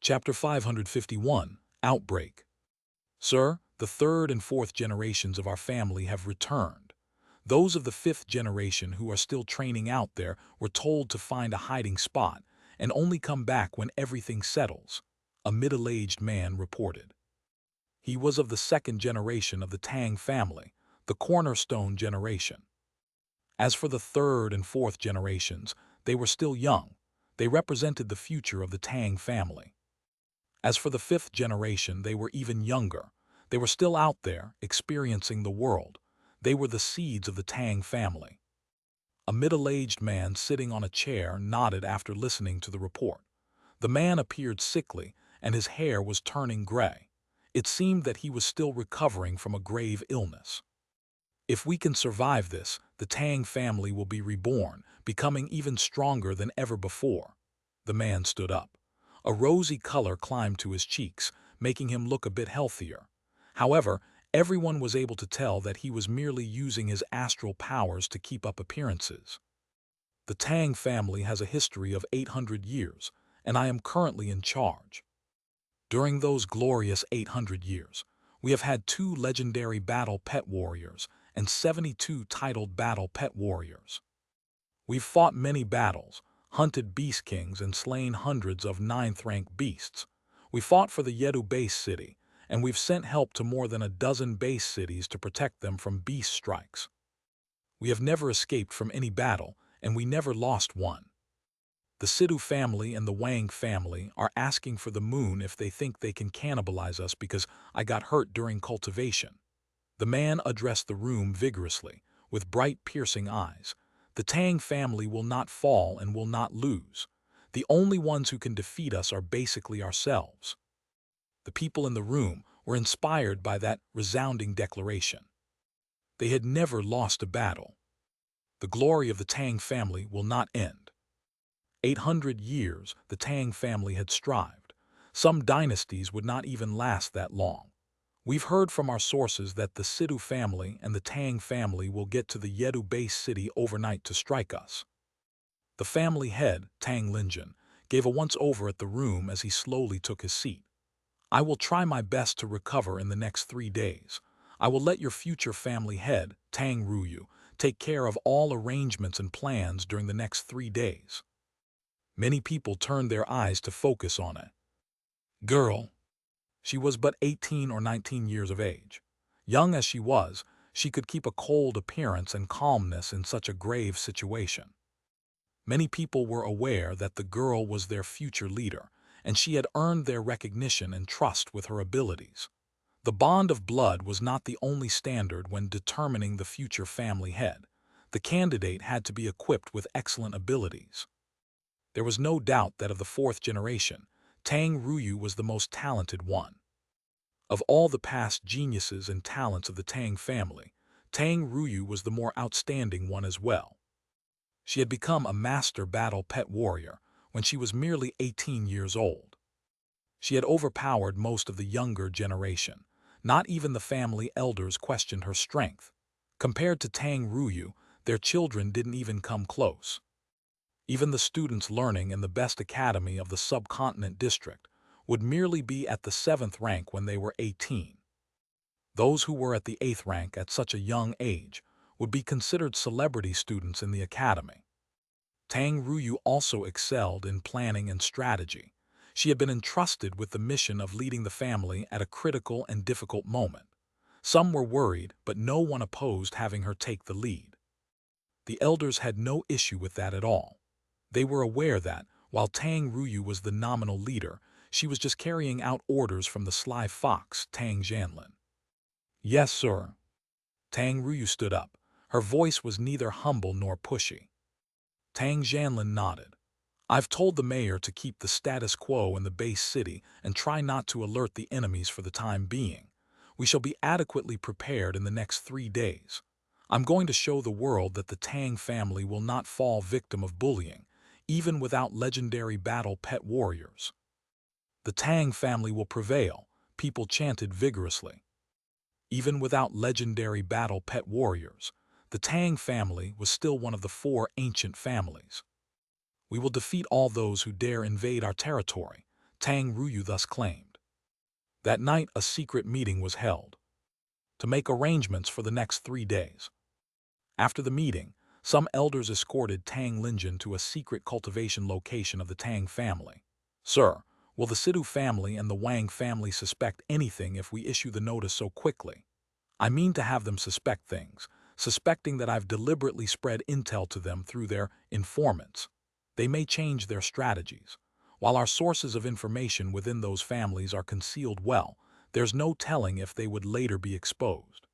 Chapter 551, Outbreak. Sir, the third and fourth generations of our family have returned. Those of the fifth generation who are still training out there were told to find a hiding spot and only come back when everything settles, a middle-aged man reported. He was of the second generation of the Tang family, the cornerstone generation. As for the third and fourth generations, they were still young. They represented the future of the Tang family. As for the fifth generation, they were even younger. They were still out there, experiencing the world. They were the seeds of the Tang family. A middle-aged man sitting on a chair nodded after listening to the report. The man appeared sickly, and his hair was turning gray. It seemed that he was still recovering from a grave illness. If we can survive this, the Tang family will be reborn, becoming even stronger than ever before. The man stood up. A rosy color climbed to his cheeks, making him look a bit healthier. However, everyone was able to tell that he was merely using his astral powers to keep up appearances. The Tang family has a history of 800 years, and I am currently in charge. During those glorious 800 years, we have had 2 legendary battle pet warriors and 72 titled battle pet warriors. We've fought many battles, hunted beast kings and slain hundreds of 9th-rank beasts. We fought for the Yedu base city, and we've sent help to more than a dozen base cities to protect them from beast strikes. We have never escaped from any battle, and we never lost one. The Sidhu family and the Wang family are asking for the moon if they think they can cannibalize us because I got hurt during cultivation. The man addressed the room vigorously, with bright, piercing eyes. The Tang family will not fall and will not lose. The only ones who can defeat us are basically ourselves. The people in the room were inspired by that resounding declaration. They had never lost a battle. The glory of the Tang family will not end. 800 years the Tang family had strived. Some dynasties would not even last that long. We've heard from our sources that the Sidhu family and the Tang family will get to the Yedu base city overnight to strike us. The family head, Tang Linjin, gave a once-over at the room as he slowly took his seat. I will try my best to recover in the next 3 days. I will let your future family head, Tang Ruyu, take care of all arrangements and plans during the next 3 days. Many people turned their eyes to focus on it. Girl. She was but 18 or 19 years of age. Young as she was, she could keep a cold appearance and calmness in such a grave situation. Many people were aware that the girl was their future leader, and she had earned their recognition and trust with her abilities. The bond of blood was not the only standard when determining the future family head. The candidate had to be equipped with excellent abilities. There was no doubt that of the 4th generation, Tang Ruyu was the most talented one. Of all the past geniuses and talents of the Tang family, Tang Ruyu was the more outstanding one as well. She had become a master battle pet warrior when she was merely 18 years old. She had overpowered most of the younger generation. Not even the family elders questioned her strength. Compared to Tang Ruyu, their children didn't even come close. Even the students learning in the best academy of the subcontinent district would merely be at the 7th rank when they were 18. Those who were at the 8th rank at such a young age would be considered celebrity students in the academy. Tang Ruyu also excelled in planning and strategy. She had been entrusted with the mission of leading the family at a critical and difficult moment. Some were worried, but no one opposed having her take the lead. The elders had no issue with that at all. They were aware that, while Tang Ruyu was the nominal leader, she was just carrying out orders from the sly fox, Tang Janlin. Yes, sir. Tang Ruyu stood up. Her voice was neither humble nor pushy. Tang Janlin nodded. I've told the mayor to keep the status quo in the base city and try not to alert the enemies for the time being. We shall be adequately prepared in the next 3 days. I'm going to show the world that the Tang family will not fall victim of bullying, even without legendary battle pet warriors. The Tang family will prevail, people chanted vigorously. Even without legendary battle pet warriors, the Tang family was still one of the 4 ancient families. We will defeat all those who dare invade our territory, Tang Ruyu thus claimed. That night, a secret meeting was held to make arrangements for the next 3 days. After the meeting, some elders escorted Tang Linjin to a secret cultivation location of the Tang family. Sir, will the Sidhu family and the Wang family suspect anything if we issue the notice so quickly? I mean to have them suspect things, suspecting that I've deliberately spread intel to them through their informants. They may change their strategies. While our sources of information within those families are concealed well, there's no telling if they would later be exposed.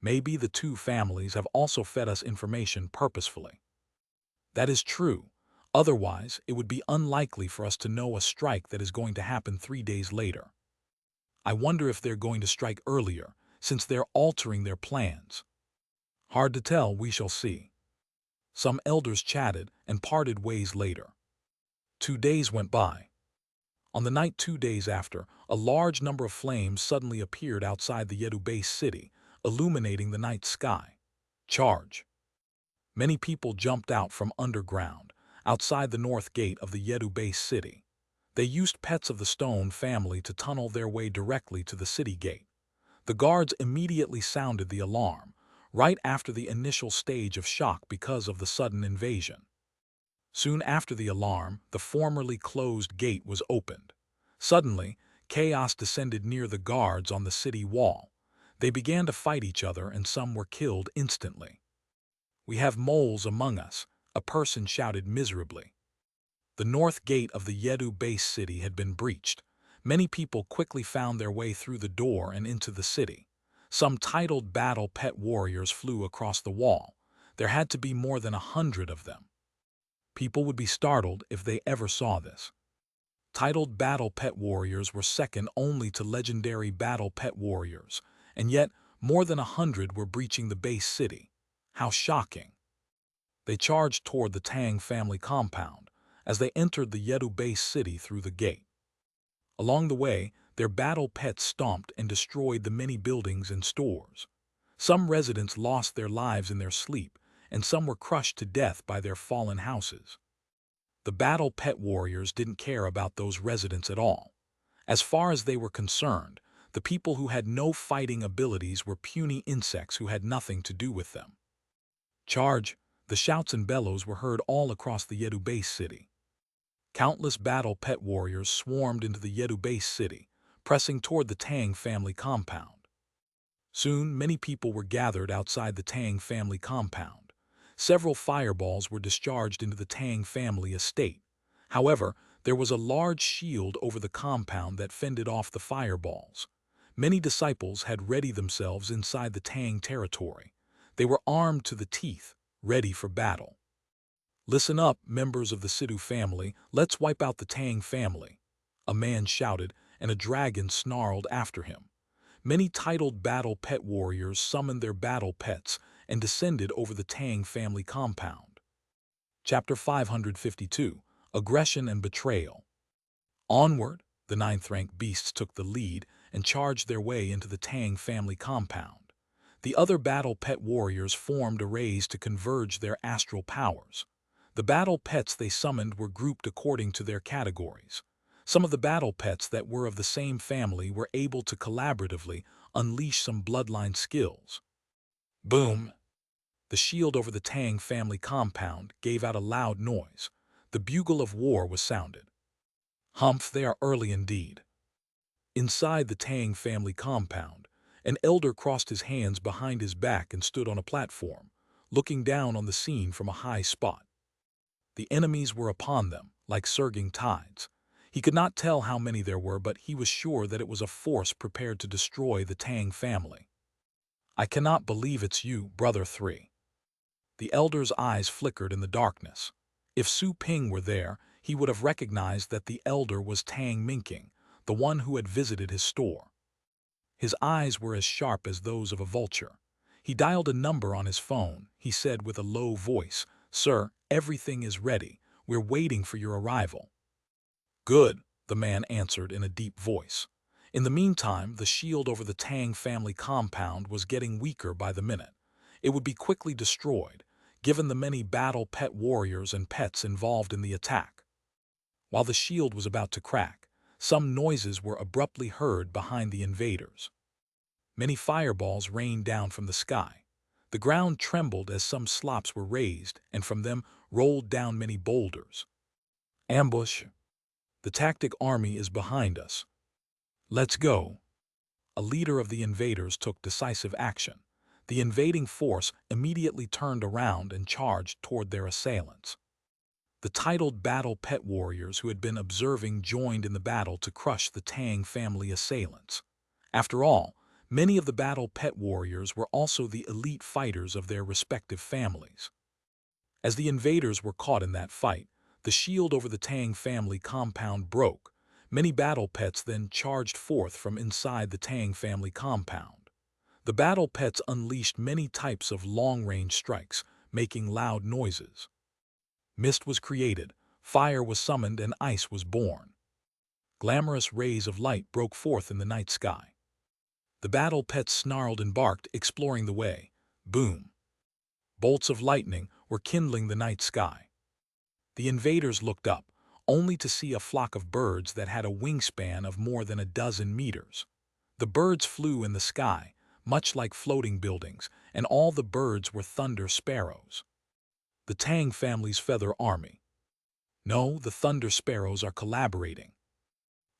Maybe the two families have also fed us information purposefully. That is true. Otherwise, it would be unlikely for us to know a strike that is going to happen 3 days later. I wonder if they're going to strike earlier, since they're altering their plans. Hard to tell, we shall see. Some elders chatted and parted ways later. 2 days went by. On the night 2 days after, a large number of flames suddenly appeared outside the Yedu base city, illuminating the night sky. Charge! Many people jumped out from underground, outside the north gate of the Yedu base city. They used pets of the Stone family to tunnel their way directly to the city gate. The guards immediately sounded the alarm, right after the initial stage of shock because of the sudden invasion. Soon after the alarm, the formerly closed gate was opened. Suddenly, chaos descended near the guards on the city wall. They began to fight each other and some were killed instantly. "We have moles among us," a person shouted miserably. The north gate of the Yedu base city had been breached. Many people quickly found their way through the door and into the city. Some titled battle pet warriors flew across the wall. There had to be more than 100 of them. People would be startled if they ever saw this. Titled battle pet warriors were second only to legendary battle pet warriors, and yet more than 100 were breaching the base city. How shocking! They charged toward the Tang family compound as they entered the Yedu base city through the gate. Along the way, their battle pets stomped and destroyed the many buildings and stores. Some residents lost their lives in their sleep, and some were crushed to death by their fallen houses. The battle pet warriors didn't care about those residents at all. As far as they were concerned, the people who had no fighting abilities were puny insects who had nothing to do with them. Charge! The shouts and bellows were heard all across the Yedu base city. Countless battle pet warriors swarmed into the Yedu base city, pressing toward the Tang family compound. Soon, many people were gathered outside the Tang family compound. Several fireballs were discharged into the Tang family estate. However, there was a large shield over the compound that fended off the fireballs. Many disciples had readied themselves inside the Tang territory. They were armed to the teeth, ready for battle. "Listen up, members of the Sidhu family, let's wipe out the Tang family," a man shouted, and a dragon snarled after him. Many titled battle pet warriors summoned their battle pets and descended over the Tang family compound. Chapter 552, Aggression and Betrayal. Onward, the 9th-rank beasts took the lead and charged their way into the Tang family compound. The other battle pet warriors formed arrays to converge their astral powers. The battle pets they summoned were grouped according to their categories. Some of the battle pets that were of the same family were able to collaboratively unleash some bloodline skills. Boom! The shield over the Tang family compound gave out a loud noise. The bugle of war was sounded. Humph, they are early indeed. Inside the Tang family compound, an elder crossed his hands behind his back and stood on a platform, looking down on the scene from a high spot. The enemies were upon them, like surging tides. He could not tell how many there were, but he was sure that it was a force prepared to destroy the Tang family. "I cannot believe it's you, Brother 3. The elder's eyes flickered in the darkness. If Su Ping were there, he would have recognized that the elder was Tang Minking, the one who had visited his store. His eyes were as sharp as those of a vulture. He dialed a number on his phone. He said with a low voice, "Sir, everything is ready. We're waiting for your arrival." "Good," the man answered in a deep voice. In the meantime, the shield over the Tang family compound was getting weaker by the minute. It would be quickly destroyed, given the many battle pet warriors and pets involved in the attack. While the shield was about to crack, some noises were abruptly heard behind the invaders. Many fireballs rained down from the sky. The ground trembled as some slops were raised, and from them rolled down many boulders. Ambush! The tactic army is behind us. Let's go! A leader of the invaders took decisive action. The invading force immediately turned around and charged toward their assailants. The titled battle pet warriors who had been observing joined in the battle to crush the Tang family assailants. After all, many of the battle pet warriors were also the elite fighters of their respective families. As the invaders were caught in that fight, the shield over the Tang family compound broke. Many battle pets then charged forth from inside the Tang family compound. The battle pets unleashed many types of long-range strikes, making loud noises. Mist was created, fire was summoned, and ice was born. Glamorous rays of light broke forth in the night sky. The battle pets snarled and barked, exploring the way. Boom! Bolts of lightning were kindling the night sky. The invaders looked up, only to see a flock of birds that had a wingspan of more than a dozen meters. The birds flew in the sky, much like floating buildings, and all the birds were thunder sparrows. The Tang family's feather army. No, the thunder sparrows are collaborating.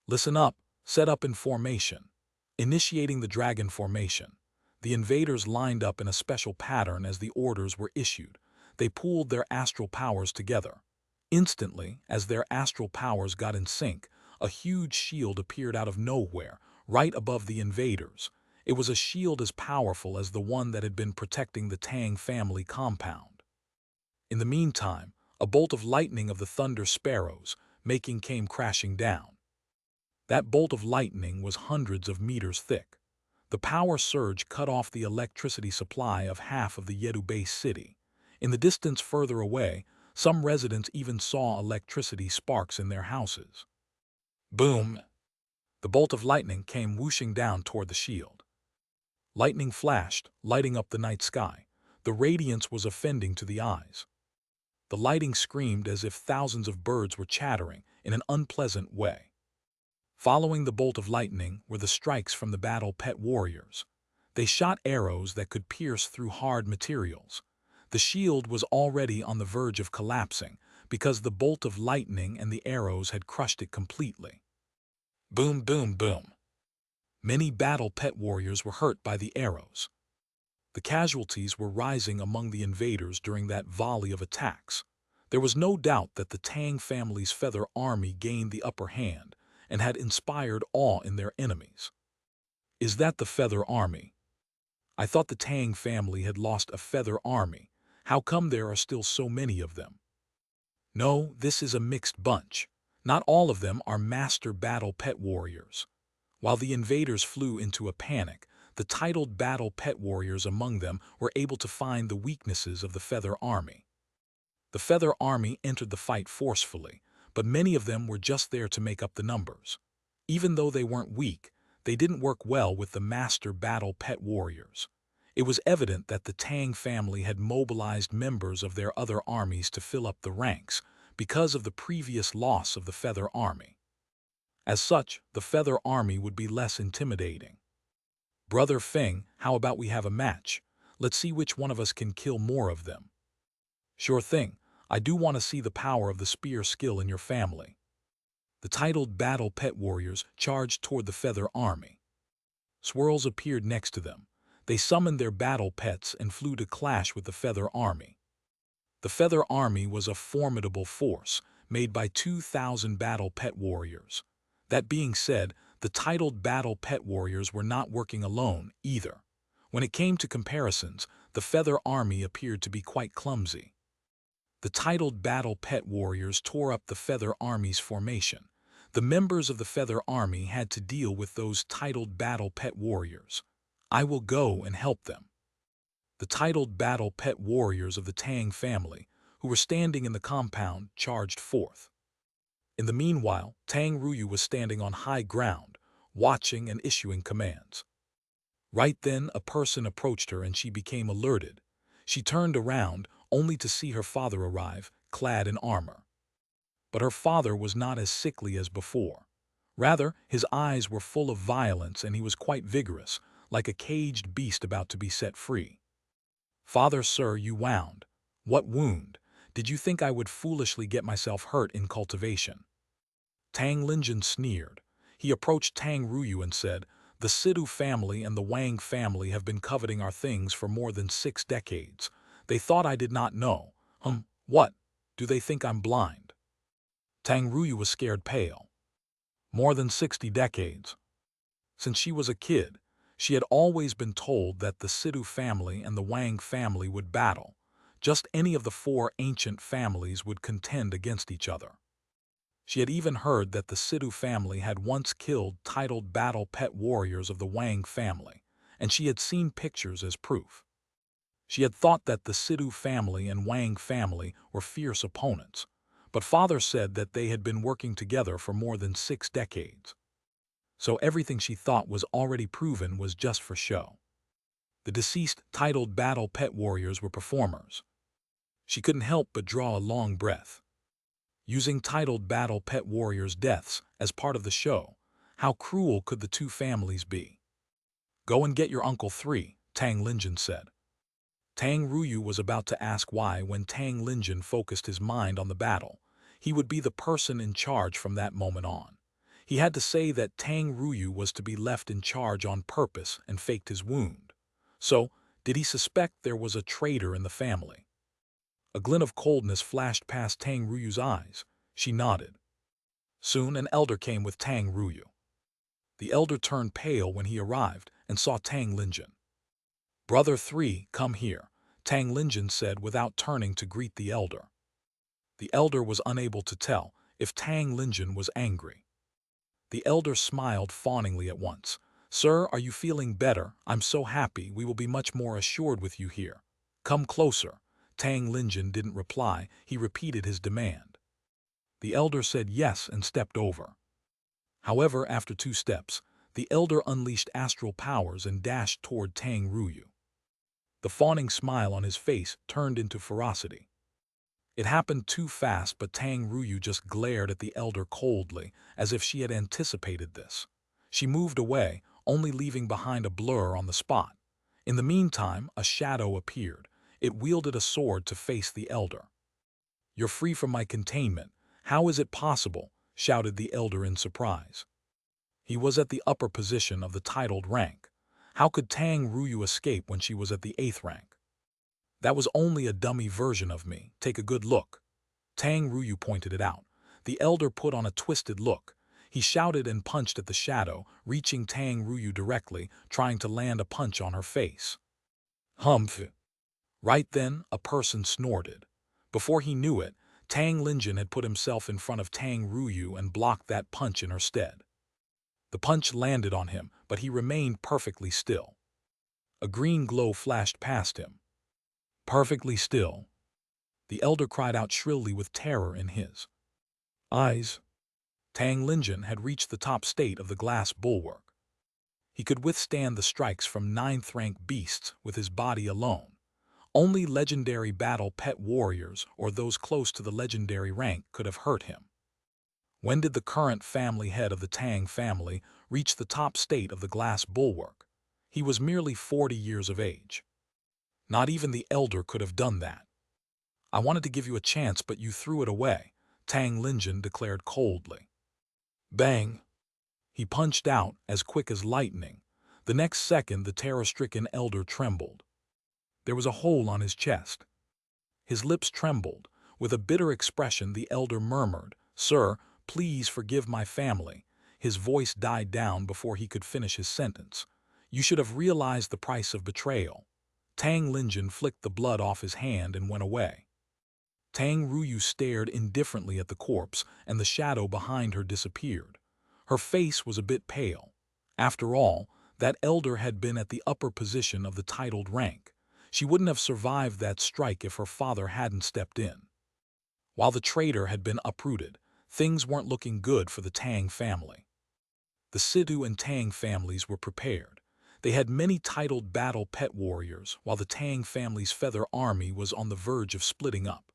Listen up, set up in formation. Initiating the dragon formation. The invaders lined up in a special pattern as the orders were issued. They pooled their astral powers together. Instantly, as their astral powers got in sync, a huge shield appeared out of nowhere, right above the invaders. It was a shield as powerful as the one that had been protecting the Tang family compound. In the meantime, a bolt of lightning of the thunder sparrows came crashing down. That bolt of lightning was hundreds of meters thick. The power surge cut off the electricity supply of half of the Yedu base city. In the distance further away, some residents even saw electricity sparks in their houses. Boom! The bolt of lightning came whooshing down toward the shield. Lightning flashed, lighting up the night sky. The radiance was offending to the eyes. The lighting screamed as if thousands of birds were chattering in an unpleasant way. Following the bolt of lightning were the strikes from the battle pet warriors. They shot arrows that could pierce through hard materials. The shield was already on the verge of collapsing because the bolt of lightning and the arrows had crushed it completely. Boom, boom, boom. Many battle pet warriors were hurt by the arrows. The casualties were rising among the invaders during that volley of attacks. There was no doubt that the Tang family's feather army gained the upper hand and had inspired awe in their enemies. Is that the feather army? I thought the Tang family had lost a feather army. How come there are still so many of them? No, this is a mixed bunch. Not all of them are master battle pet warriors. While the invaders flew into a panic, the titled battle pet warriors among them were able to find the weaknesses of the feather army. The feather army entered the fight forcefully, but many of them were just there to make up the numbers. Even though they weren't weak, they didn't work well with the master battle pet warriors. It was evident that the Tang family had mobilized members of their other armies to fill up the ranks because of the previous loss of the feather army. As such, the feather army would be less intimidating. Brother Feng, how about we have a match? Let's see which one of us can kill more of them. Sure thing, I do want to see the power of the spear skill in your family. The titled battle pet warriors charged toward the feather army. Swirls appeared next to them. They summoned their battle pets and flew to clash with the feather army. The feather army was a formidable force, made by 2,000 battle pet warriors. That being said, the titled battle pet warriors were not working alone either. When it came to comparisons, the feather army appeared to be quite clumsy. The titled battle pet warriors tore up the feather army's formation. The members of the feather army had to deal with those titled battle pet warriors. I will go and help them. The titled battle pet warriors of the Tang family, who were standing in the compound, charged forth. In the meanwhile, Tang Ruyu was standing on high ground, watching and issuing commands. Right then, a person approached her and she became alerted. She turned around, only to see her father arrive, clad in armor. But her father was not as sickly as before. Rather, his eyes were full of violence and he was quite vigorous, like a caged beast about to be set free. "Father, sir," you wound. "What wound? Did you think I would foolishly get myself hurt in cultivation?" Tang Linjin sneered. He approached Tang Ruyu and said, "The Sidhu family and the Wang family have been coveting our things for more than 6 decades. They thought I did not know. What? Do they think I'm blind?" Tang Ruyu was scared pale. More than 60 decades. Since she was a kid, she had always been told that the Sidhu family and the Wang family would battle. Just any of the 4 ancient families would contend against each other. She had even heard that the Sidhu family had once killed titled battle pet warriors of the Wang family, and she had seen pictures as proof. She had thought that the Sidhu family and Wang family were fierce opponents, but father said that they had been working together for more than 6 decades. So everything she thought was already proven was just for show. The deceased titled battle pet warriors were performers. She couldn't help but draw a long breath. Using titled battle pet warriors' deaths as part of the show, how cruel could the 2 families be? "Go and get your Uncle 3, Tang Linjin said. Tang Ruyu was about to ask why when Tang Linjin focused his mind on the battle. He would be the person in charge from that moment on. He had to say that Tang Ruyu was to be left in charge on purpose and faked his wound. So, did he suspect there was a traitor in the family? A glint of coldness flashed past Tang Ruyu's eyes. She nodded. Soon an elder came with Tang Ruyu. The elder turned pale when he arrived and saw Tang Linjin. "Brother 3, come here," Tang Linjin said without turning to greet the elder. The elder was unable to tell if Tang Linjin was angry. The elder smiled fawningly at once. "Sir, are you feeling better? I'm so happy. We will be much more assured with you here. Come closer." Tang Linjin didn't reply. He repeated his demand. The elder said yes and stepped over. However, after 2 steps, the elder unleashed astral powers and dashed toward Tang Ruyu. The fawning smile on his face turned into ferocity. It happened too fast, but Tang Ruyu just glared at the elder coldly, as if she had anticipated this. She moved away, only leaving behind a blur on the spot. In the meantime, a shadow appeared. It wielded a sword to face the elder. "You're free from my containment. How is it possible?" shouted the elder in surprise. He was at the upper position of the titled rank. How could Tang Ruyu escape when she was at the 8th rank? "That was only a dummy version of me. Take a good look." Tang Ruyu pointed it out. The elder put on a twisted look. He shouted and punched at the shadow, reaching Tang Ruyu directly, trying to land a punch on her face. Humph! Right then, a person snorted. Before he knew it, Tang Linjin had put himself in front of Tang Ruyu and blocked that punch in her stead. The punch landed on him, but he remained perfectly still. A green glow flashed past him. Perfectly still. The elder cried out shrilly with terror in his eyes. Tang Linjin had reached the top state of the glass bulwark. He could withstand the strikes from 9th-rank beasts with his body alone. Only legendary battle pet warriors or those close to the legendary rank could have hurt him. When did the current family head of the Tang family reach the top state of the glass bulwark? He was merely 40 years of age. Not even the elder could have done that. "I wanted to give you a chance, but you threw it away," Tang Linjin declared coldly. Bang! He punched out as quick as lightning. The next second, the terror-stricken elder trembled. There was a hole on his chest. His lips trembled. With a bitter expression, the elder murmured, "Sir, please forgive my family." His voice died down before he could finish his sentence. "You should have realized the price of betrayal." Tang Linjin flicked the blood off his hand and went away. Tang Ruyu stared indifferently at the corpse, and the shadow behind her disappeared. Her face was a bit pale. After all, that elder had been at the upper position of the titled rank. She wouldn't have survived that strike if her father hadn't stepped in. While the traitor had been uprooted, things weren't looking good for the Tang family. The Sidhu and Tang families were prepared. They had many titled battle pet warriors, while the Tang family's feather army was on the verge of splitting up.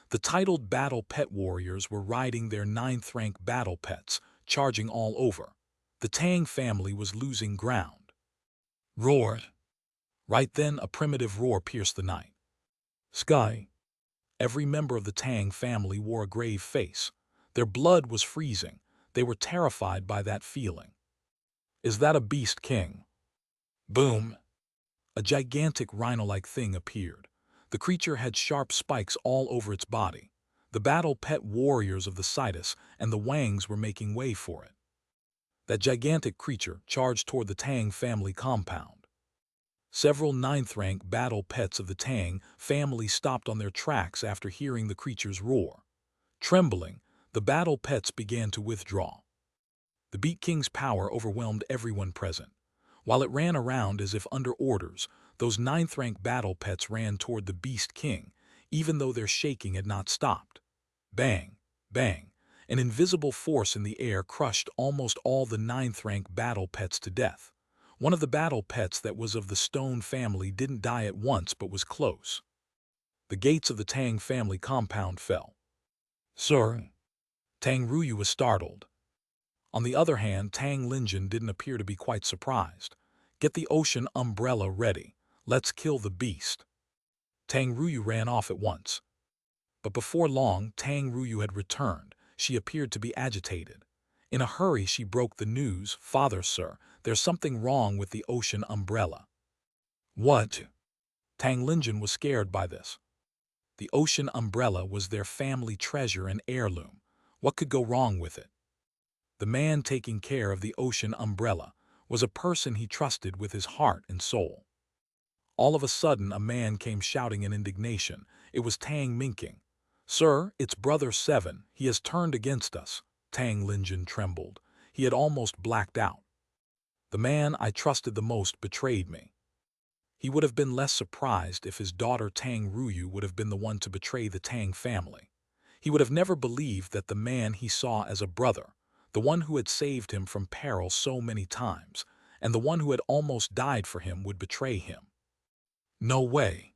The titled battle pet warriors were riding their 9th-rank battle pets, charging all over. The Tang family was losing ground. Roar! Right then, a primitive roar pierced the night. Sky! Every member of the Tang family wore a grave face. Their blood was freezing. They were terrified by that feeling. Is that a beast king? Boom! A gigantic rhino-like thing appeared. The creature had sharp spikes all over its body. The battle pet warriors of the Citus and the Wangs were making way for it. That gigantic creature charged toward the Tang family compound. Several ninth-rank battle pets of the Tang family stopped on their tracks after hearing the creature's roar. Trembling, the battle pets began to withdraw. The Beast King's power overwhelmed everyone present. While it ran around as if under orders, those ninth-rank battle pets ran toward the Beast King, even though their shaking had not stopped. Bang! Bang! An invisible force in the air crushed almost all the ninth-rank battle pets to death. One of the battle pets that was of the Stone family didn't die at once but was close. The gates of the Tang family compound fell. Sir! Tang Ruyu was startled. On the other hand, Tang Linjin didn't appear to be quite surprised. Get the ocean umbrella ready. Let's kill the beast. Tang Ruyu ran off at once. But before long, Tang Ruyu had returned. She appeared to be agitated. In a hurry, she broke the news. Father, sir, there's something wrong with the ocean umbrella. What? Tang Linjin was scared by this. The ocean umbrella was their family treasure and heirloom. What could go wrong with it? The man taking care of the ocean umbrella was a person he trusted with his heart and soul. All of a sudden, a man came shouting in indignation. It was Tang Minking. Sir, it's Brother Seven. He has turned against us. Tang Linjin trembled. He had almost blacked out. The man I trusted the most betrayed me. He would have been less surprised if his daughter Tang Ruyu would have been the one to betray the Tang family. He would have never believed that the man he saw as a brother, the one who had saved him from peril so many times, and the one who had almost died for him would betray him. No way.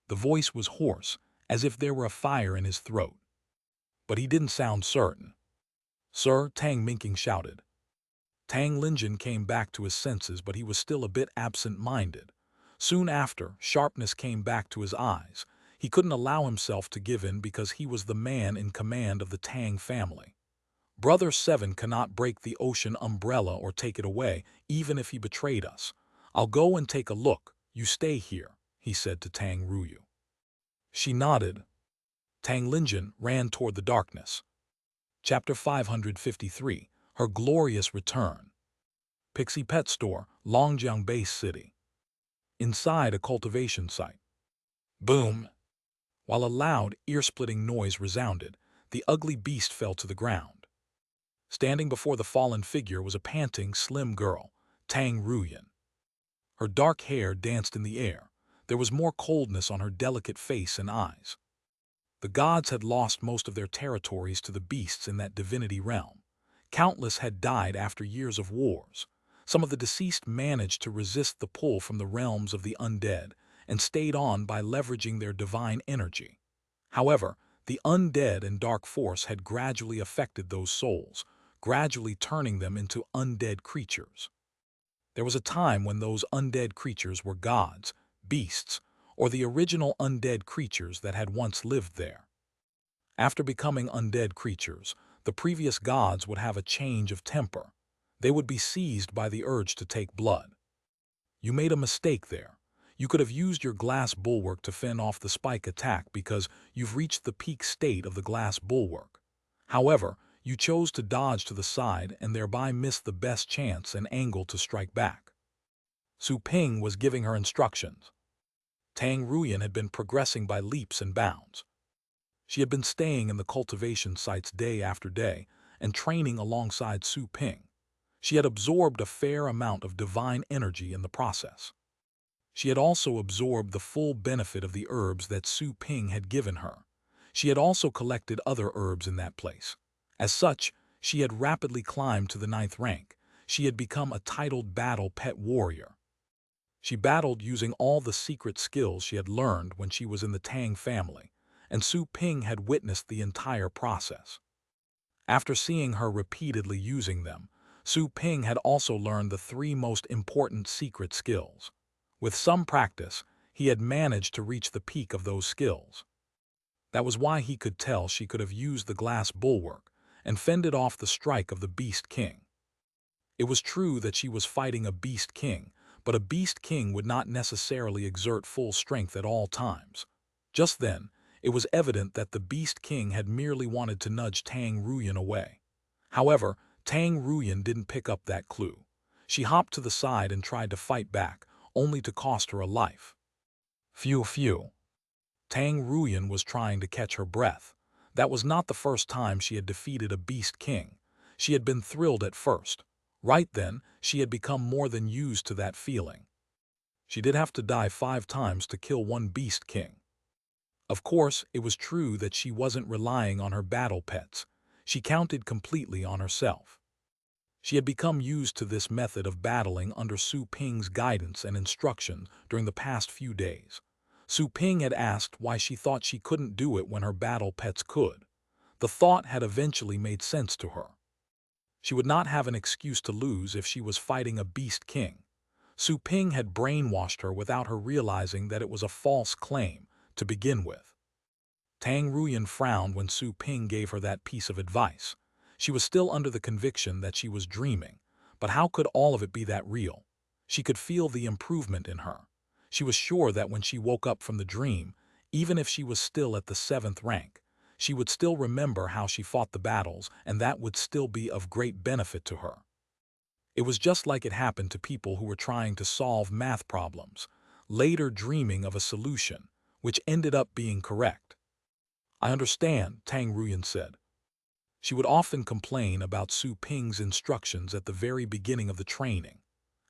The voice was hoarse, as if there were a fire in his throat. But he didn't sound certain. Sir, Tang Minking shouted. Tang Linjin came back to his senses, but he was still a bit absent-minded. Soon after, sharpness came back to his eyes. He couldn't allow himself to give in because he was the man in command of the Tang family. Brother Seven cannot break the ocean umbrella or take it away, even if he betrayed us. I'll go and take a look. You stay here, he said to Tang Ruyu. She nodded. Tang Linjin ran toward the darkness. Chapter 553, Her Glorious Return. Pixie Pet Store, Longjiang Base City. Inside a cultivation site. Boom! While a loud, ear-splitting noise resounded, the ugly beast fell to the ground. Standing before the fallen figure was a panting, slim girl, Tang Ruyan. Her dark hair danced in the air. There was more coldness on her delicate face and eyes. The gods had lost most of their territories to the beasts in that divinity realm. Countless had died after years of wars. Some of the deceased managed to resist the pull from the realms of the undead and stayed on by leveraging their divine energy. However, the undead and dark force had gradually affected those souls, gradually turning them into undead creatures. There was a time when those undead creatures were gods, beasts, or the original undead creatures that had once lived there. After becoming undead creatures, the previous gods would have a change of temper. They would be seized by the urge to take blood. You made a mistake there. You could have used your glass bulwark to fend off the spike attack because you've reached the peak state of the glass bulwark. However, you chose to dodge to the side and thereby missed the best chance and angle to strike back. Su Ping was giving her instructions. Tang Ruyan had been progressing by leaps and bounds. She had been staying in the cultivation sites day after day and training alongside Su Ping. She had absorbed a fair amount of divine energy in the process. She had also absorbed the full benefit of the herbs that Su Ping had given her. She had also collected other herbs in that place. As such, she had rapidly climbed to the 9th rank. She had become a titled battle pet warrior. She battled using all the secret skills she had learned when she was in the Tang family, and Su Ping had witnessed the entire process. After seeing her repeatedly using them, Su Ping had also learned the three most important secret skills. With some practice, he had managed to reach the peak of those skills. That was why he could tell she could have used the glass bulwark and fended off the strike of the Beast King. It was true that she was fighting a Beast King, but a Beast King would not necessarily exert full strength at all times. Just then, it was evident that the Beast King had merely wanted to nudge Tang Ruyan away. However, Tang Ruyan didn't pick up that clue. She hopped to the side and tried to fight back, only to cost her a life. Phew phew. Tang Ruyan was trying to catch her breath. That was not the first time she had defeated a Beast King. She had been thrilled at first. Right then, she had become more than used to that feeling. She did have to die 5 times to kill one Beast King. Of course, it was true that she wasn't relying on her battle pets. She counted completely on herself. She had become used to this method of battling under Su Ping's guidance and instruction during the past few days. Su Ping had asked why she thought she couldn't do it when her battle pets could. The thought had eventually made sense to her. She would not have an excuse to lose if she was fighting a Beast King. Su Ping had brainwashed her without her realizing that it was a false claim to begin with. Tang Ruyan frowned when Su Ping gave her that piece of advice. She was still under the conviction that she was dreaming, but how could all of it be that real? She could feel the improvement in her. She was sure that when she woke up from the dream, even if she was still at the 7th rank, she would still remember how she fought the battles, and that would still be of great benefit to her. It was just like it happened to people who were trying to solve math problems, later dreaming of a solution, which ended up being correct. I understand, Tang Ruyan said. She would often complain about Su Ping's instructions at the very beginning of the training.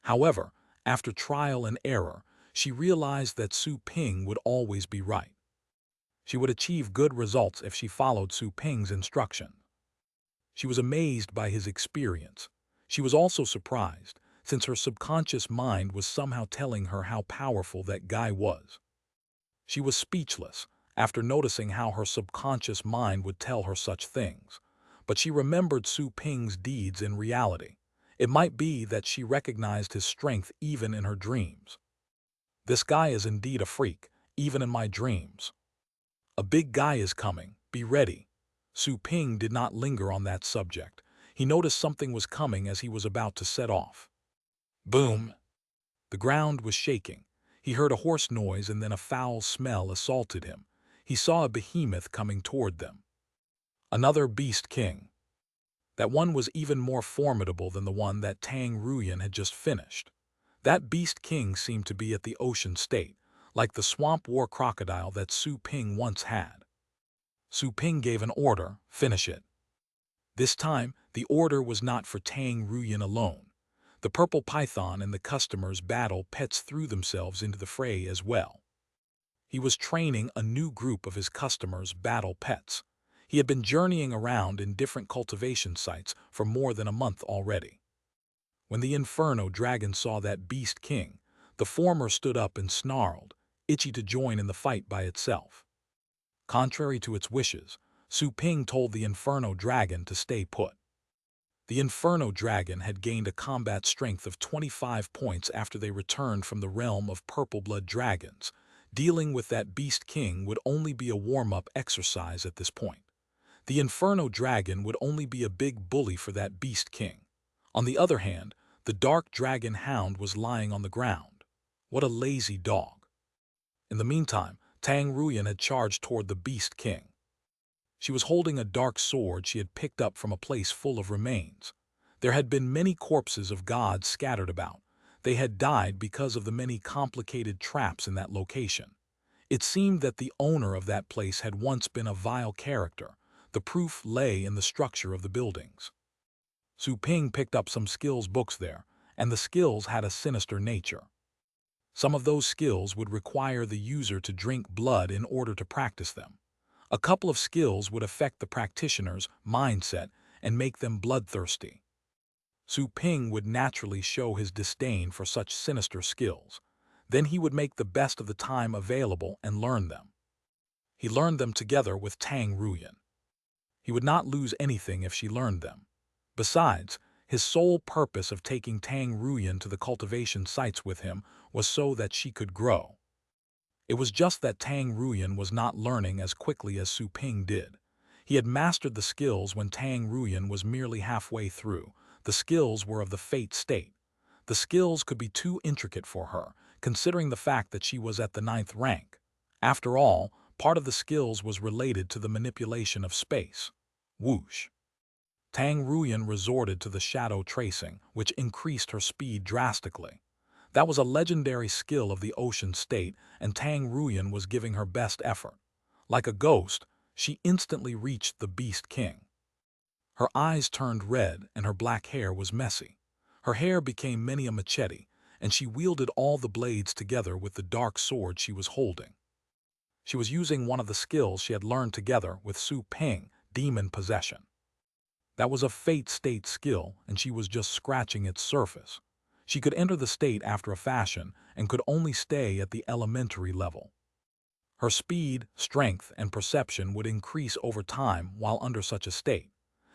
However, after trial and error, she realized that Su Ping would always be right. She would achieve good results if she followed Su Ping's instruction. She was amazed by his experience. She was also surprised, since her subconscious mind was somehow telling her how powerful that guy was. She was speechless after noticing how her subconscious mind would tell her such things. But she remembered Su Ping's deeds in reality. It might be that she recognized his strength even in her dreams. This guy is indeed a freak, even in my dreams. A big guy is coming, be ready. Su Ping did not linger on that subject. He noticed something was coming as he was about to set off. Boom! The ground was shaking. He heard a hoarse noise and then a foul smell assaulted him. He saw a behemoth coming toward them. Another Beast King. That one was even more formidable than the one that Tang Ruyan had just finished. That Beast King seemed to be at the ocean state, like the swamp war crocodile that Su Ping once had. Su Ping gave an order, finish it. This time, the order was not for Tang Ruyan alone. The purple python and the customer's battle pets threw themselves into the fray as well. He was training a new group of his customers' battle pets. He had been journeying around in different cultivation sites for more than a month already. When the Inferno Dragon saw that Beast King, the former stood up and snarled, itchy to join in the fight by itself. Contrary to its wishes, Su Ping told the Inferno Dragon to stay put. The Inferno Dragon had gained a combat strength of 25 points after they returned from the realm of Purple Blood Dragons. Dealing with that Beast King would only be a warm-up exercise at this point. The Inferno Dragon would only be a big bully for that Beast King. On the other hand, the Dark Dragon Hound was lying on the ground. What a lazy dog. In the meantime, Tang Ruyan had charged toward the Beast King. She was holding a dark sword she had picked up from a place full of remains. There had been many corpses of gods scattered about. They had died because of the many complicated traps in that location. It seemed that the owner of that place had once been a vile character. The proof lay in the structure of the buildings. Su Ping picked up some skills books there, and the skills had a sinister nature. Some of those skills would require the user to drink blood in order to practice them. A couple of skills would affect the practitioner's mindset and make them bloodthirsty. Su Ping would naturally show his disdain for such sinister skills. Then he would make the best of the time available and learn them. He learned them together with Tang Ruyan. He would not lose anything if she learned them. Besides, his sole purpose of taking Tang Ruyan to the cultivation sites with him was so that she could grow. It was just that Tang Ruyan was not learning as quickly as Su Ping did. He had mastered the skills when Tang Ruyan was merely halfway through. The skills were of the fate state. The skills could be too intricate for her, considering the fact that she was at the 9th rank. After all, part of the skills was related to the manipulation of space. Whoosh. Tang Ruyan resorted to the shadow tracing, which increased her speed drastically. That was a legendary skill of the ocean state, and Tang Ruyan was giving her best effort. Like a ghost, she instantly reached the Beast King. Her eyes turned red and her black hair was messy. Her hair became many a machete, and she wielded all the blades together with the dark sword she was holding. She was using one of the skills she had learned together with Su Ping, demon possession. That was a fate state skill, and she was just scratching its surface. She could enter the state after a fashion and could only stay at the elementary level. Her speed, strength, and perception would increase over time while under such a state.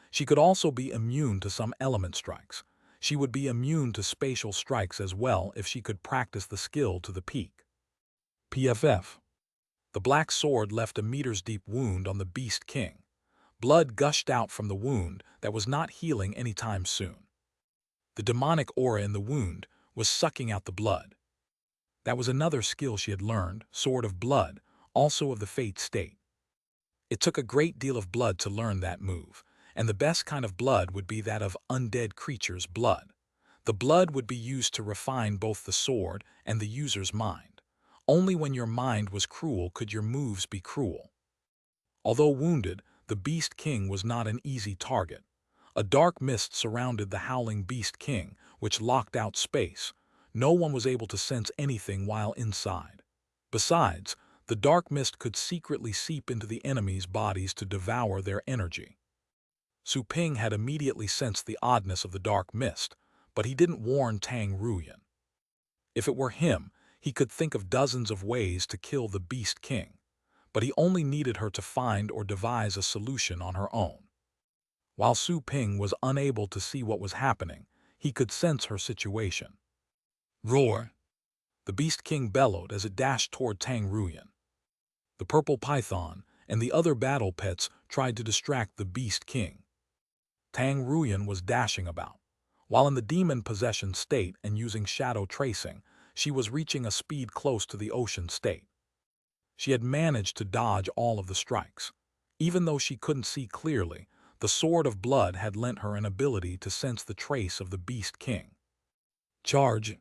She could also be immune to some element strikes. She would be immune to spatial strikes as well if she could practice the skill to the peak. PFF. The black sword left a meters-deep wound on the Beast King. Blood gushed out from the wound that was not healing anytime soon. The demonic aura in the wound was sucking out the blood. That was another skill she had learned, Sword of Blood, also of the Fate state. It took a great deal of blood to learn that move, and the best kind of blood would be that of undead creatures' blood. The blood would be used to refine both the sword and the user's mind. Only when your mind was cruel could your moves be cruel. Although wounded, the Beast King was not an easy target. A dark mist surrounded the howling Beast King, which locked out space. No one was able to sense anything while inside. Besides, the dark mist could secretly seep into the enemy's bodies to devour their energy. Su Ping had immediately sensed the oddness of the dark mist, but he didn't warn Tang Ruyan. If it were him, he could think of dozens of ways to kill the Beast King, but he only needed her to find or devise a solution on her own. While Su Ping was unable to see what was happening, he could sense her situation. Roar! The Beast King bellowed as it dashed toward Tang Ruyan. The purple python and the other battle pets tried to distract the Beast King. Tang Ruyan was dashing about. While in the demon possession state and using shadow tracing, she was reaching a speed close to the ocean state. She had managed to dodge all of the strikes. Even though she couldn't see clearly, the Sword of Blood had lent her an ability to sense the trace of the Beast King. Charge!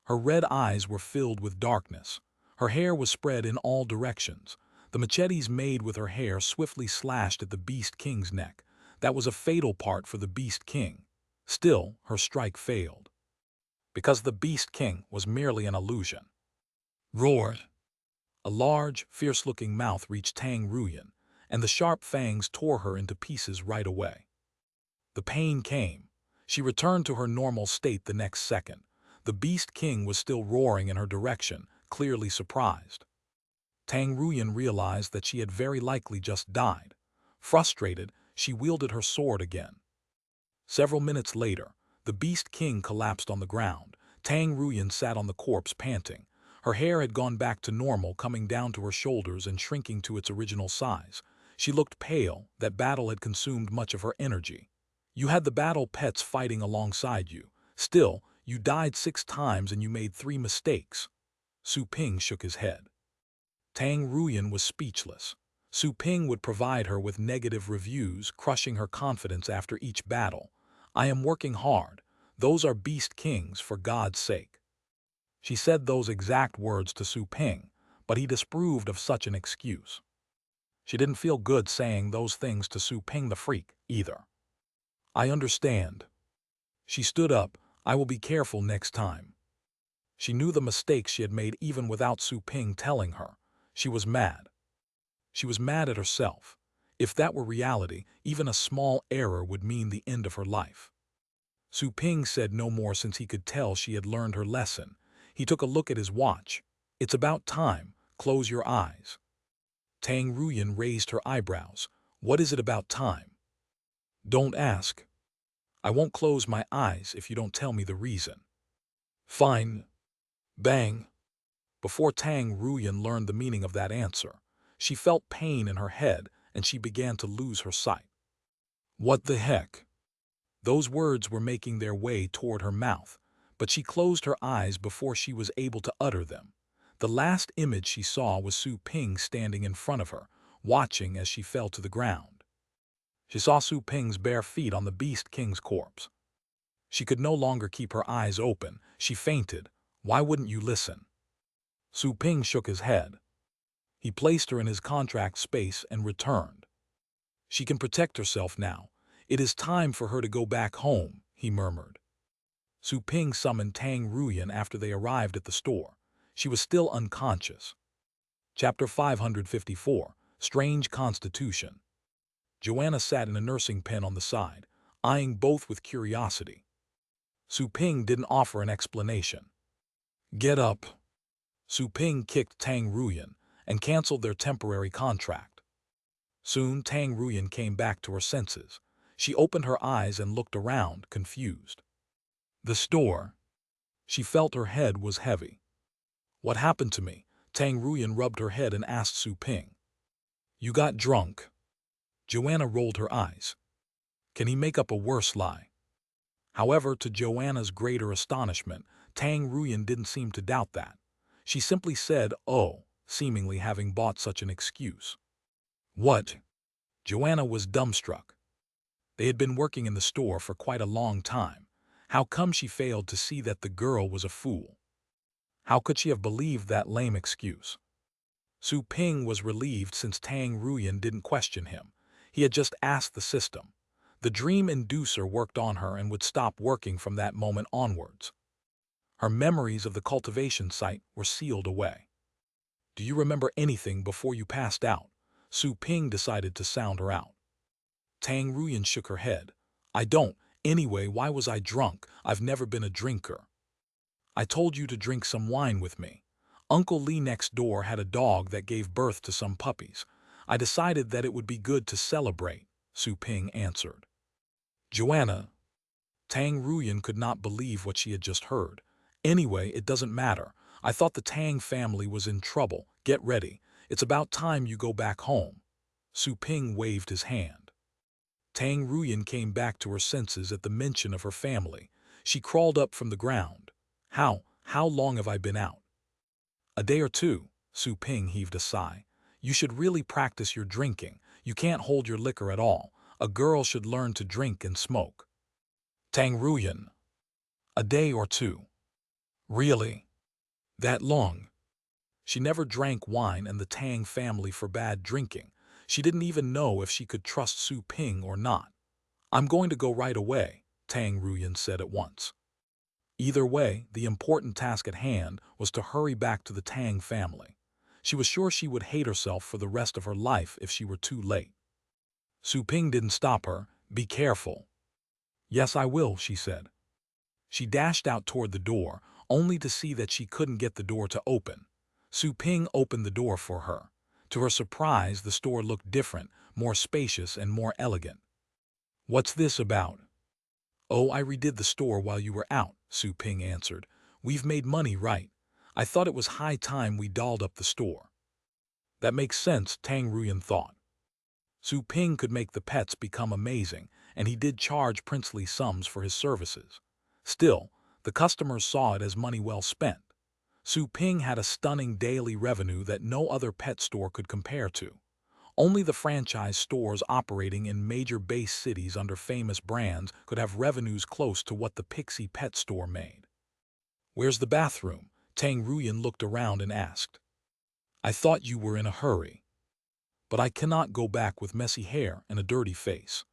Her red eyes were filled with darkness. Her hair was spread in all directions. The machetes made with her hair swiftly slashed at the Beast King's neck. That was a fatal part for the Beast King. Still, her strike failed. Because the Beast King was merely an illusion. Roar! A large, fierce-looking mouth reached Tang Ruyan, and the sharp fangs tore her into pieces right away. The pain came. She returned to her normal state the next second. The Beast King was still roaring in her direction, clearly surprised. Tang Ruyan realized that she had very likely just died. Frustrated, she wielded her sword again. Several minutes later, the Beast King collapsed on the ground. Tang Ruyan sat on the corpse panting. Her hair had gone back to normal, coming down to her shoulders and shrinking to its original size. She looked pale. That battle had consumed much of her energy. You had the battle pets fighting alongside you. Still, you died 6 times and you made 3 mistakes. Su Ping shook his head. Tang Ruyan was speechless. Su Ping would provide her with negative reviews, crushing her confidence after each battle. I am working hard. Those are Beast Kings, for God's sake. She said those exact words to Su Ping, but he disapproved of such an excuse. She didn't feel good saying those things to Su Ping the freak, either. I understand. She stood up. I will be careful next time. She knew the mistakes she had made even without Su Ping telling her. She was mad. She was mad at herself. If that were reality, even a small error would mean the end of her life. Su Ping said no more since he could tell she had learned her lesson. He took a look at his watch. It's about time. Close your eyes. Tang Ruyan raised her eyebrows. What is it about time? Don't ask. I won't close my eyes if you don't tell me the reason. Fine. Bang. Before Tang Ruyan learned the meaning of that answer, she felt pain in her head and she began to lose her sight. What the heck? Those words were making their way toward her mouth, but she closed her eyes before she was able to utter them. The last image she saw was Su Ping standing in front of her, watching as she fell to the ground. She saw Su Ping's bare feet on the Beast King's corpse. She could no longer keep her eyes open. She fainted. Why wouldn't you listen? Su Ping shook his head. He placed her in his contract space and returned. She can protect herself now. It is time for her to go back home, he murmured. Su Ping summoned Tang Ruyan after they arrived at the store. She was still unconscious. Chapter 554, Strange Constitution. Joanna sat in a nursing pen on the side, eyeing both with curiosity. Su Ping didn't offer an explanation. Get up. Su Ping kicked Tang Ruyan and canceled their temporary contract. Soon Tang Ruyan came back to her senses. She opened her eyes and looked around, confused. The store. She felt her head was heavy. What happened to me? Tang Ruyan rubbed her head and asked Su Ping. You got drunk. Joanna rolled her eyes. Can he make up a worse lie? However, to Joanna's greater astonishment, Tang Ruyan didn't seem to doubt that. She simply said, oh, seemingly having bought such an excuse. What? Joanna was dumbstruck. They had been working in the store for quite a long time. How come she failed to see that the girl was a fool? How could she have believed that lame excuse? Su Ping was relieved since Tang Ruyan didn't question him. He had just asked the system. The dream inducer worked on her and would stop working from that moment onwards. Her memories of the cultivation site were sealed away. Do you remember anything before you passed out? Su Ping decided to sound her out. Tang Ruyan shook her head. I don't. Anyway, why was I drunk? I've never been a drinker. I told you to drink some wine with me. Uncle Lee next door had a dog that gave birth to some puppies. I decided that it would be good to celebrate, Su Ping answered. Joanna. Tang Ruyan could not believe what she had just heard. Anyway, it doesn't matter. I thought the Tang family was in trouble. Get ready. It's about time you go back home. Su Ping waved his hand. Tang Ruyan came back to her senses at the mention of her family. She crawled up from the ground. How long have I been out? A day or two, Su Ping heaved a sigh. You should really practice your drinking. You can't hold your liquor at all. A girl should learn to drink and smoke. Tang Ruyan. A day or two. Really? That long? She never drank wine and the Tang family forbade drinking. She didn't even know if she could trust Su Ping or not. I'm going to go right away, Tang Ruyan said at once. Either way, the important task at hand was to hurry back to the Tang family. She was sure she would hate herself for the rest of her life if she were too late. Su Ping didn't stop her. Be careful. Yes, I will, she said. She dashed out toward the door, only to see that she couldn't get the door to open. Su Ping opened the door for her. To her surprise, the store looked different, more spacious and more elegant. What's this about? Oh, I redid the store while you were out, Su Ping answered. We've made money, right? I thought it was high time we dolled up the store. That makes sense, Tang Ruyan thought. Su Ping could make the pets become amazing, and he did charge princely sums for his services. Still, the customers saw it as money well spent. Su Ping had a stunning daily revenue that no other pet store could compare to. Only the franchise stores operating in major base cities under famous brands could have revenues close to what the Pixie Pet Store made. Where's the bathroom? Tang Ruyan looked around and asked. I thought you were in a hurry. But I cannot go back with messy hair and a dirty face.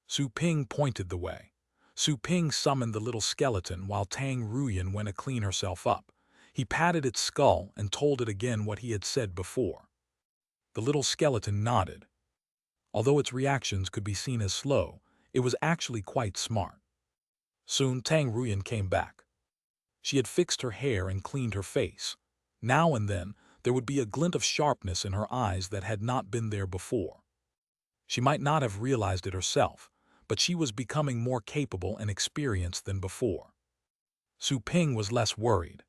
Su Ping pointed the way. Su Ping summoned the little skeleton while Tang Ruyan went to clean herself up. He patted its skull and told it again what he had said before. The little skeleton nodded. Although its reactions could be seen as slow, it was actually quite smart. Soon Tang Ruyan came back. She had fixed her hair and cleaned her face. Now and then, there would be a glint of sharpness in her eyes that had not been there before. She might not have realized it herself, but she was becoming more capable and experienced than before. Su Ping was less worried.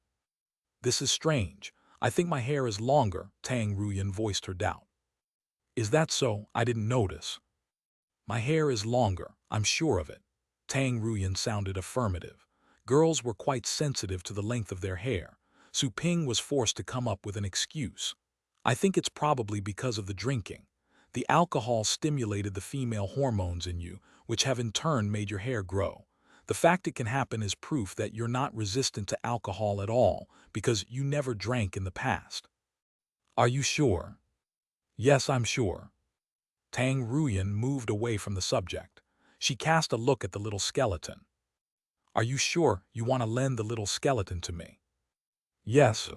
"This is strange. I think my hair is longer," Tang Ruyan voiced her doubt. "Is that so? I didn't notice." "My hair is longer, I'm sure of it." Tang Ruyan sounded affirmative. Girls were quite sensitive to the length of their hair. Su Ping was forced to come up with an excuse. "I think it's probably because of the drinking. The alcohol stimulated the female hormones in you, which have in turn made your hair grow. The fact it can happen is proof that you're not resistant to alcohol at all, because you never drank in the past." "Are you sure?" "Yes, I'm sure." Tang Ruyan moved away from the subject. She cast a look at the little skeleton. "Are you sure you want to lend the little skeleton to me?" "Yes."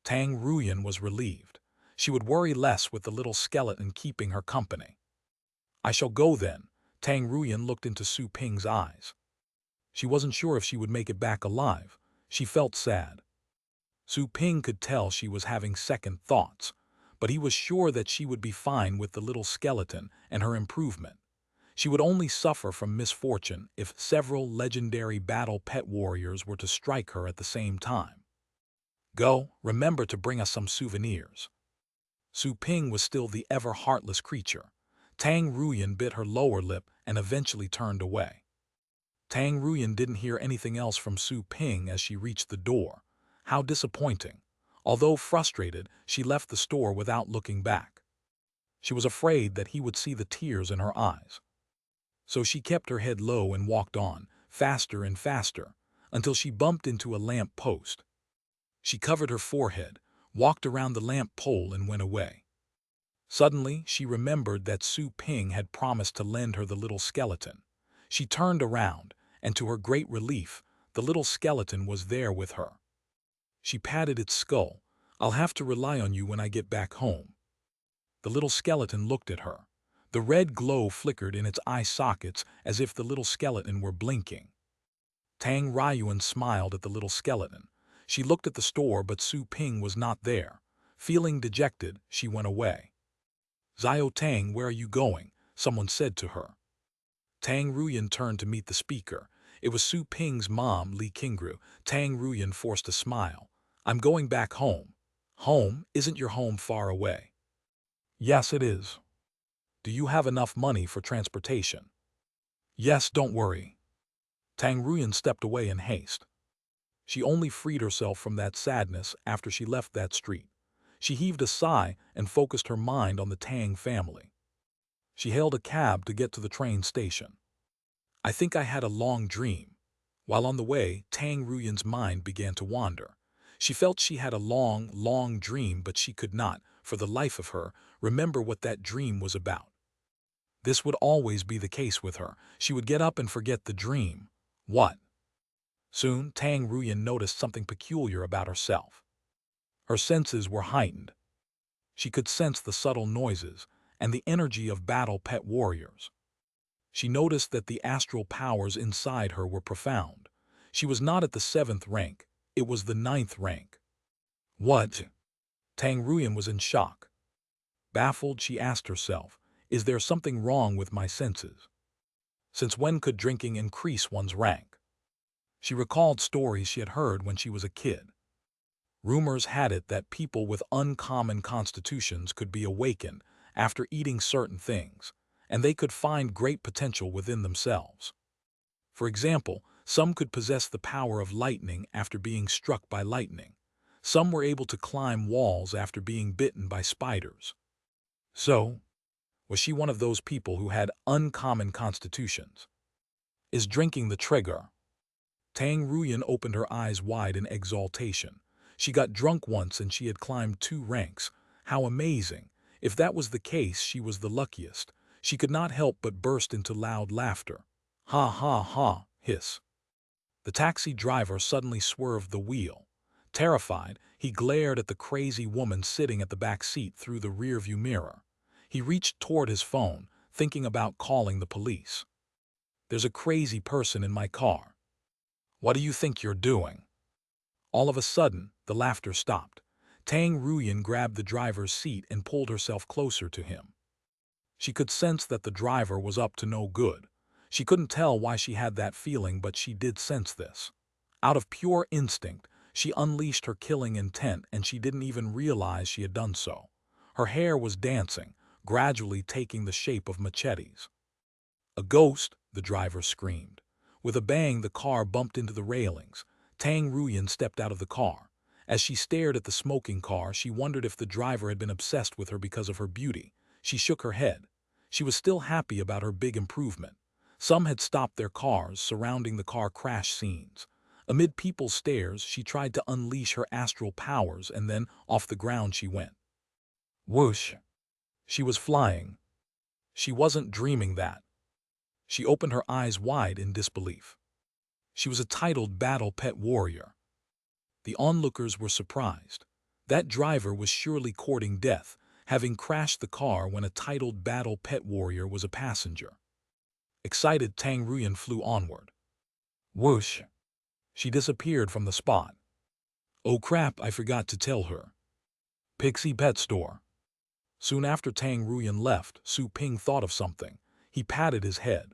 Tang Ruyan was relieved. She would worry less with the little skeleton keeping her company. "I shall go then." Tang Ruyan looked into Su Ping's eyes. She wasn't sure if she would make it back alive. She felt sad. Su Ping could tell she was having second thoughts, but he was sure that she would be fine with the little skeleton and her improvement. She would only suffer from misfortune if several legendary battle pet warriors were to strike her at the same time. "Go, remember to bring us some souvenirs." Su Ping was still the ever-heartless creature. Tang Ruyan bit her lower lip and eventually turned away. Tang Ruyan didn't hear anything else from Su Ping as she reached the door. How disappointing. Although frustrated, she left the store without looking back. She was afraid that he would see the tears in her eyes. So she kept her head low and walked on, faster and faster, until she bumped into a lamp post. She covered her forehead, walked around the lamp pole and went away. Suddenly, she remembered that Su Ping had promised to lend her the little skeleton. She turned around, and to her great relief, the little skeleton was there with her. She patted its skull. "I'll have to rely on you when I get back home." The little skeleton looked at her. The red glow flickered in its eye sockets as if the little skeleton were blinking. Tang Ruyan smiled at the little skeleton. She looked at the store, but Su Ping was not there. Feeling dejected, she went away. "Xiao Tang, where are you going?" someone said to her. Tang Ruyan turned to meet the speaker. It was Su Ping's mom, Li Qingru. Tang Ruyan forced a smile. "I'm going back home." "Home? Isn't your home far away?" "Yes, it is." "Do you have enough money for transportation?" "Yes, don't worry." Tang Ruyan stepped away in haste. She only freed herself from that sadness after she left that street. She heaved a sigh and focused her mind on the Tang family. She hailed a cab to get to the train station. "I think I had a long dream." While on the way, Tang Ruyan's mind began to wander. She felt she had a long, long dream, but she could not, for the life of her, remember what that dream was about. This would always be the case with her. She would get up and forget the dream. What? Soon, Tang Ruyan noticed something peculiar about herself. Her senses were heightened. She could sense the subtle noises and the energy of battle pet warriors. She noticed that the astral powers inside her were profound. She was not at the 7th rank, it was the 9th rank. What? Tang Ruyan was in shock. Baffled, she asked herself, is there something wrong with my senses? Since when could drinking increase one's rank? She recalled stories she had heard when she was a kid. Rumors had it that people with uncommon constitutions could be awakened after eating certain things, and they could find great potential within themselves. For example, some could possess the power of lightning after being struck by lightning. Some were able to climb walls after being bitten by spiders. So, was she one of those people who had uncommon constitutions? Is drinking the trigger? Tang Ruyan opened her eyes wide in exaltation. She got drunk once and she had climbed 2 ranks. How amazing! If that was the case, she was the luckiest. She could not help but burst into loud laughter. Ha ha ha, hiss. The taxi driver suddenly swerved the wheel. Terrified, he glared at the crazy woman sitting at the back seat through the rearview mirror. He reached toward his phone, thinking about calling the police. "There's a crazy person in my car. What do you think you're doing?" All of a sudden, the laughter stopped. Tang Ruyan grabbed the driver's seat and pulled herself closer to him. She could sense that the driver was up to no good. She couldn't tell why she had that feeling, but she did sense this. Out of pure instinct, she unleashed her killing intent, and she didn't even realize she had done so. Her hair was dancing, gradually taking the shape of machetes. "A ghost!" the driver screamed. With a bang, the car bumped into the railings. Tang Ruyan stepped out of the car. As she stared at the smoking car, she wondered if the driver had been obsessed with her because of her beauty. She shook her head. She was still happy about her big improvement. Some had stopped their cars, surrounding the car crash scenes. Amid people's stares, she tried to unleash her astral powers, and then off the ground she went. Whoosh! She was flying. She wasn't dreaming that. She opened her eyes wide in disbelief. She was a titled battle pet warrior. The onlookers were surprised. That driver was surely courting death, having crashed the car when a titled battle pet warrior was a passenger. Excited, Tang Ruyan flew onward. Whoosh! She disappeared from the spot. Oh crap, I forgot to tell her. Pixie Pet Store. Soon after Tang Ruyan left, Su Ping thought of something. He patted his head.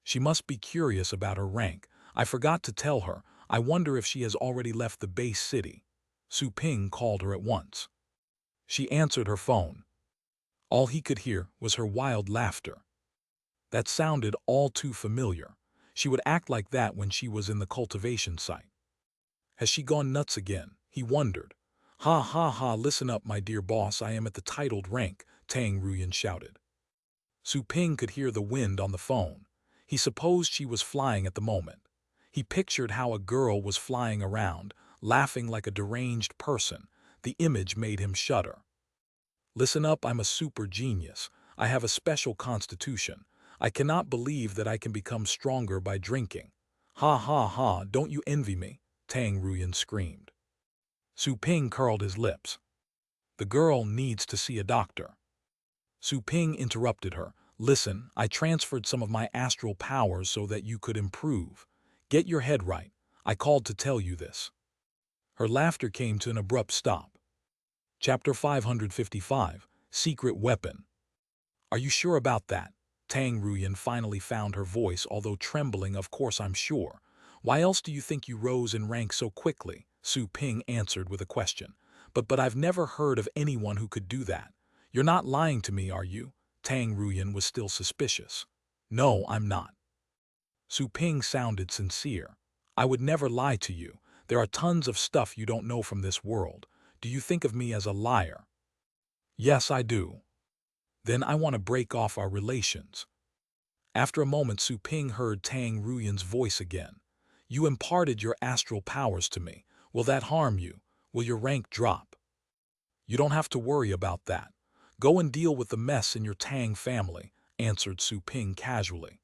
She must be curious about her rank. I forgot to tell her. I wonder if she has already left the base city. Su Ping called her at once. She answered her phone. All he could hear was her wild laughter. That sounded all too familiar. She would act like that when she was in the cultivation site. Has she gone nuts again? He wondered. Ha ha ha, listen up, my dear boss, I am at the titled rank, Tang Ruyan shouted. Su Ping could hear the wind on the phone. He supposed she was flying at the moment. He pictured how a girl was flying around, laughing like a deranged person. The image made him shudder. Listen up, I'm a super genius. I have a special constitution. I cannot believe that I can become stronger by drinking. Ha ha ha, don't you envy me? Tang Ruyan screamed. Su Ping curled his lips. The girl needs to see a doctor. Su Ping interrupted her. Listen, I transferred some of my astral powers so that you could improve. Get your head right. I called to tell you this. Her laughter came to an abrupt stop. Chapter 555, Secret Weapon. Are you sure about that? Tang Ruyan finally found her voice, although trembling. Of course I'm sure. Why else do you think you rose in rank so quickly? Su Ping answered with a question. But I've never heard of anyone who could do that. You're not lying to me, are you? Tang Ruyan was still suspicious. No, I'm not. Su Ping sounded sincere. I would never lie to you. There are tons of stuff you don't know from this world. Do you think of me as a liar? Yes, I do. Then I want to break off our relations. After a moment, Su Ping heard Tang Ruyan's voice again. You imparted your astral powers to me. Will that harm you? Will your rank drop? You don't have to worry about that. Go and deal with the mess in your Tang family, answered Su Ping casually.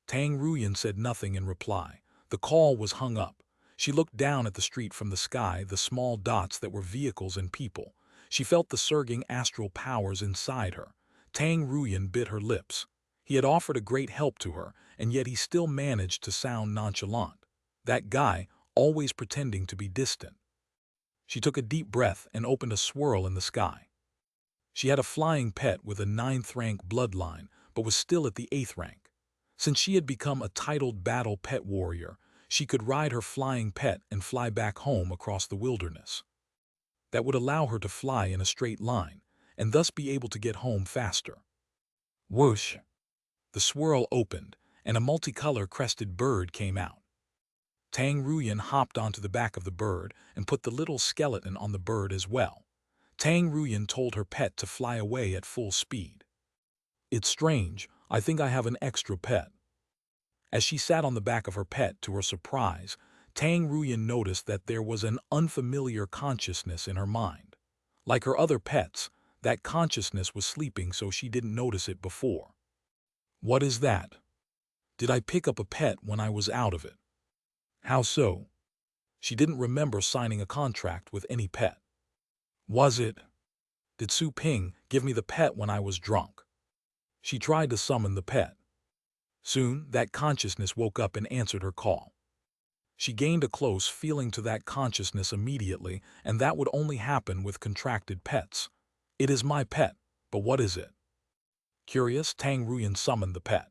Tang Ruyan said nothing in reply. The call was hung up. She looked down at the street from the sky, the small dots that were vehicles and people. She felt the surging astral powers inside her. Tang Ruyan bit her lips. He had offered a great help to her, and yet he still managed to sound nonchalant. That guy, always pretending to be distant. She took a deep breath and opened a swirl in the sky. She had a flying pet with a 9th rank bloodline, but was still at the 8th rank. Since she had become a titled battle pet warrior, she could ride her flying pet and fly back home across the wilderness. That would allow her to fly in a straight line, and thus be able to get home faster. Whoosh! The swirl opened, and a multicolor crested bird came out. Tang Ruyan hopped onto the back of the bird and put the little skeleton on the bird as well. Tang Ruyan told her pet to fly away at full speed. It's strange, I think I have an extra pet. As she sat on the back of her pet, to her surprise, Tang Ruyan noticed that there was an unfamiliar consciousness in her mind. Like her other pets, that consciousness was sleeping, so she didn't notice it before. What is that? Did I pick up a pet when I was out of it? How so? She didn't remember signing a contract with any pet. Was it? Did Su Ping give me the pet when I was drunk? She tried to summon the pet. Soon, that consciousness woke up and answered her call. She gained a close feeling to that consciousness immediately, and that would only happen with contracted pets. It is my pet, but what is it? Curious, Tang Ruyan summoned the pet.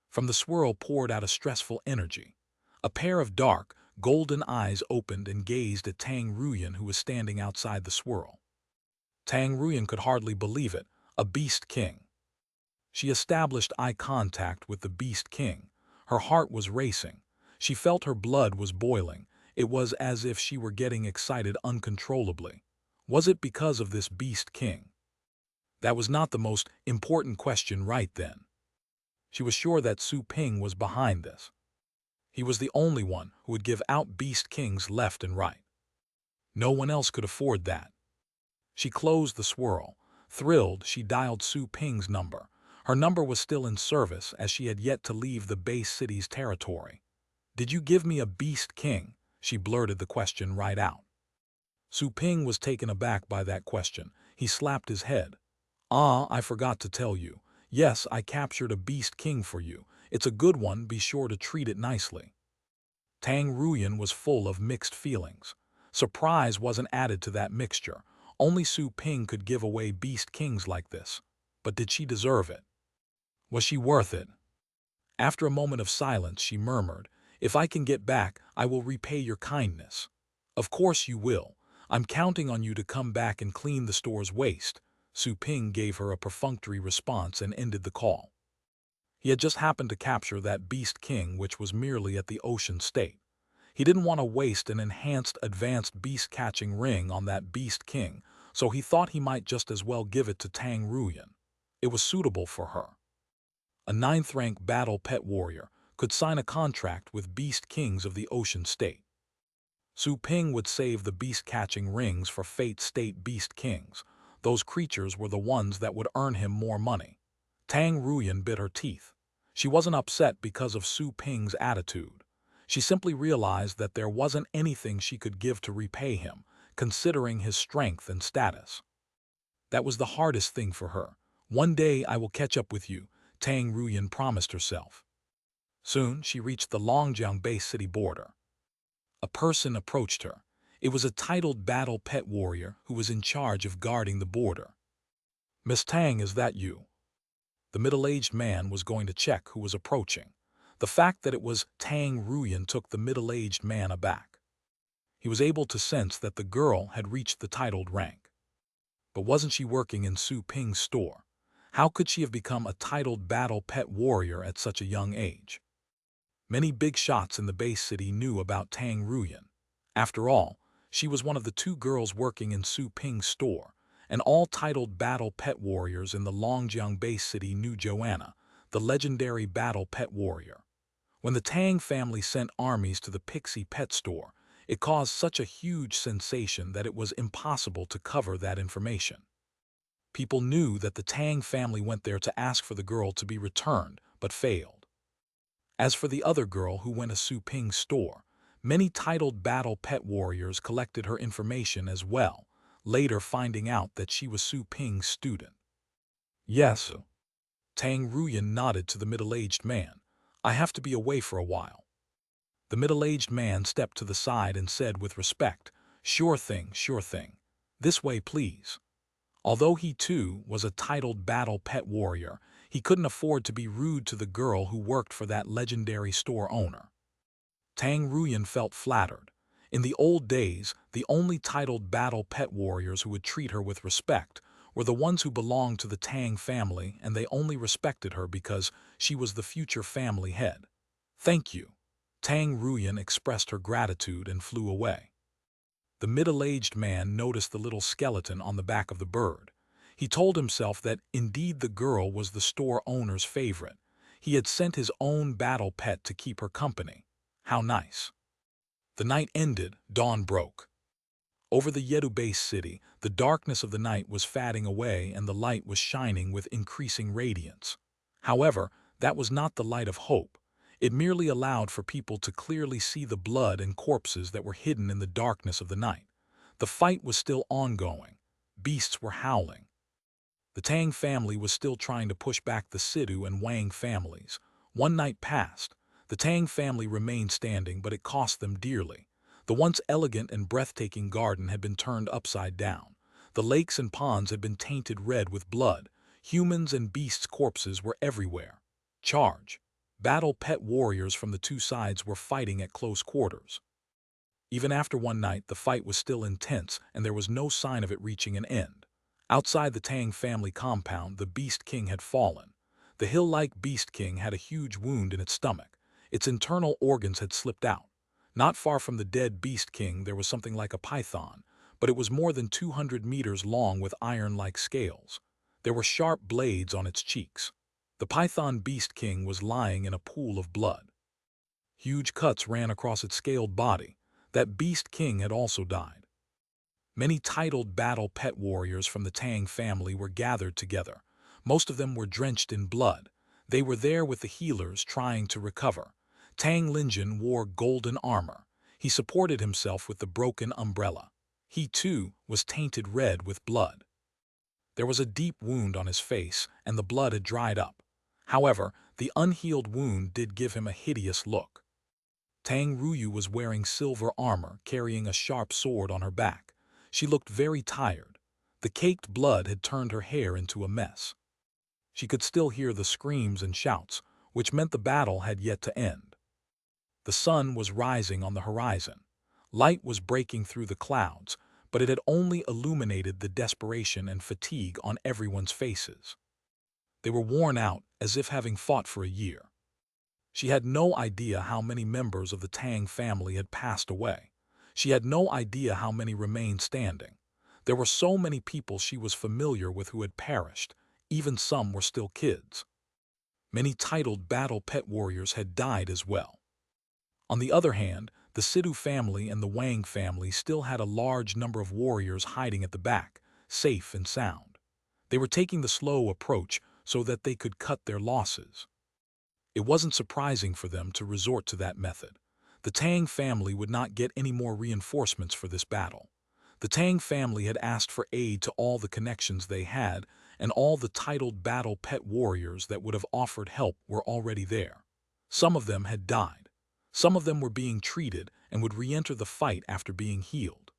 From the swirl poured out a stressful energy. A pair of dark, golden eyes opened and gazed at Tang Ruyan, who was standing outside the swirl. Tang Ruyan could hardly believe it, a beast king. She established eye contact with the beast king. Her heart was racing. She felt her blood was boiling. It was as if she were getting excited uncontrollably. Was it because of this beast king? That was not the most important question right then. She was sure that Su Ping was behind this. He was the only one who would give out beast kings left and right. No one else could afford that. She closed the swirl. Thrilled, she dialed Su Ping's number. Her number was still in service as she had yet to leave the base city's territory. "Did you give me a beast king?" She blurted the question right out. Su Ping was taken aback by that question. He slapped his head. "Ah, I forgot to tell you. Yes, I captured a beast king for you. It's a good one, be sure to treat it nicely." Tang Ruyan was full of mixed feelings. Surprise wasn't added to that mixture. Only Su Ping could give away beast kings like this. But did she deserve it? Was she worth it? After a moment of silence, she murmured, "If I can get back, I will repay your kindness." "Of course you will. I'm counting on you to come back and clean the store's waste." Su Ping gave her a perfunctory response and ended the call. He had just happened to capture that beast king, which was merely at the ocean state. He didn't want to waste an enhanced advanced beast-catching ring on that beast king, so he thought he might just as well give it to Tang Ruyan. It was suitable for her. A 9th-rank battle pet warrior could sign a contract with beast kings of the ocean state. Su Ping would save the beast-catching rings for Fate State beast kings. Those creatures were the ones that would earn him more money. Tang Ruyan bit her teeth. She wasn't upset because of Su Ping's attitude. She simply realized that there wasn't anything she could give to repay him, considering his strength and status. That was the hardest thing for her. "One day I will catch up with you," Tang Ruyan promised herself. Soon she reached the Longjiang base city border. A person approached her. It was a titled battle pet warrior who was in charge of guarding the border. "Miss Tang, is that you?" The middle-aged man was going to check who was approaching. The fact that it was Tang Ruyan took the middle-aged man aback. He was able to sense that the girl had reached the titled rank. But wasn't she working in Su Ping's store? How could she have become a titled battle pet warrior at such a young age? Many big shots in the base city knew about Tang Ruyan. After all, she was one of the 2 girls working in Su Ping's store, and all titled battle pet warriors in the Longjiang base city knew Joanna, the legendary battle pet warrior. When the Tang family sent armies to the Pixie pet store, it caused such a huge sensation that it was impossible to cover that information. People knew that the Tang family went there to ask for the girl to be returned, but failed. As for the other girl who went to Su Ping's store, many titled battle pet warriors collected her information as well, later finding out that she was Su Ping's student. "Yes." Tang Ruyan nodded to the middle-aged man. "I have to be away for a while." The middle-aged man stepped to the side and said with respect, "Sure thing, sure thing. This way, please." Although he too was a titled battle pet warrior, he couldn't afford to be rude to the girl who worked for that legendary store owner. Tang Ruyan felt flattered. In the old days, the only titled battle pet warriors who would treat her with respect were the ones who belonged to the Tang family, and they only respected her because she was the future family head. "Thank you." Tang Ruyan expressed her gratitude and flew away. The middle-aged man noticed the little skeleton on the back of the bird. He told himself that indeed the girl was the store owner's favorite. He had sent his own battle pet to keep her company. How nice. The night ended, dawn broke. Over the Yedu base city, the darkness of the night was fading away and the light was shining with increasing radiance. However, that was not the light of hope. It merely allowed for people to clearly see the blood and corpses that were hidden in the darkness of the night. The fight was still ongoing. Beasts were howling. The Tang family was still trying to push back the Sidhu and Wang families. One night passed. The Tang family remained standing, but it cost them dearly. The once elegant and breathtaking garden had been turned upside down. The lakes and ponds had been tainted red with blood. Humans and beasts' corpses were everywhere. Charge! Battle pet warriors from the two sides were fighting at close quarters. Even after one night, the fight was still intense, and there was no sign of it reaching an end. Outside the Tang family compound, the Beast King had fallen. The hill-like Beast King had a huge wound in its stomach. Its internal organs had slipped out. Not far from the dead Beast King there was something like a python, but it was more than 200 meters long with iron-like scales. There were sharp blades on its cheeks. The python Beast King was lying in a pool of blood. Huge cuts ran across its scaled body. That Beast King had also died. Many titled battle pet warriors from the Tang family were gathered together. Most of them were drenched in blood. They were there with the healers trying to recover. Tang Linjin wore golden armor. He supported himself with the broken umbrella. He, too, was tainted red with blood. There was a deep wound on his face, and the blood had dried up. However, the unhealed wound did give him a hideous look. Tang Ruyu was wearing silver armor, carrying a sharp sword on her back. She looked very tired. The caked blood had turned her hair into a mess. She could still hear the screams and shouts, which meant the battle had yet to end. The sun was rising on the horizon. Light was breaking through the clouds, but it had only illuminated the desperation and fatigue on everyone's faces. They were worn out, as if having fought for a year. She had no idea how many members of the Tang family had passed away. She had no idea how many remained standing. There were so many people she was familiar with who had perished. Even some were still kids. Many titled battle pet warriors had died as well. On the other hand, the Sidhu family and the Wang family still had a large number of warriors hiding at the back, safe and sound. They were taking the slow approach so that they could cut their losses. It wasn't surprising for them to resort to that method. The Tang family would not get any more reinforcements for this battle. The Tang family had asked for aid to all the connections they had, and all the titled battle pet warriors that would have offered help were already there. Some of them had died. Some of them were being treated and would re-enter the fight after being healed.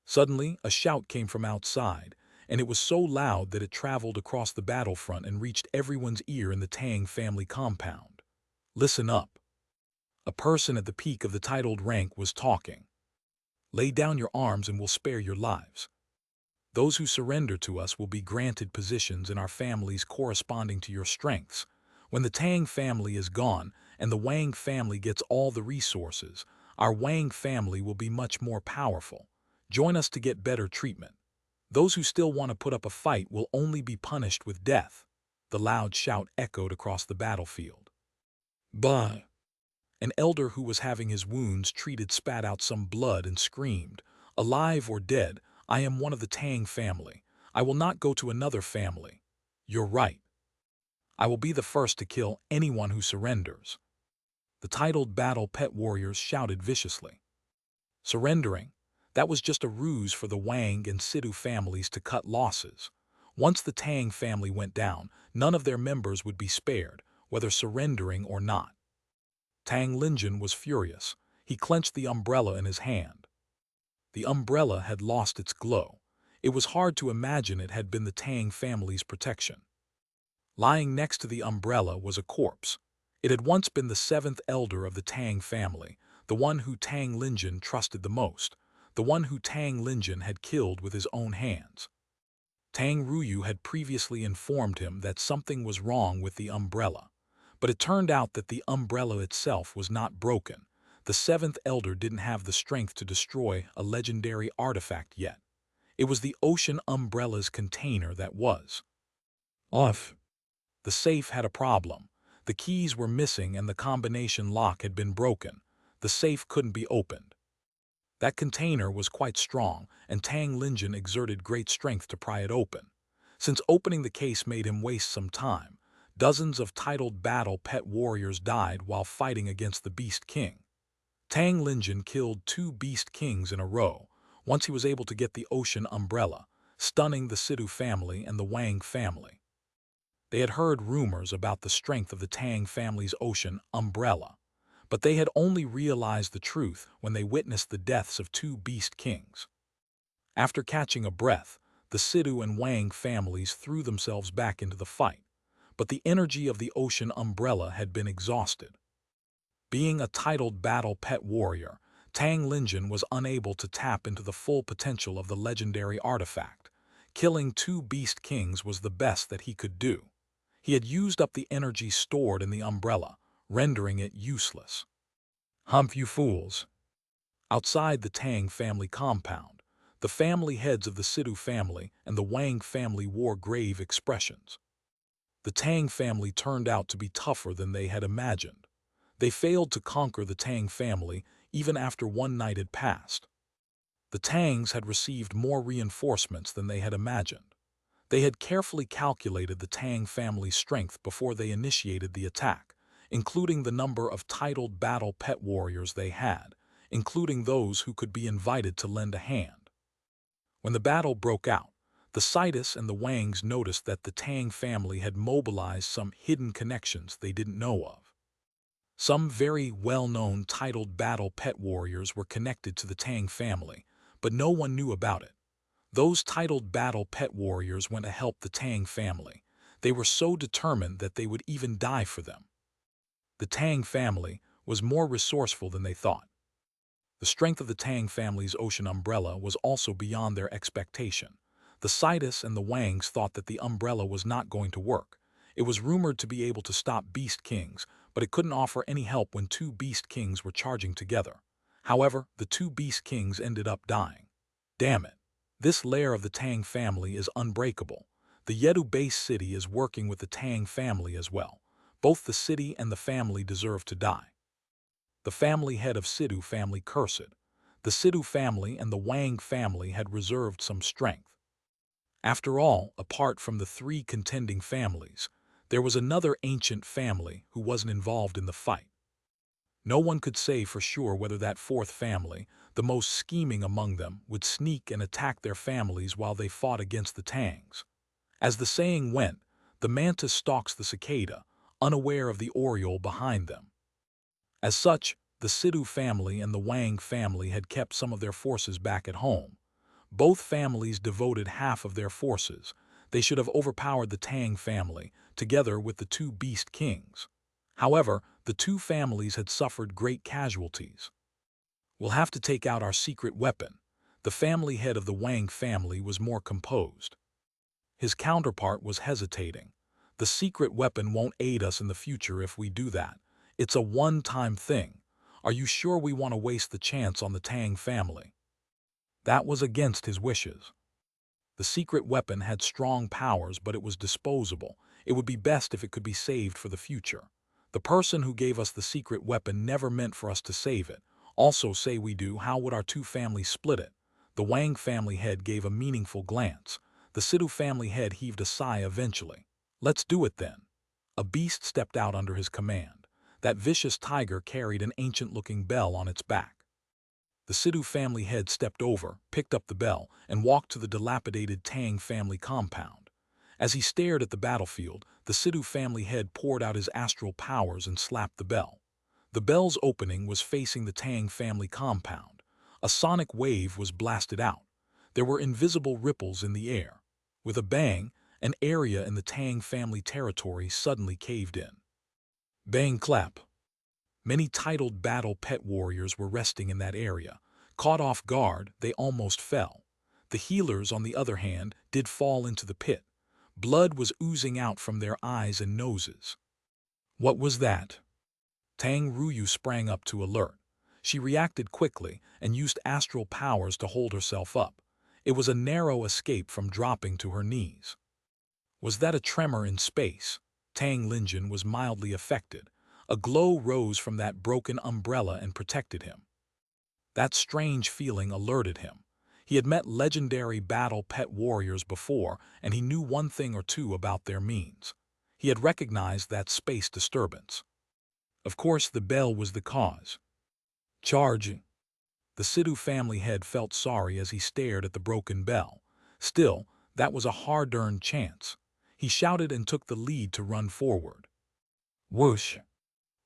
Suddenly, a shout came from outside, and it was so loud that it traveled across the battlefront and reached everyone's ear in the Tang family compound. Listen up. A person at the peak of the titled rank was talking. Lay down your arms and we'll spare your lives. Those who surrender to us will be granted positions in our families corresponding to your strengths. When the Tang family is gone and the Wang family gets all the resources, our Wang family will be much more powerful. Join us to get better treatment. Those who still want to put up a fight will only be punished with death. The loud shout echoed across the battlefield. Bah! An elder who was having his wounds treated spat out some blood and screamed, "Alive or dead, I am one of the Tang family. I will not go to another family." "You're right. I will be the first to kill anyone who surrenders." The titled battle pet warriors shouted viciously. Surrendering? That was just a ruse for the Wang and Sidhu families to cut losses. Once the Tang family went down, none of their members would be spared, whether surrendering or not. Tang Linjin was furious. He clenched the umbrella in his hand. The umbrella had lost its glow. It was hard to imagine it had been the Tang family's protection. Lying next to the umbrella was a corpse. It had once been the seventh elder of the Tang family, the one who Tang Linjin trusted the most, the one who Tang Linjin had killed with his own hands. Tang Ruyu had previously informed him that something was wrong with the umbrella, but it turned out that the umbrella itself was not broken. The seventh elder didn't have the strength to destroy a legendary artifact yet. It was the ocean umbrella's container that was off. The safe had a problem. The keys were missing and the combination lock had been broken. The safe couldn't be opened. That container was quite strong, and Tang Linjin exerted great strength to pry it open. Since opening the case made him waste some time, dozens of titled battle pet warriors died while fighting against the Beast King. Tang Linjin killed 2 Beast Kings in a row, once he was able to get the ocean umbrella, stunning the Sidhu family and the Wang family. They had heard rumors about the strength of the Tang family's ocean umbrella, but they had only realized the truth when they witnessed the deaths of 2 Beast Kings. After catching a breath, the Sidhu and Wang families threw themselves back into the fight, but the energy of the ocean umbrella had been exhausted. Being a titled battle pet warrior, Tang Linjin was unable to tap into the full potential of the legendary artifact. Killing 2 beast kings was the best that he could do. He had used up the energy stored in the umbrella, rendering it useless. Humph, you fools! Outside the Tang family compound, the family heads of the Sidhu family and the Wang family wore grave expressions. The Tang family turned out to be tougher than they had imagined. They failed to conquer the Tang family even after one night had passed. The Tangs had received more reinforcements than they had imagined. They had carefully calculated the Tang family's strength before they initiated the attack, including the number of titled battle pet warriors they had, including those who could be invited to lend a hand. When the battle broke out, the Sidus and the Wangs noticed that the Tang family had mobilized some hidden connections they didn't know of. Some very well-known titled battle pet warriors were connected to the Tang family, but no one knew about it. Those titled battle pet warriors went to help the Tang family. They were so determined that they would even die for them. The Tang family was more resourceful than they thought. The strength of the Tang family's ocean umbrella was also beyond their expectation. The Sidus and the Wangs thought that the umbrella was not going to work. It was rumored to be able to stop Beast Kings, but it couldn't offer any help when 2 Beast Kings were charging together. However, the 2 Beast Kings ended up dying. Damn it! This lair of the Tang family is unbreakable. The Yedu base city is working with the Tang family as well. Both the city and the family deserve to die. The family head of Sidhu family cursed. The Sidhu family and the Wang family had reserved some strength. After all, apart from the 3 contending families, there was another ancient family who wasn't involved in the fight. No one could say for sure whether that 4th family, the most scheming among them, would sneak and attack their families while they fought against the Tangs. As the saying went, the mantis stalks the cicada, unaware of the oriole behind them. As such, the Sidhu family and the Wang family had kept some of their forces back at home. Both families devoted half of their forces. They should have overpowered the Tang family, together with the 2 Beast Kings. However, the 2 families had suffered great casualties. We'll have to take out our secret weapon. The family head of the Wang family was more composed. His counterpart was hesitating. The secret weapon won't aid us in the future if we do that. It's a one-time thing. Are you sure we want to waste the chance on the Tang family? That was against his wishes. The secret weapon had strong powers, but it was disposable. It would be best if it could be saved for the future. The person who gave us the secret weapon never meant for us to save it. Also, say we do, how would our 2 families split it? The Wang family head gave a meaningful glance. The Sidhu family head heaved a sigh eventually. Let's do it then. A beast stepped out under his command. That vicious tiger carried an ancient-looking bell on its back. The Sidhu family head stepped over, picked up the bell, and walked to the dilapidated Tang family compound. As he stared at the battlefield, the Sidhu family head poured out his astral powers and slapped the bell. The bell's opening was facing the Tang family compound. A sonic wave was blasted out. There were invisible ripples in the air. With a bang, an area in the Tang family territory suddenly caved in. Bang clap. Many titled battle pet warriors were resting in that area. Caught off guard, they almost fell. The healers, on the other hand, did fall into the pit. Blood was oozing out from their eyes and noses. What was that? Tang Ruyu sprang up to alert. She reacted quickly and used astral powers to hold herself up. It was a narrow escape from dropping to her knees. Was that a tremor in space? Tang Linjin was mildly affected. A glow rose from that broken umbrella and protected him. That strange feeling alerted him. He had met legendary battle pet warriors before, and he knew one thing or two about their means. He had recognized that space disturbance. Of course, the bell was the cause. Charge! The Sidhu family head felt sorry as he stared at the broken bell. Still, that was a hard-earned chance. He shouted and took the lead to run forward. Whoosh!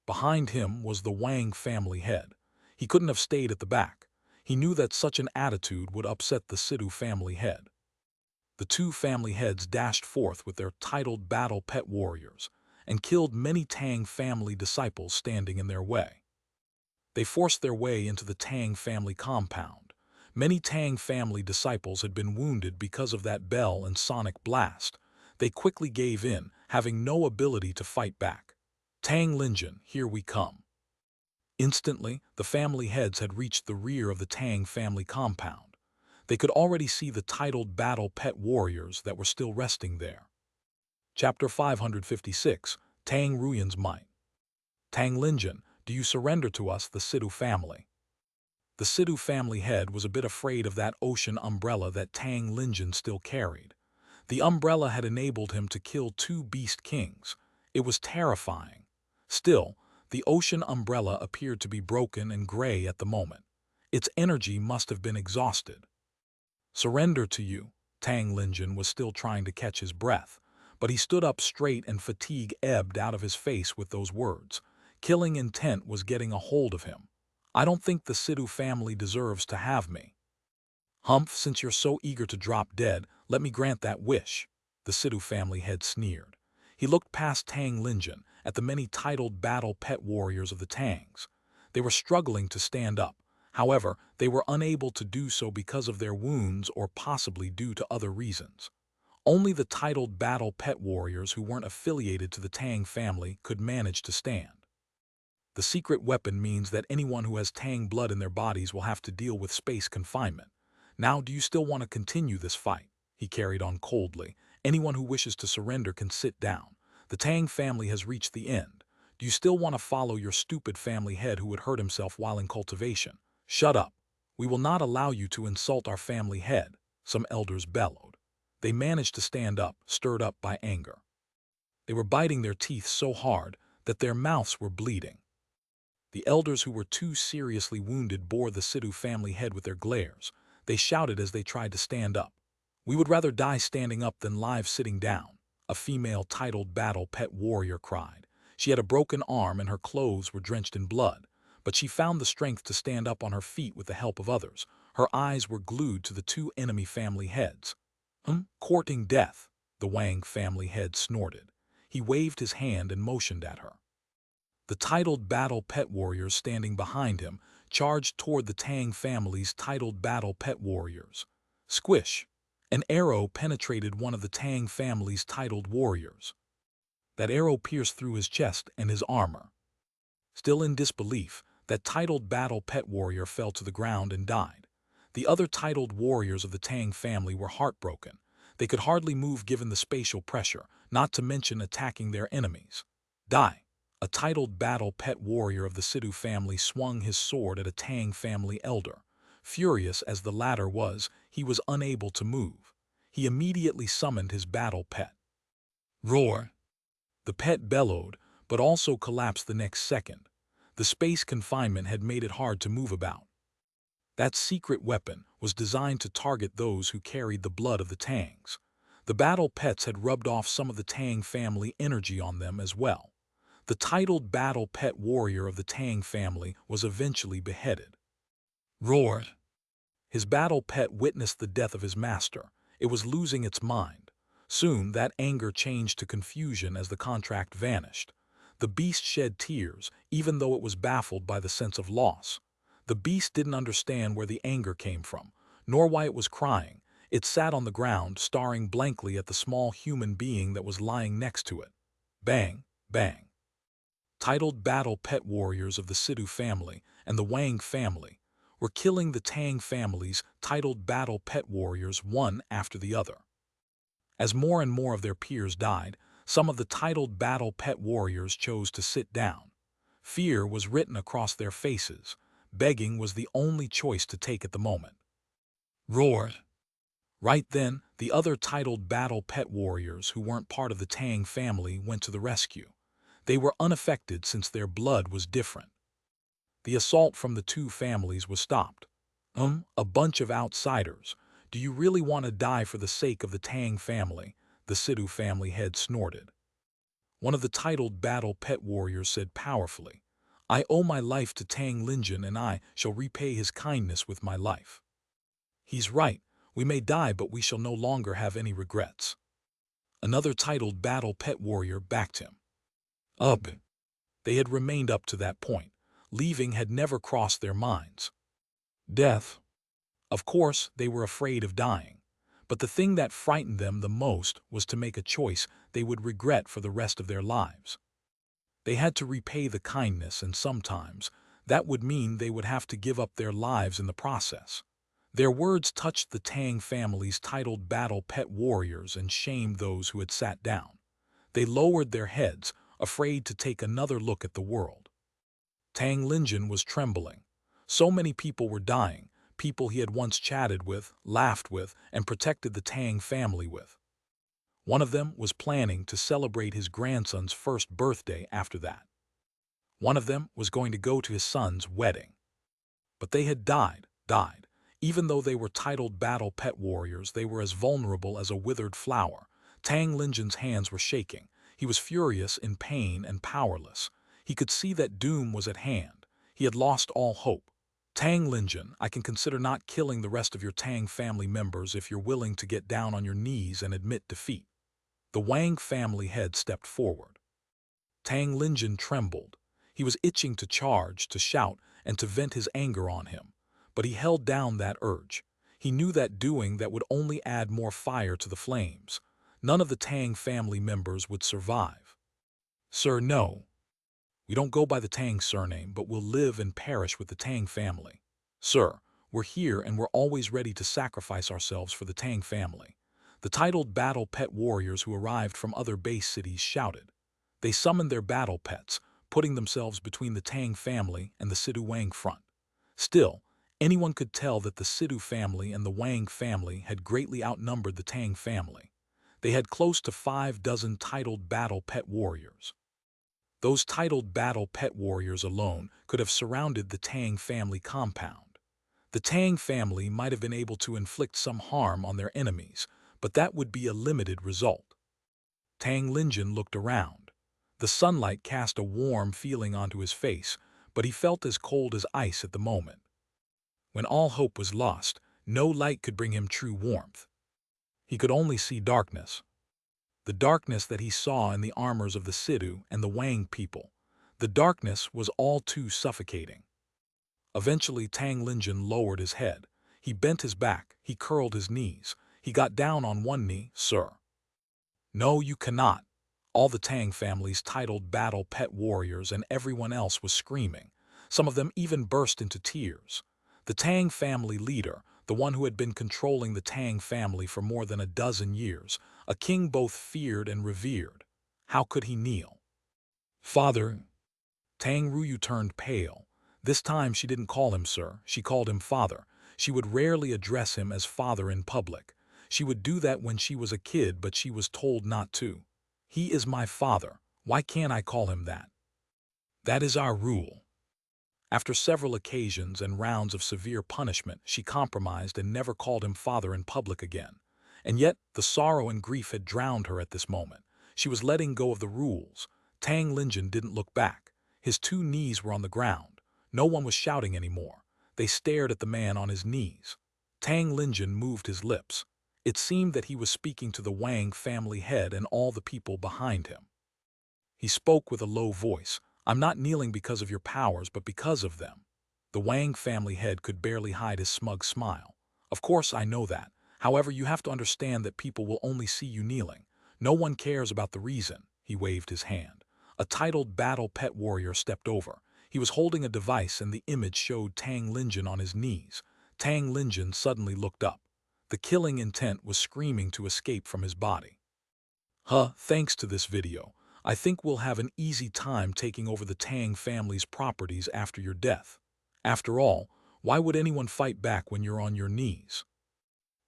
Behind him was the Wang family head. He couldn't have stayed at the back. He knew that such an attitude would upset the Sidhu family head. The two family heads dashed forth with their titled battle pet warriors and killed many Tang family disciples standing in their way. They forced their way into the Tang family compound. Many Tang family disciples had been wounded because of that bell and sonic blast. They quickly gave in, having no ability to fight back. Tang Linjin, here we come. Instantly, the family heads had reached the rear of the Tang family compound. They could already see the titled battle pet warriors that were still resting there. Chapter 556, Tang Ruyan's Might. Tang Linjin, do you surrender to us, the Sidhu family? The Sidhu family head was a bit afraid of that ocean umbrella that Tang Linjin still carried. The umbrella had enabled him to kill two beast kings. It was terrifying. Still, the ocean umbrella appeared to be broken and gray at the moment. Its energy must have been exhausted. Surrender to you. Tang Linjin was still trying to catch his breath, but he stood up straight and fatigue ebbed out of his face with those words. Killing intent was getting a hold of him. I don't think the Sidhu family deserves to have me. Humph, since you're so eager to drop dead, let me grant that wish. The Sidhu family head sneered. He looked past Tang Linjin at the many titled battle pet warriors of the Tangs. They were struggling to stand up. However, they were unable to do so because of their wounds or possibly due to other reasons. Only the titled battle pet warriors who weren't affiliated to the Tang family could manage to stand. The secret weapon means that anyone who has Tang blood in their bodies will have to deal with space confinement. Now, do you still want to continue this fight? He carried on coldly. Anyone who wishes to surrender can sit down. The Tang family has reached the end. Do you still want to follow your stupid family head who would hurt himself while in cultivation? Shut up. We will not allow you to insult our family head, some elders bellowed. They managed to stand up, stirred up by anger. They were biting their teeth so hard that their mouths were bleeding. The elders who were too seriously wounded bore the Sidhu family head with their glares. They shouted as they tried to stand up. We would rather die standing up than live sitting down, a female titled battle pet warrior cried. She had a broken arm and her clothes were drenched in blood, but she found the strength to stand up on her feet with the help of others. Her eyes were glued to the two enemy family heads. Courting death, the Wang family head snorted. He waved his hand and motioned at her. The titled battle pet warriors standing behind him charged toward the Tang family's titled battle pet warriors. Squish! An arrow penetrated one of the Tang family's titled warriors. That arrow pierced through his chest and his armor. Still in disbelief, that titled battle pet warrior fell to the ground and died. The other titled warriors of the Tang family were heartbroken. They could hardly move given the spatial pressure, not to mention attacking their enemies. Die! A titled battle pet warrior of the Sidhu family swung his sword at a Tang family elder. Furious as the latter was, he was unable to move. He immediately summoned his battle pet. Roar! The pet bellowed, but also collapsed the next second. The space confinement had made it hard to move about. That secret weapon was designed to target those who carried the blood of the Tangs. The battle pets had rubbed off some of the Tang family energy on them as well. The titled battle pet warrior of the Tang family was eventually beheaded. Roar! His battle pet witnessed the death of his master. It was losing its mind. Soon that anger changed to confusion as the contract vanished. The beast shed tears, even though it was baffled by the sense of loss. The beast didn't understand where the anger came from, nor why it was crying. It sat on the ground, staring blankly at the small human being that was lying next to it. Bang! Bang! Titled battle pet warriors of the Sidhu family and the Wang family were killing the Tang family's titled battle pet warriors one after the other. As more and more of their peers died, some of the titled battle pet warriors chose to sit down. Fear was written across their faces. Begging was the only choice to take at the moment. Roar! Right then, the other titled battle pet warriors who weren't part of the Tang family went to the rescue. They were unaffected since their blood was different. The assault from the two families was stopped. A bunch of outsiders. Do you really want to die for the sake of the Tang family? The Sidhu family head snorted. One of the titled battle pet warriors said powerfully, I owe my life to Tang Linjin and I shall repay his kindness with my life. He's right. We may die, but we shall no longer have any regrets. Another titled battle pet warrior backed him up. They had remained up to that point. Leaving had never crossed their minds. Death. Of course, they were afraid of dying. But the thing that frightened them the most was to make a choice they would regret for the rest of their lives. They had to repay the kindness, and sometimes that would mean they would have to give up their lives in the process. Their words touched the Tang family's titled battle pet warriors and shamed those who had sat down. They lowered their heads, afraid to take another look at the world. Tang Linjin was trembling. So many people were dying, people he had once chatted with, laughed with, and protected the Tang family with. One of them was planning to celebrate his grandson's first birthday after that. One of them was going to go to his son's wedding. But they had died. Even though they were titled battle pet warriors, they were as vulnerable as a withered flower. Tang Linjin's hands were shaking. He was furious, in pain, and powerless. He could see that doom was at hand. He had lost all hope. Tang Linjin, I can consider not killing the rest of your Tang family members if you're willing to get down on your knees and admit defeat. The Wang family head stepped forward. Tang Linjin trembled. He was itching to charge, to shout, and to vent his anger on him. But he held down that urge. He knew that doing that would only add more fire to the flames. None of the Tang family members would survive. Sir, no. We don't go by the Tang surname, but we'll live and perish with the Tang family. Sir, we're here and we're always ready to sacrifice ourselves for the Tang family. The titled battle pet warriors who arrived from other base cities shouted. They summoned their battle pets, putting themselves between the Tang family and the Sidu Wang front. Still, anyone could tell that the Sidu family and the Wang family had greatly outnumbered the Tang family. They had close to 5 dozen titled battle pet warriors. Those titled battle pet warriors alone could have surrounded the Tang family compound. The Tang family might have been able to inflict some harm on their enemies, but that would be a limited result. Tang Linjin looked around. The sunlight cast a warm feeling onto his face, but he felt as cold as ice at the moment. When all hope was lost, no light could bring him true warmth. He could only see darkness. The darkness that he saw in the armors of the Sidu and the Wang people. The darkness was all too suffocating. Eventually, Tang Linjin lowered his head. He bent his back, he curled his knees. He got down on one knee. Sir. No, you cannot. All the Tang family's titled battle pet warriors and everyone else was screaming. Some of them even burst into tears. The Tang family leader, the one who had been controlling the Tang family for more than a dozen years, a king both feared and revered. How could he kneel? Father. Tang Ruyu turned pale. This time she didn't call him sir, she called him father. She would rarely address him as father in public. She would do that when she was a kid, but she was told not to. He is my father. Why can't I call him that? That is our rule. After several occasions and rounds of severe punishment, she compromised and never called him father in public again. And yet, the sorrow and grief had drowned her at this moment. She was letting go of the rules. Tang Linjin didn't look back. His 2 knees were on the ground. No one was shouting anymore. They stared at the man on his knees. Tang Linjin moved his lips. It seemed that he was speaking to the Wang family head and all the people behind him. He spoke with a low voice. I'm not kneeling because of your powers, but because of them. The Wang family head could barely hide his smug smile. Of course I know that. However, you have to understand that people will only see you kneeling. No one cares about the reason. He waved his hand. A titled battle pet warrior stepped over. He was holding a device and the image showed Tang Linjin on his knees. Tang Linjin suddenly looked up. The killing intent was screaming to escape from his body. Thanks to this video, I think we'll have an easy time taking over the Tang family's properties after your death. After all, why would anyone fight back when you're on your knees?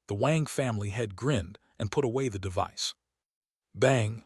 The Wang family head grinned and put away the device. Bang!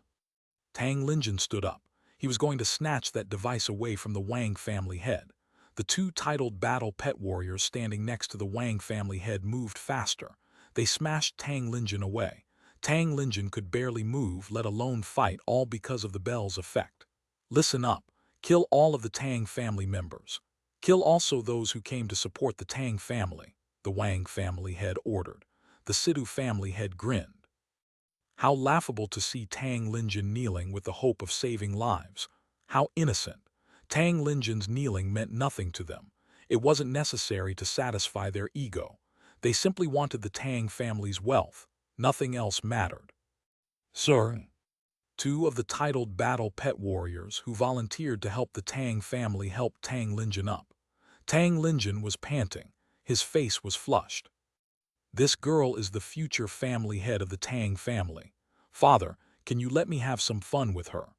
Tang Linjin stood up. He was going to snatch that device away from the Wang family head. The 2 titled battle pet warriors standing next to the Wang family head moved faster. They smashed Tang Linjin away. Tang Linjin could barely move, let alone fight, all because of the bell's effect. Listen up. Kill all of the Tang family members. Kill also those who came to support the Tang family, the Wang family head ordered. the Sidhu family head grinned. How laughable to see Tang Linjin kneeling with the hope of saving lives. How innocent. Tang Linjin's kneeling meant nothing to them. It wasn't necessary to satisfy their ego. They simply wanted the Tang family's wealth. Nothing else mattered. Sir, two of the titled battle pet warriors who volunteered to help the Tang family helped Tang Linjin up. Tang Linjin was panting. His face was flushed. This girl is the future family head of the Tang family. Father, can you let me have some fun with her?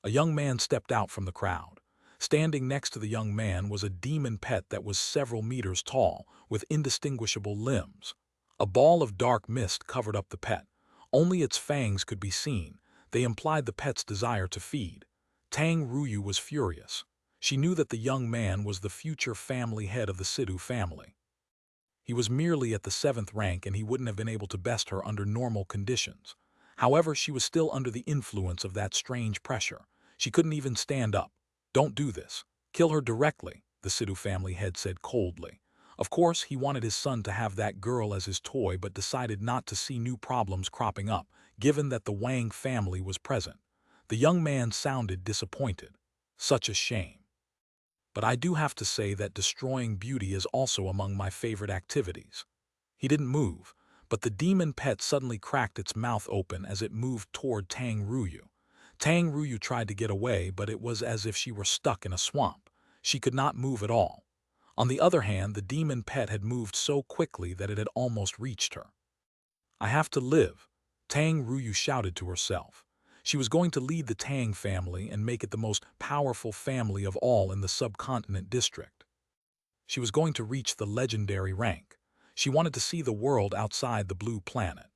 A young man stepped out from the crowd. Standing next to the young man was a demon pet that was several meters tall, with indistinguishable limbs. A ball of dark mist covered up the pet. Only its fangs could be seen. They implied the pet's desire to feed. Tang Ruyu was furious. She knew that the young man was the future family head of the Sidhu family. He was merely at the 7th rank and he wouldn't have been able to best her under normal conditions. However, she was still under the influence of that strange pressure. She couldn't even stand up. Don't do this. Kill her directly, the Sidhu family head said coldly. Of course, he wanted his son to have that girl as his toy but decided not to see new problems cropping up, given that the Wang family was present. The young man sounded disappointed. Such a shame. But I do have to say that destroying beauty is also among my favorite activities. He didn't move, but the demon pet suddenly cracked its mouth open as it moved toward Tang Ruyu. Tang Ruyu tried to get away, but it was as if she were stuck in a swamp. She could not move at all. On the other hand, the demon pet had moved so quickly that it had almost reached her. I have to live, Tang Ruyu shouted to herself. She was going to lead the Tang family and make it the most powerful family of all in the subcontinent district. She was going to reach the legendary rank. She wanted to see the world outside the blue planet.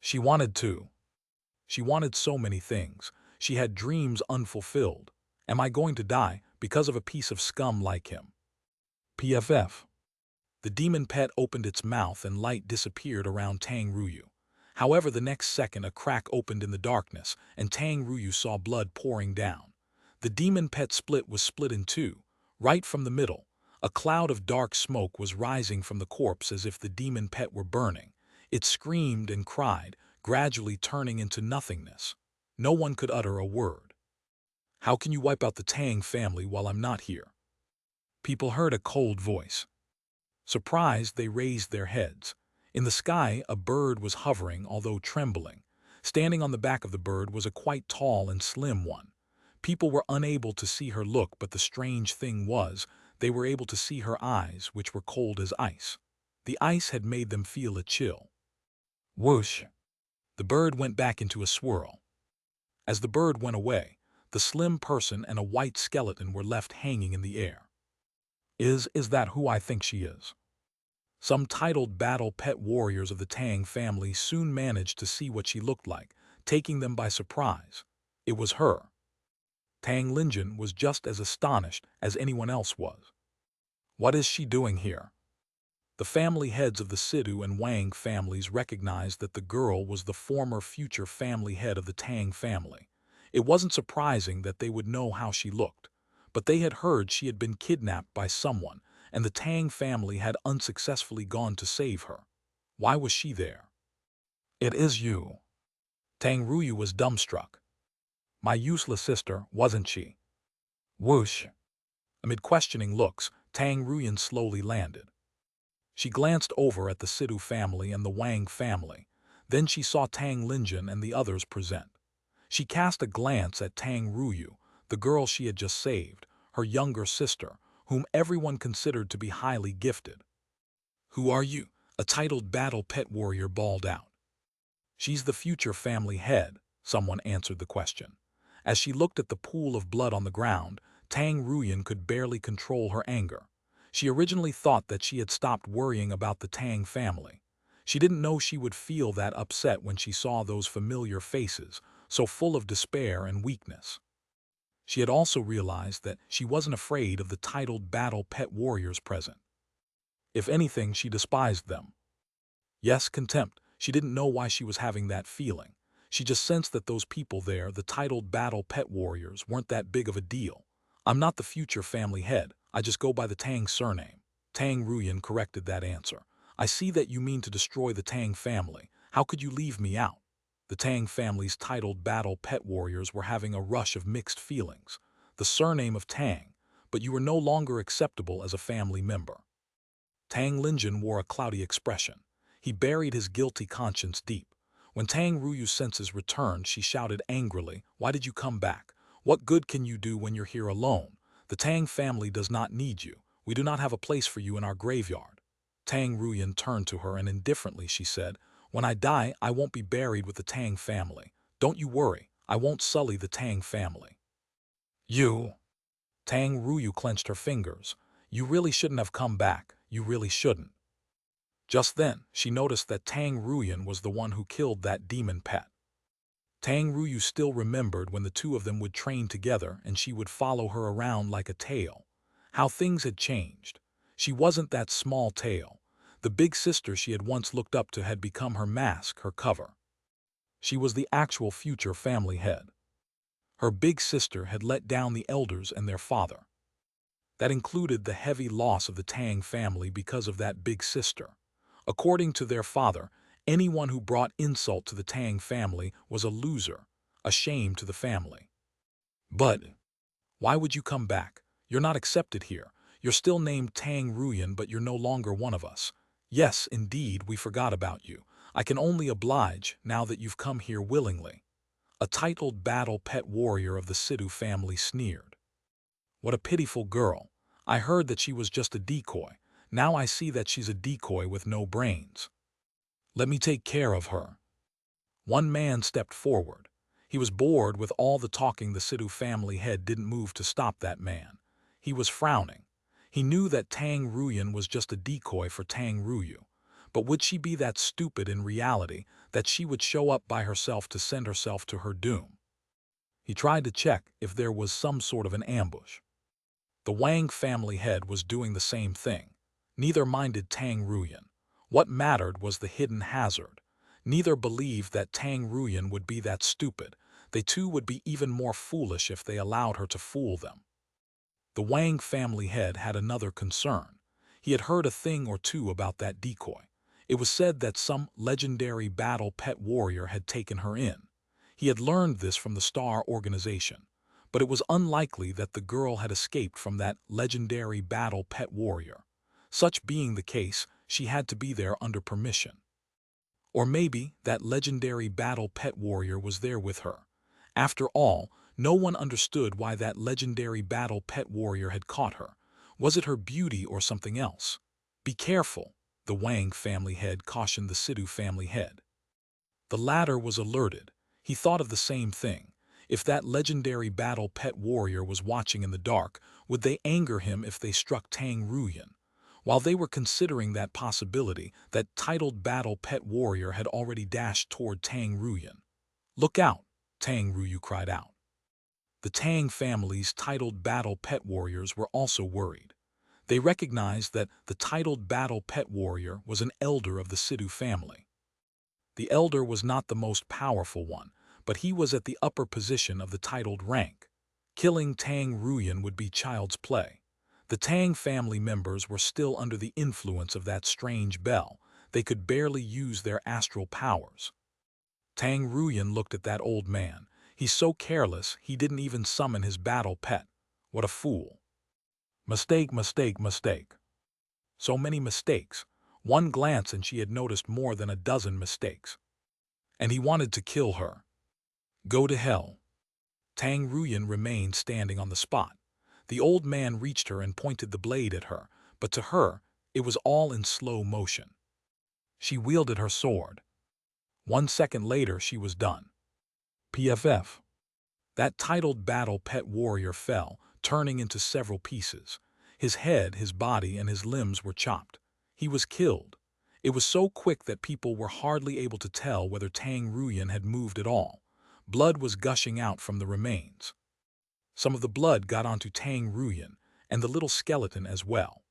She wanted so many things. She had dreams unfulfilled. Am I going to die because of a piece of scum like him? PFF. The demon pet opened its mouth and light disappeared around Tang Ruyu. However, the next second a crack opened in the darkness, and Tang Ruyu saw blood pouring down. The demon pet was split in two, right from the middle. A cloud of dark smoke was rising from the corpse as if the demon pet were burning. It screamed and cried, gradually turning into nothingness. No one could utter a word. How can you wipe out the Tang family while I'm not here? People heard a cold voice. Surprised, they raised their heads. In the sky, a bird was hovering, although trembling. Standing on the back of the bird was a quite tall and slim one. People were unable to see her look, but the strange thing was, they were able to see her eyes, which were cold as ice. The ice had made them feel a chill. Whoosh! The bird went back into a swirl. As the bird went away, the slim person and a white skeleton were left hanging in the air. Is that who I think she is? Some titled battle pet warriors of the Tang family soon managed to see what she looked like, taking them by surprise. It was her. Tang Linjin was just as astonished as anyone else was. What is she doing here? The family heads of the Sidhu and Wang families recognized that the girl was the former future family head of the Tang family. It wasn't surprising that they would know how she looked, but they had heard she had been kidnapped by someone, and the Tang family had unsuccessfully gone to save her. Why was she there? It is you. Tang Ruyu was dumbstruck. My useless sister, wasn't she? Whoosh. Amid questioning looks, Tang Ruyan slowly landed. She glanced over at the Sidhu family and the Wang family. Then she saw Tang Linjin and the others present. She cast a glance at Tang Ruyu, the girl she had just saved, her younger sister, whom everyone considered to be highly gifted. Who are you? A titled battle pet warrior bawled out. She's the future family head, someone answered the question. As she looked at the pool of blood on the ground, Tang Ruyan could barely control her anger. She originally thought that she had stopped worrying about the Tang family. She didn't know she would feel that upset when she saw those familiar faces, so full of despair and weakness. She had also realized that she wasn't afraid of the titled battle pet warriors present. If anything, she despised them. Yes, contempt. She didn't know why she was having that feeling. She just sensed that those people there, the titled battle pet warriors, weren't that big of a deal. I'm not the future family head. I just go by the Tang surname. Tang Ruyan corrected that answer. I see that you mean to destroy the Tang family. How could you leave me out? The Tang family's titled battle pet warriors were having a rush of mixed feelings. The surname of Tang, but you were no longer acceptable as a family member. Tang Linjin wore a cloudy expression. He buried his guilty conscience deep. When Tang Ruyu's senses returned, she shouted angrily, "Why did you come back? What good can you do when you're here alone? The Tang family does not need you. We do not have a place for you in our graveyard." Tang Ruyan turned to her and indifferently she said, "When I die, I won't be buried with the Tang family. Don't you worry, I won't sully the Tang family." You! Tang Ruyu clenched her fingers. "You really shouldn't have come back. You really shouldn't." Just then, she noticed that Tang Ruyan was the one who killed that demon pet. Tang Ruyu still remembered when the two of them would train together and she would follow her around like a tail. How things had changed. She wasn't that small tail. The big sister she had once looked up to had become her mask, her cover. She was the actual future family head. Her big sister had let down the elders and their father. That included the heavy loss of the Tang family because of that big sister. According to their father, anyone who brought insult to the Tang family was a loser, a shame to the family. But why would you come back? You're not accepted here. You're still named Tang Ruyan, but you're no longer one of us. Yes, indeed, we forgot about you. I can only oblige now that you've come here willingly. A titled battle pet warrior of the Sidhu family sneered. What a pitiful girl. I heard that she was just a decoy. Now I see that she's a decoy with no brains. Let me take care of her. One man stepped forward. He was bored with all the talking. The Sidhu family head didn't move to stop that man. He was frowning. He knew that Tang Ruyan was just a decoy for Tang Ruyu. But would she be that stupid in reality that she would show up by herself to send herself to her doom? He tried to check if there was some sort of an ambush. The Wang family head was doing the same thing. Neither minded Tang Ruyan. What mattered was the hidden hazard. Neither believed that Tang Ruyan would be that stupid. They too would be even more foolish if they allowed her to fool them. The Wang family head had another concern. He had heard a thing or two about that decoy. It was said that some legendary battle pet warrior had taken her in. He had learned this from the Star organization. But it was unlikely that the girl had escaped from that legendary battle pet warrior. Such being the case, she had to be there under permission. Or maybe that legendary battle pet warrior was there with her. After all, no one understood why that legendary battle pet warrior had caught her. Was it her beauty or something else? Be careful, the Wang family head cautioned the Sidhu family head. The latter was alerted. He thought of the same thing. If that legendary battle pet warrior was watching in the dark, would they anger him if they struck Tang Ruyan? While they were considering that possibility, that titled battle pet warrior had already dashed toward Tang Ruyan. "Look out!" Tang Ruyu cried out. The Tang family's titled battle pet warriors were also worried. They recognized that the titled battle pet warrior was an elder of the Sidhu family. The elder was not the most powerful one, but he was at the upper position of the titled rank. Killing Tang Ruyan would be child's play. The Tang family members were still under the influence of that strange bell. They could barely use their astral powers. Tang Ruyan looked at that old man. He's so careless, he didn't even summon his battle pet. What a fool. Mistake, mistake, mistake. So many mistakes. One glance and she had noticed more than a dozen mistakes. And he wanted to kill her. Go to hell. Tang Ruyan remained standing on the spot. The old man reached her and pointed the blade at her, but to her, it was all in slow motion. She wielded her sword. 1 second later, she was done. PFF. That titled battle pet warrior fell, turning into several pieces. His head, his body, and his limbs were chopped. He was killed. It was so quick that people were hardly able to tell whether Tang Ruyan had moved at all. Blood was gushing out from the remains. Some of the blood got onto Tang Ruyan, and the little skeleton as well.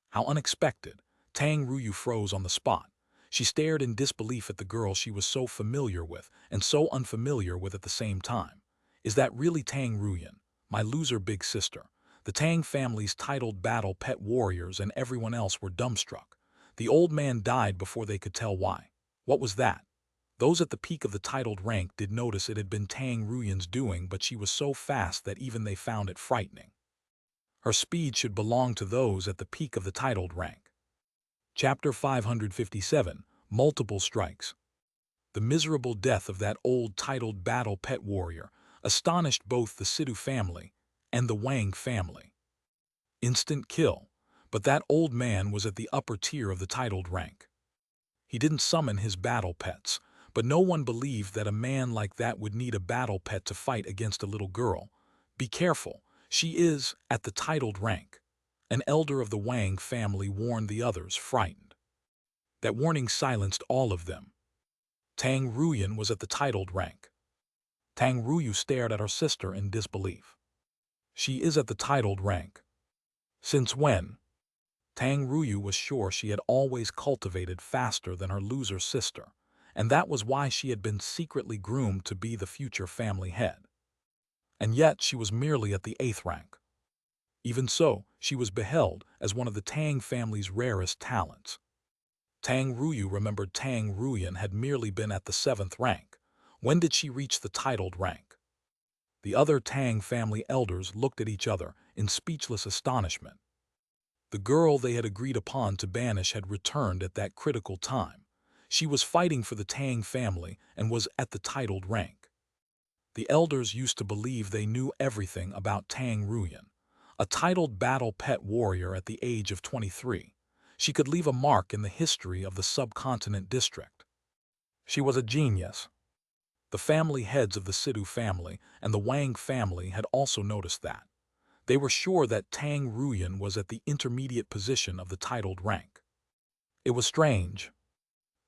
How unexpected. Tang Ruyu froze on the spot. She stared in disbelief at the girl she was so familiar with, and so unfamiliar with at the same time. Is that really Tang Ruyan, my loser big sister? The Tang family's titled battle pet warriors and everyone else were dumbstruck. The old man died before they could tell why. What was that? Those at the peak of the titled rank did notice it had been Tang Ruyan's doing, but she was so fast that even they found it frightening. Her speed should belong to those at the peak of the titled rank. Chapter 557, Multiple Strikes. The miserable death of that old titled battle pet warrior astonished both the Sidhu family and the Wang family. Instant kill, but that old man was at the upper tier of the titled rank. He didn't summon his battle pets, but no one believed that a man like that would need a battle pet to fight against a little girl. Be careful, she is at the titled rank. An elder of the Wang family warned the others, frightened. That warning silenced all of them. Tang Ruyan was at the titled rank. Tang Ruyu stared at her sister in disbelief. She is at the titled rank. Since when? Tang Ruyu was sure she had always cultivated faster than her loser sister, and that was why she had been secretly groomed to be the future family head. And yet she was merely at the 8th rank. Even so, she was beheld as one of the Tang family's rarest talents. Tang Ruyu remembered Tang Ruyan had merely been at the 7th rank. When did she reach the titled rank? The other Tang family elders looked at each other in speechless astonishment. The girl they had agreed upon to banish had returned at that critical time. She was fighting for the Tang family and was at the titled rank. The elders used to believe they knew everything about Tang Ruyan, a titled battle pet warrior at the age of 23. She could leave a mark in the history of the subcontinent district. She was a genius. The family heads of the Sidhu family and the Wang family had also noticed that. They were sure that Tang Ruyan was at the intermediate position of the titled rank. It was strange.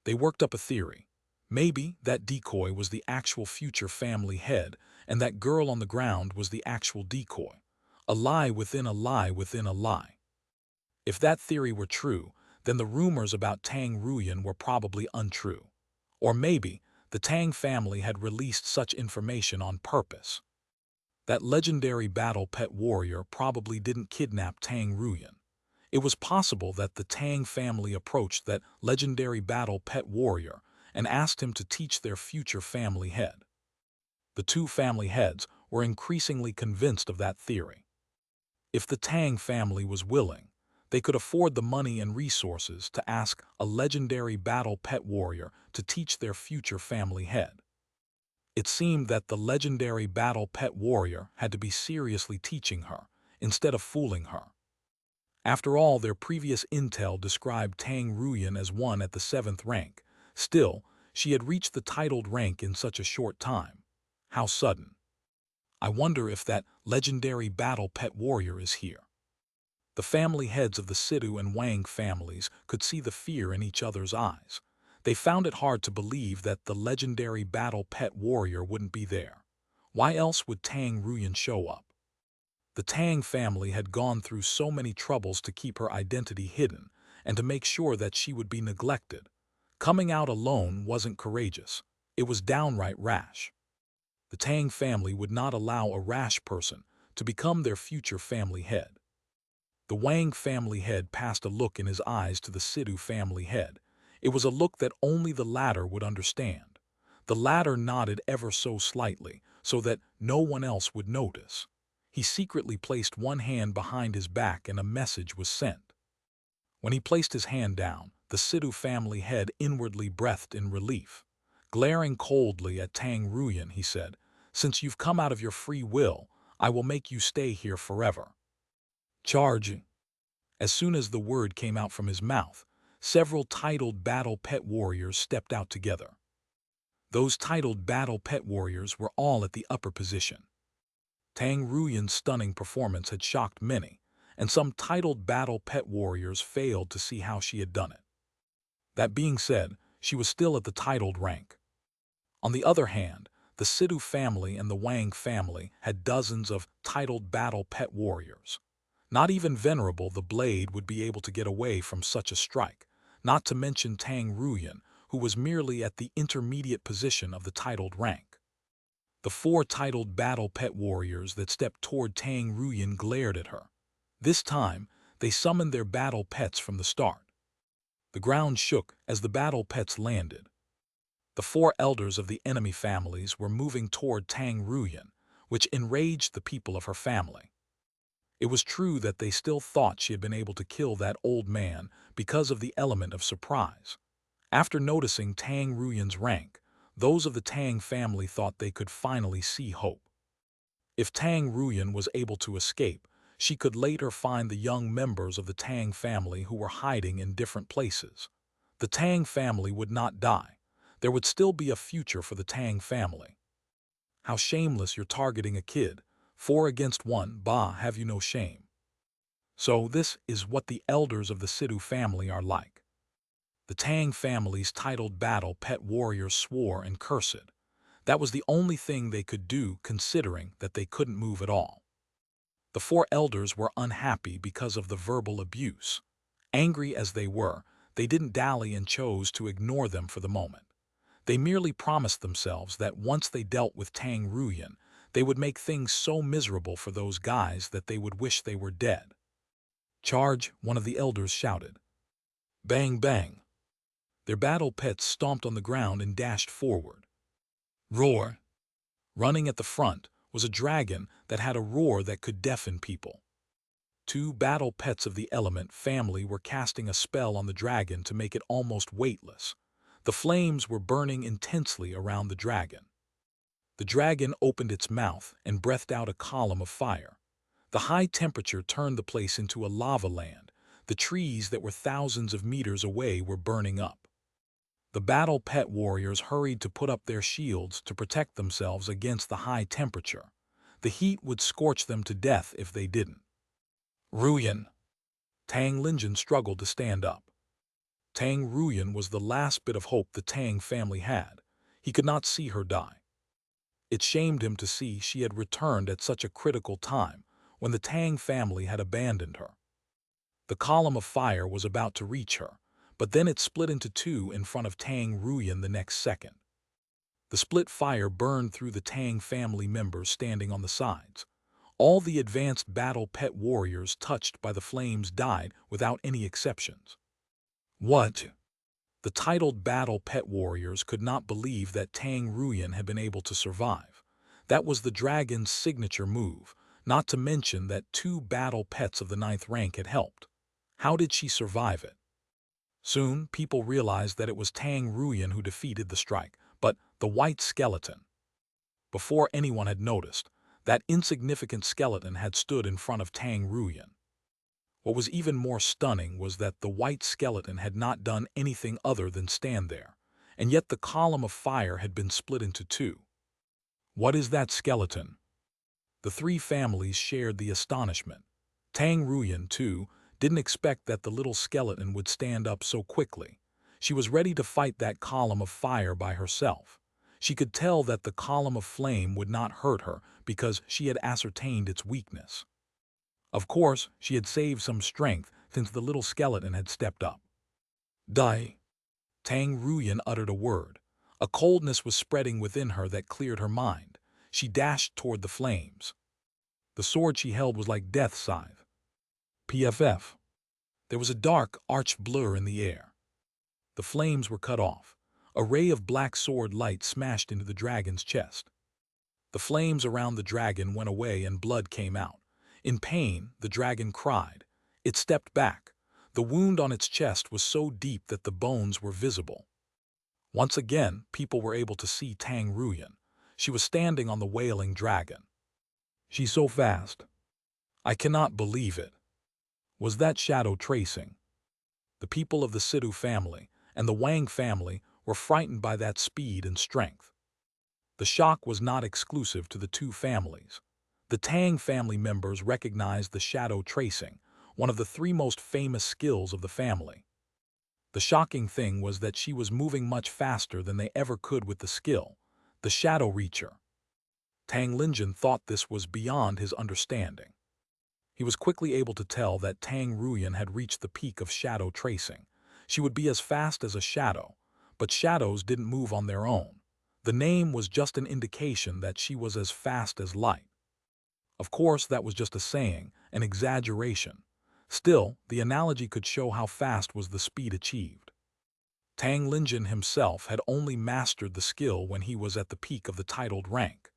They worked up a theory. Maybe that decoy was the actual future family head, and that girl on the ground was the actual decoy. A lie within a lie within a lie. If that theory were true, then the rumors about Tang Ruyan were probably untrue. Or maybe the Tang family had released such information on purpose. That legendary battle pet warrior probably didn't kidnap Tang Ruyan. It was possible that the Tang family approached that legendary battle pet warrior and asked him to teach their future family head. The two family heads were increasingly convinced of that theory. If the Tang family was willing, they could afford the money and resources to ask a legendary battle pet warrior to teach their future family head. It seemed that the legendary battle pet warrior had to be seriously teaching her, instead of fooling her. After all, their previous intel described Tang Ruyan as one at the 7th rank. Still, she had reached the titled rank in such a short time. How sudden. I wonder if that legendary battle pet warrior is here. The family heads of the Sidhu and Wang families could see the fear in each other's eyes. They found it hard to believe that the legendary battle pet warrior wouldn't be there. Why else would Tang Ruyan show up? The Tang family had gone through so many troubles to keep her identity hidden and to make sure that she would be neglected. Coming out alone wasn't courageous. It was downright rash. The Tang family would not allow a rash person to become their future family head. The Wang family head passed a look in his eyes to the Sidhu family head. It was a look that only the latter would understand. The latter nodded ever so slightly, so that no one else would notice. He secretly placed one hand behind his back and a message was sent. When he placed his hand down, the Sidhu family head inwardly breathed in relief. Glaring coldly at Tang Ruyan, he said, "Since you've come out of your free will, I will make you stay here forever." Charge. As soon as the word came out from his mouth, several titled battle pet warriors stepped out together. Those titled battle pet warriors were all at the upper position. Tang Ruyan's stunning performance had shocked many, and some titled battle pet warriors failed to see how she had done it. That being said, she was still at the titled rank. On the other hand, the Sidhu family and the Wang family had dozens of titled battle pet warriors. Not even Venerable the Blade would be able to get away from such a strike, not to mention Tang Ruyan, who was merely at the intermediate position of the titled rank. The four titled battle pet warriors that stepped toward Tang Ruyan glared at her. This time, they summoned their battle pets from the start. The ground shook as the battle pets landed. The four elders of the enemy families were moving toward Tang Ruyan, which enraged the people of her family. It was true that they still thought she had been able to kill that old man because of the element of surprise. After noticing Tang Ruyan's rank, those of the Tang family thought they could finally see hope. If Tang Ruyan was able to escape, she could later find the young members of the Tang family who were hiding in different places. The Tang family would not die. There would still be a future for the Tang family. How shameless you're targeting a kid. 4 against 1, bah, have you no shame. So this is what the elders of the Sidhu family are like. The Tang family's titled battle pet warriors swore and cursed. That was the only thing they could do, considering that they couldn't move at all. The four elders were unhappy because of the verbal abuse. Angry as they were, they didn't dally and chose to ignore them for the moment. They merely promised themselves that once they dealt with Tang Ruyan, they would make things so miserable for those guys that they would wish they were dead. Charge, one of the elders shouted. Bang, bang. Their battle pets stomped on the ground and dashed forward. Roar. Running at the front was a dragon that had a roar that could deafen people. 2 battle pets of the element family were casting a spell on the dragon to make it almost weightless. The flames were burning intensely around the dragon. The dragon opened its mouth and breathed out a column of fire. The high temperature turned the place into a lava land. The trees that were thousands of meters away were burning up. The battle pet warriors hurried to put up their shields to protect themselves against the high temperature. The heat would scorch them to death if they didn't. Ruyan. Tang Linjin struggled to stand up. Tang Ruyan was the last bit of hope the Tang family had. He could not see her die. It shamed him to see she had returned at such a critical time, when the Tang family had abandoned her. The column of fire was about to reach her, but then it split into 2 in front of Tang Ruyan the next second. The split fire burned through the Tang family members standing on the sides. All the advanced battle pet warriors touched by the flames died without any exceptions. What? The titled battle pet warriors could not believe that Tang Ruyan had been able to survive. That was the dragon's signature move, not to mention that 2 battle pets of the 9th rank had helped. How did she survive it? Soon, people realized that it was Tang Ruyan who defeated the strike, but the white skeleton. Before anyone had noticed, that insignificant skeleton had stood in front of Tang Ruyan. What was even more stunning was that the white skeleton had not done anything other than stand there, and yet the column of fire had been split into 2. What is that skeleton? The 3 families shared the astonishment. Tang Ruyan, too, didn't expect that the little skeleton would stand up so quickly. She was ready to fight that column of fire by herself. She could tell that the column of flame would not hurt her because she had ascertained its weakness. Of course, she had saved some strength since the little skeleton had stepped up. Die. Tang Ruyan uttered a word. A coldness was spreading within her that cleared her mind. She dashed toward the flames. The sword she held was like death's scythe. PFF. There was a dark, arched blur in the air. The flames were cut off. A ray of black sword light smashed into the dragon's chest. The flames around the dragon went away and blood came out. In pain, the dragon cried. It stepped back. The wound on its chest was so deep that the bones were visible. Once again, people were able to see Tang Ruyan. She was standing on the wailing dragon. She's so fast. I cannot believe it. Was that shadow tracing? The people of the Sidhu family and the Wang family were frightened by that speed and strength. The shock was not exclusive to the 2 families. The Tang family members recognized the shadow tracing, one of the 3 most famous skills of the family. The shocking thing was that she was moving much faster than they ever could with the skill, the shadow reacher. Tang Linjin thought this was beyond his understanding. He was quickly able to tell that Tang Ruyan had reached the peak of shadow tracing. She would be as fast as a shadow, but shadows didn't move on their own. The name was just an indication that she was as fast as light. Of course, that was just a saying, an exaggeration. Still, the analogy could show how fast was the speed achieved. Tang Linjin himself had only mastered the skill when he was at the peak of the titled rank.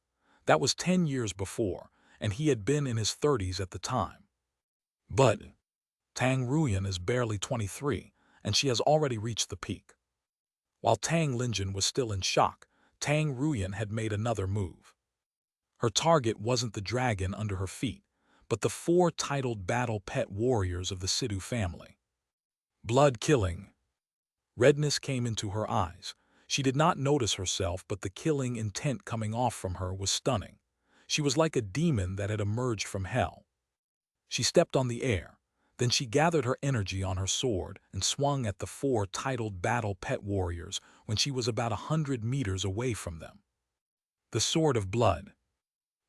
That was 10 years before, and he had been in his 30s at the time. But Tang Ruyan is barely 23, and she has already reached the peak. While Tang Linjin was still in shock, Tang Ruyan had made another move. Her target wasn't the dragon under her feet, but the 4 titled battle pet warriors of the Sidhu family. Blood killing. Redness came into her eyes. She did not notice herself, but the killing intent coming off from her was stunning. She was like a demon that had emerged from hell. She stepped on the air. Then she gathered her energy on her sword and swung at the 4 titled battle pet warriors when she was about 100 meters away from them. The sword of blood.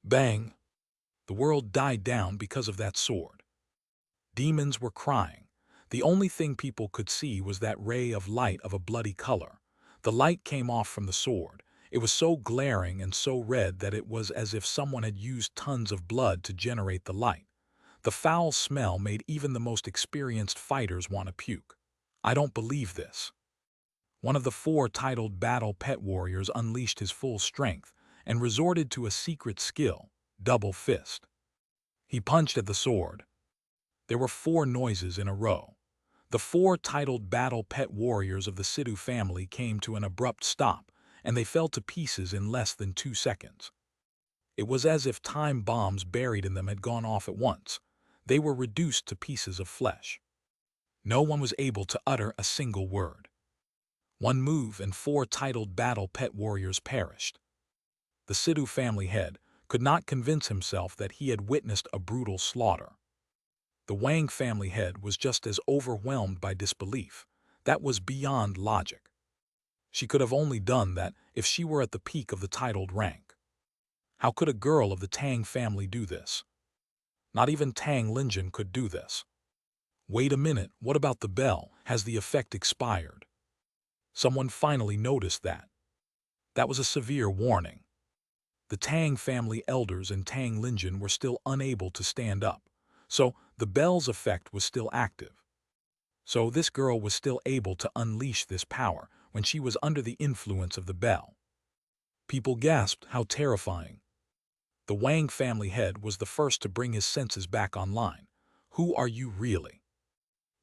Bang! The world died down because of that sword. Demons were crying. The only thing people could see was that ray of light of a bloody color. The light came off from the sword. It was so glaring and so red that it was as if someone had used tons of blood to generate the light. The foul smell made even the most experienced fighters want to puke. I don't believe this. One of the 4 titled battle pet warriors unleashed his full strength and resorted to a secret skill, double fist. He punched at the sword. There were 4 noises in a row. The 4 titled battle pet warriors of the Sidhu family came to an abrupt stop, and they fell to pieces in less than 2 seconds. It was as if time bombs buried in them had gone off at once. They were reduced to pieces of flesh. No one was able to utter a single word. One move and 4 titled battle pet warriors perished. The Sidhu family head could not convince himself that he had witnessed a brutal slaughter. The Wang family head was just as overwhelmed by disbelief. That was beyond logic. She could have only done that if she were at the peak of the titled rank. How could a girl of the Tang family do this? Not even Tang Linjin could do this. Wait a minute, what about the bell? Has the effect expired? Someone finally noticed that. That was a severe warning. The Tang family elders and Tang Linjin were still unable to stand up, so the bell's effect was still active. So this girl was still able to unleash this power when she was under the influence of the bell. People gasped, how terrifying. The Wang family head was the first to bring his senses back online. Who are you really?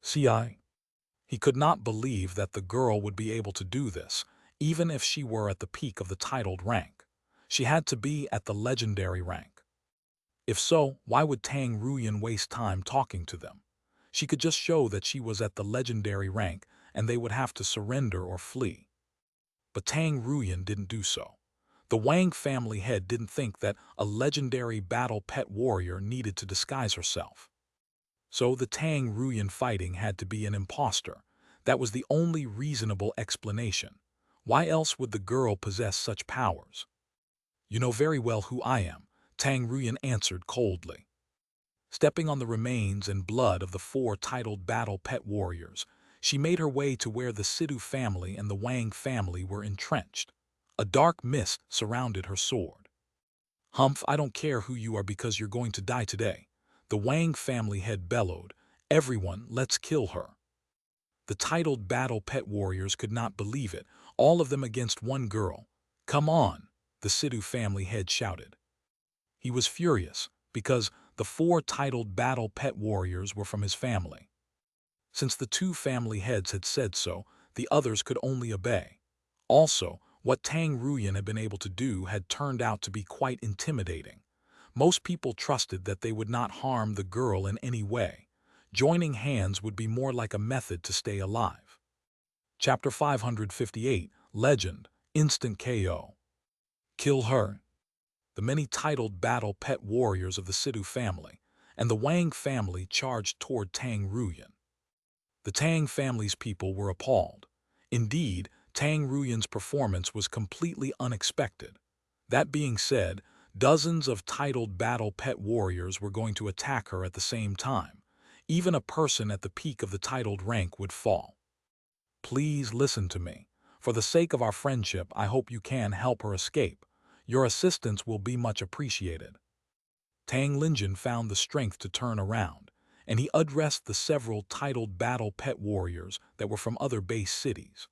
CI. He could not believe that the girl would be able to do this, even if she were at the peak of the titled rank. She had to be at the legendary rank. If so, why would Tang Ruyan waste time talking to them? She could just show that she was at the legendary rank and they would have to surrender or flee. But Tang Ruyan didn't do so. The Wang family head didn't think that a legendary battle pet warrior needed to disguise herself. So the Tang Ruyan fighting had to be an imposter. That was the only reasonable explanation. Why else would the girl possess such powers? You know very well who I am, Tang Ruyan answered coldly. Stepping on the remains and blood of the 4 titled battle pet warriors, she made her way to where the Sidhu family and the Wang family were entrenched. A dark mist surrounded her sword. Humph, I don't care who you are because you're going to die today. The Wang family head bellowed, everyone, let's kill her. The titled battle pet warriors could not believe it, all of them against one girl. Come on, the Sidhu family head shouted. He was furious because the 4 titled battle pet warriors were from his family. Since the 2 family heads had said so, the others could only obey. Also, what Tang Ruyan had been able to do had turned out to be quite intimidating. Most people trusted that they would not harm the girl in any way. Joining hands would be more like a method to stay alive. Chapter 558, Legend, Instant KO. Kill her. The many titled battle pet warriors of the Sidhu family and the Wang family charged toward Tang Ruyan. The Tang family's people were appalled. Indeed, Tang Ruyan's performance was completely unexpected. That being said, dozens of titled battle pet warriors were going to attack her at the same time. Even a person at the peak of the titled rank would fall. Please listen to me. For the sake of our friendship, I hope you can help her escape. Your assistance will be much appreciated. Tang Linjin found the strength to turn around, and he addressed the several titled battle pet warriors that were from other base cities.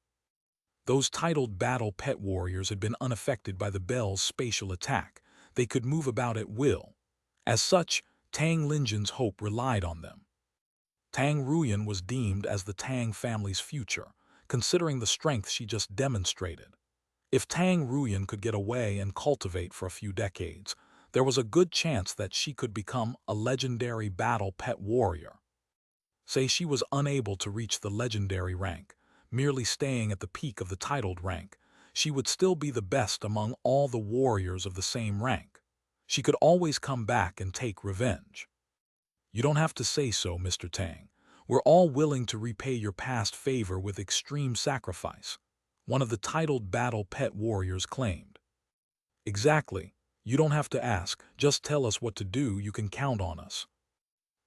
Those titled battle pet warriors had been unaffected by the Bell's spatial attack. They could move about at will. As such, Tang Linjin's hope relied on them. Tang Ruyan was deemed as the Tang family's future, considering the strength she just demonstrated. If Tang Ruyan could get away and cultivate for a few decades, there was a good chance that she could become a legendary battle pet warrior. Say she was unable to reach the legendary rank, merely staying at the peak of the titled rank, she would still be the best among all the warriors of the same rank. She could always come back and take revenge. You don't have to say so, Mr. Tang. We're all willing to repay your past favor with extreme sacrifice, one of the titled battle pet warriors claimed. Exactly. You don't have to ask, just tell us what to do, you can count on us.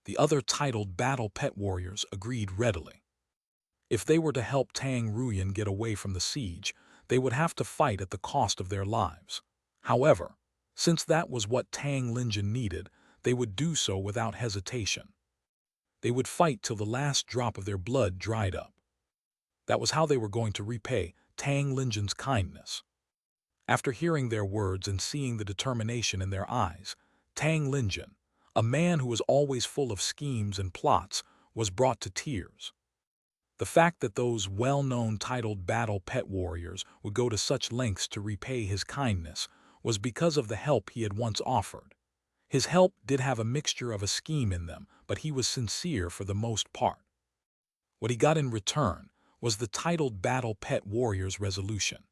The other titled battle pet warriors agreed readily. If they were to help Tang Ruyan get away from the siege, they would have to fight at the cost of their lives. However, since that was what Tang Linjin needed, they would do so without hesitation. They would fight till the last drop of their blood dried up. That was how they were going to repay Tang Linjin's kindness. After hearing their words and seeing the determination in their eyes, Tang Linjin, a man who was always full of schemes and plots, was brought to tears. The fact that those well-known titled battle pet warriors would go to such lengths to repay his kindness was because of the help he had once offered. His help did have a mixture of a scheme in them, but he was sincere for the most part. What he got in return was the titled battle pet warrior's resolution.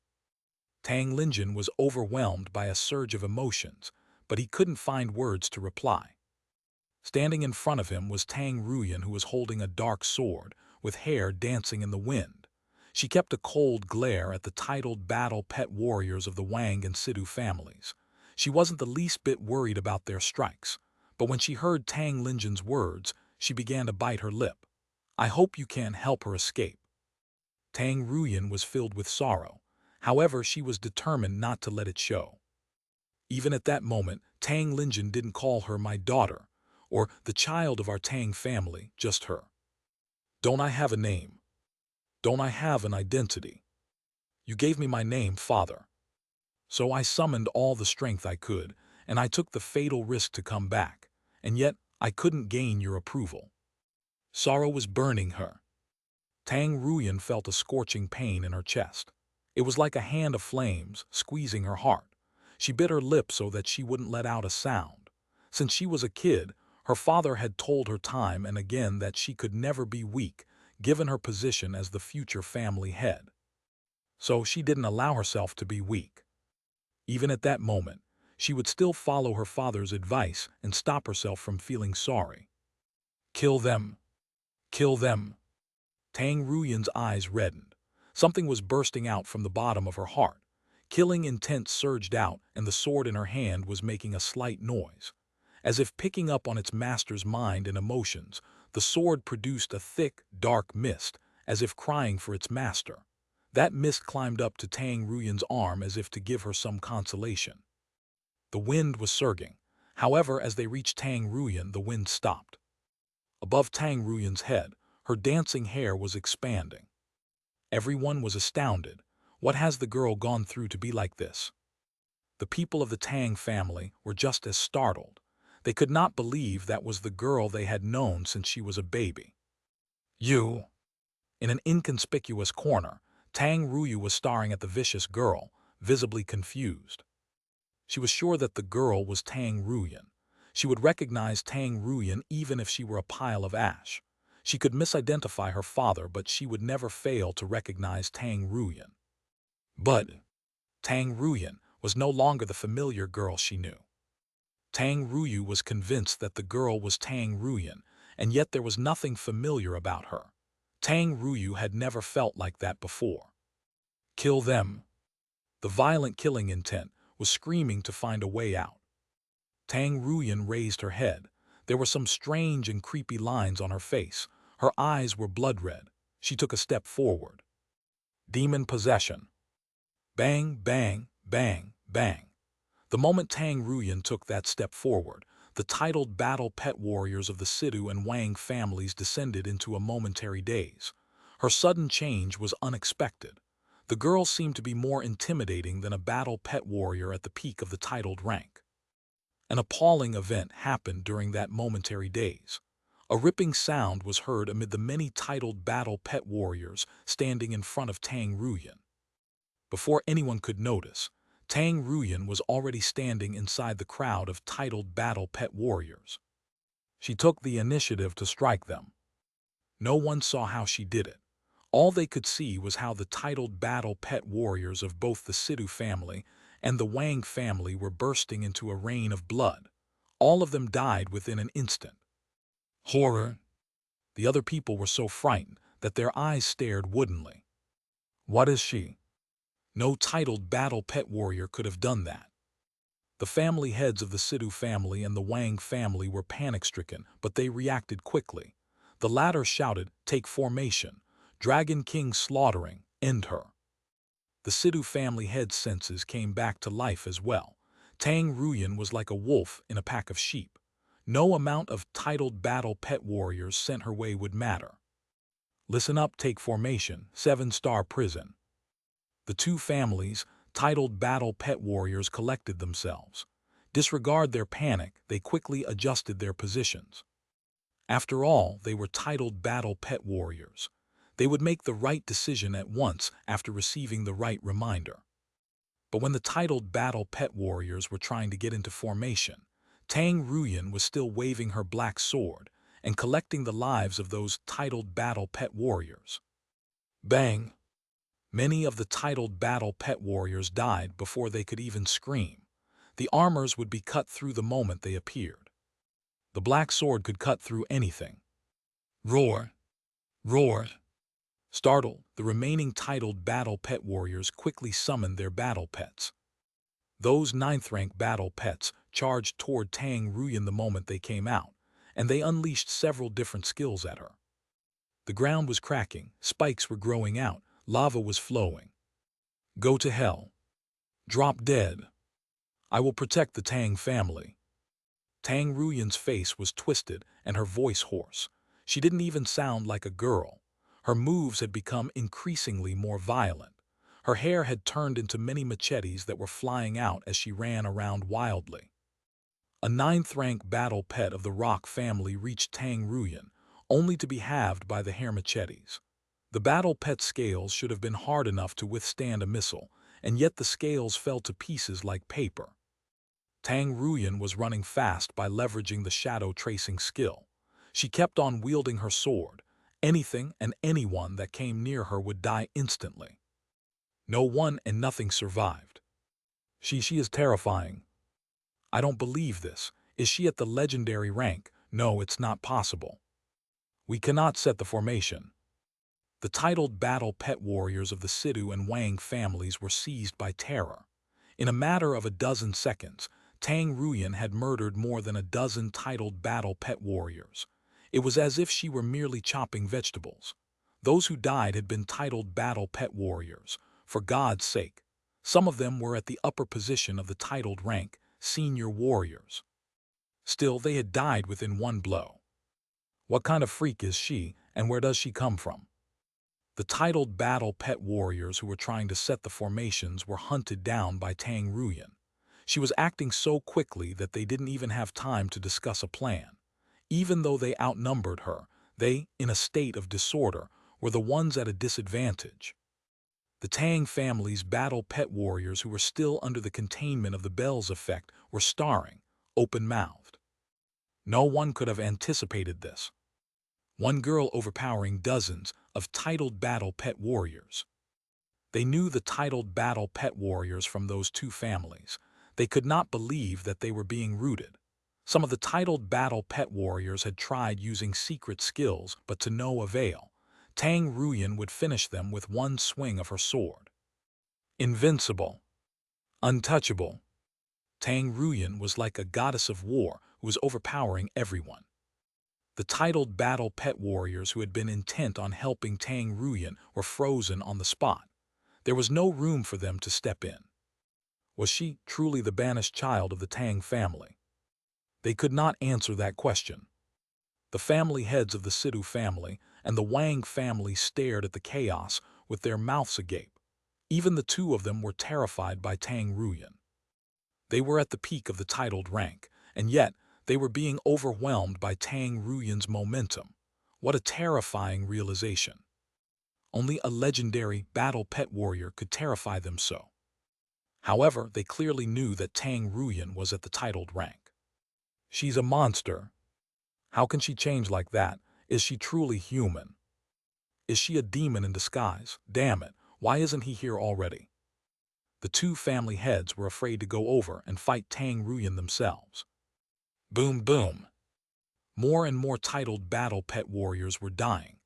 Tang Linjin was overwhelmed by a surge of emotions, but he couldn't find words to reply. Standing in front of him was Tang Ruyan, who was holding a dark sword, with hair dancing in the wind. She kept a cold glare at the titled battle pet warriors of the Wang and Sidhu families. She wasn't the least bit worried about their strikes, but when she heard Tang Linjin's words, she began to bite her lip. I hope you can help her escape. Tang Ruyan was filled with sorrow. However, she was determined not to let it show. Even at that moment, Tang Linjin didn't call her my daughter, or the child of our Tang family, just her. Don't I have a name? Don't I have an identity? You gave me my name, Father. So I summoned all the strength I could, and I took the fatal risk to come back, and yet I couldn't gain your approval. Sorrow was burning her. Tang Ruyan felt a scorching pain in her chest. It was like a hand of flames squeezing her heart. She bit her lip so that she wouldn't let out a sound. Since she was a kid, her father had told her time and again that she could never be weak, given her position as the future family head. So she didn't allow herself to be weak. Even at that moment, she would still follow her father's advice and stop herself from feeling sorry. Kill them. Kill them. Tang Ruyan's eyes reddened. Something was bursting out from the bottom of her heart. Killing intent surged out, and the sword in her hand was making a slight noise. As if picking up on its master's mind and emotions, the sword produced a thick, dark mist, as if crying for its master. That mist climbed up to Tang Ruyan's arm as if to give her some consolation. The wind was surging. However, as they reached Tang Ruyan, the wind stopped. Above Tang Ruyan's head, her dancing hair was expanding. Everyone was astounded. What has the girl gone through to be like this? The people of the Tang family were just as startled. They could not believe that was the girl they had known since she was a baby. You! In an inconspicuous corner, Tang Ruyu was staring at the vicious girl, visibly confused. She was sure that the girl was Tang Ruyan. She would recognize Tang Ruyan even if she were a pile of ash. She could misidentify her father, but she would never fail to recognize Tang Ruyan. But Tang Ruyan was no longer the familiar girl she knew. Tang Ruyu was convinced that the girl was Tang Ruyan, and yet there was nothing familiar about her. Tang Ruyu had never felt like that before. Kill them. The violent killing intent was screaming to find a way out. Tang Ruyan raised her head. There were some strange and creepy lines on her face. Her eyes were blood red. She took a step forward. Demon possession. Bang, bang, bang, bang. The moment Tang Ruyan took that step forward, the titled battle pet warriors of the Sidhu and Wang families descended into a momentary daze. Her sudden change was unexpected. The girl seemed to be more intimidating than a battle pet warrior at the peak of the titled rank. An appalling event happened during that momentary daze. A ripping sound was heard amid the many titled battle pet warriors standing in front of Tang Ruyan. Before anyone could notice, Tang Ruyan was already standing inside the crowd of titled battle pet warriors. She took the initiative to strike them. No one saw how she did it. All they could see was how the titled battle pet warriors of both the Sidhu family and the Wang family were bursting into a rain of blood. All of them died within an instant. Horror! The other people were so frightened that their eyes stared woodenly. What is she? No titled battle pet warrior could have done that. The family heads of the Sidhu family and the Wang family were panic-stricken, but they reacted quickly. The latter shouted, "Take formation! Dragon King slaughtering! End her!" The Sidhu family head's senses came back to life as well. Tang Ruyan was like a wolf in a pack of sheep. No amount of titled battle pet warriors sent her way would matter. Listen up, take formation, 7-star prison. The two families, titled battle pet warriors, collected themselves. Disregard their panic, they quickly adjusted their positions. After all, they were titled battle pet warriors. They would make the right decision at once after receiving the right reminder. But when the titled battle pet warriors were trying to get into formation, Tang Ruyan was still waving her black sword and collecting the lives of those titled battle pet warriors. Bang! Many of the titled battle pet warriors died before they could even scream. The armors would be cut through the moment they appeared. The black sword could cut through anything. Roar! Roar! Startled, the remaining titled battle pet warriors quickly summoned their battle pets. Those 9th-rank battle pets charged toward Tang Ruyan the moment they came out, and they unleashed several different skills at her. The ground was cracking, spikes were growing out, lava was flowing. Go to hell. Drop dead. I will protect the Tang family. Tang Ruyan's face was twisted and her voice hoarse. She didn't even sound like a girl. Her moves had become increasingly more violent. Her hair had turned into many machetes that were flying out as she ran around wildly. A 9th-rank battle pet of the Rock family reached Tang Ruyan, only to be halved by the hair machetes. The battle pet scales should have been hard enough to withstand a missile, and yet the scales fell to pieces like paper. Tang Ruyan was running fast by leveraging the shadow tracing skill. She kept on wielding her sword. Anything and anyone that came near her would die instantly. No one and nothing survived. She is terrifying. I don't believe this. Is she at the legendary rank? No, it's not possible. We cannot set the formation. The titled battle pet warriors of the Sidhu and Wang families were seized by terror. In a matter of a dozen seconds, Tang Ruyan had murdered more than a dozen titled battle pet warriors. It was as if she were merely chopping vegetables. Those who died had been titled battle pet warriors. For God's sake, some of them were at the upper position of the titled rank, senior warriors. Still, they had died within one blow. What kind of freak is she, and where does she come from? The titled battle pet warriors who were trying to set the formations were hunted down by Tang Ruyan. She was acting so quickly that they didn't even have time to discuss a plan. Even though they outnumbered her, they, in a state of disorder, were the ones at a disadvantage. The Tang family's battle pet warriors who were still under the containment of the Bell's effect were staring, open-mouthed. No one could have anticipated this. One girl overpowering dozens of titled battle pet warriors. They knew the titled battle pet warriors from those two families. They could not believe that they were being routed. Some of the titled battle pet warriors had tried using secret skills, but to no avail. Tang Ruyan would finish them with one swing of her sword. Invincible. Untouchable. Tang Ruyan was like a goddess of war who was overpowering everyone. The titled battle pet warriors who had been intent on helping Tang Ruyan were frozen on the spot. There was no room for them to step in. Was she truly the banished child of the Tang family? They could not answer that question. The family heads of the Sidhu family and the Wang family stared at the chaos with their mouths agape. Even the two of them were terrified by Tang Ruyan. They were at the peak of the titled rank, and yet they were being overwhelmed by Tang Ruyan's momentum. What a terrifying realization. Only a legendary battle pet warrior could terrify them so. However, they clearly knew that Tang Ruyan was at the titled rank. She's a monster. How can she change like that? Is she truly human? Is she a demon in disguise? Damn it, why isn't he here already? The two family heads were afraid to go over and fight Tang Ruyan themselves. Boom boom. More and more titled battle pet warriors were dying.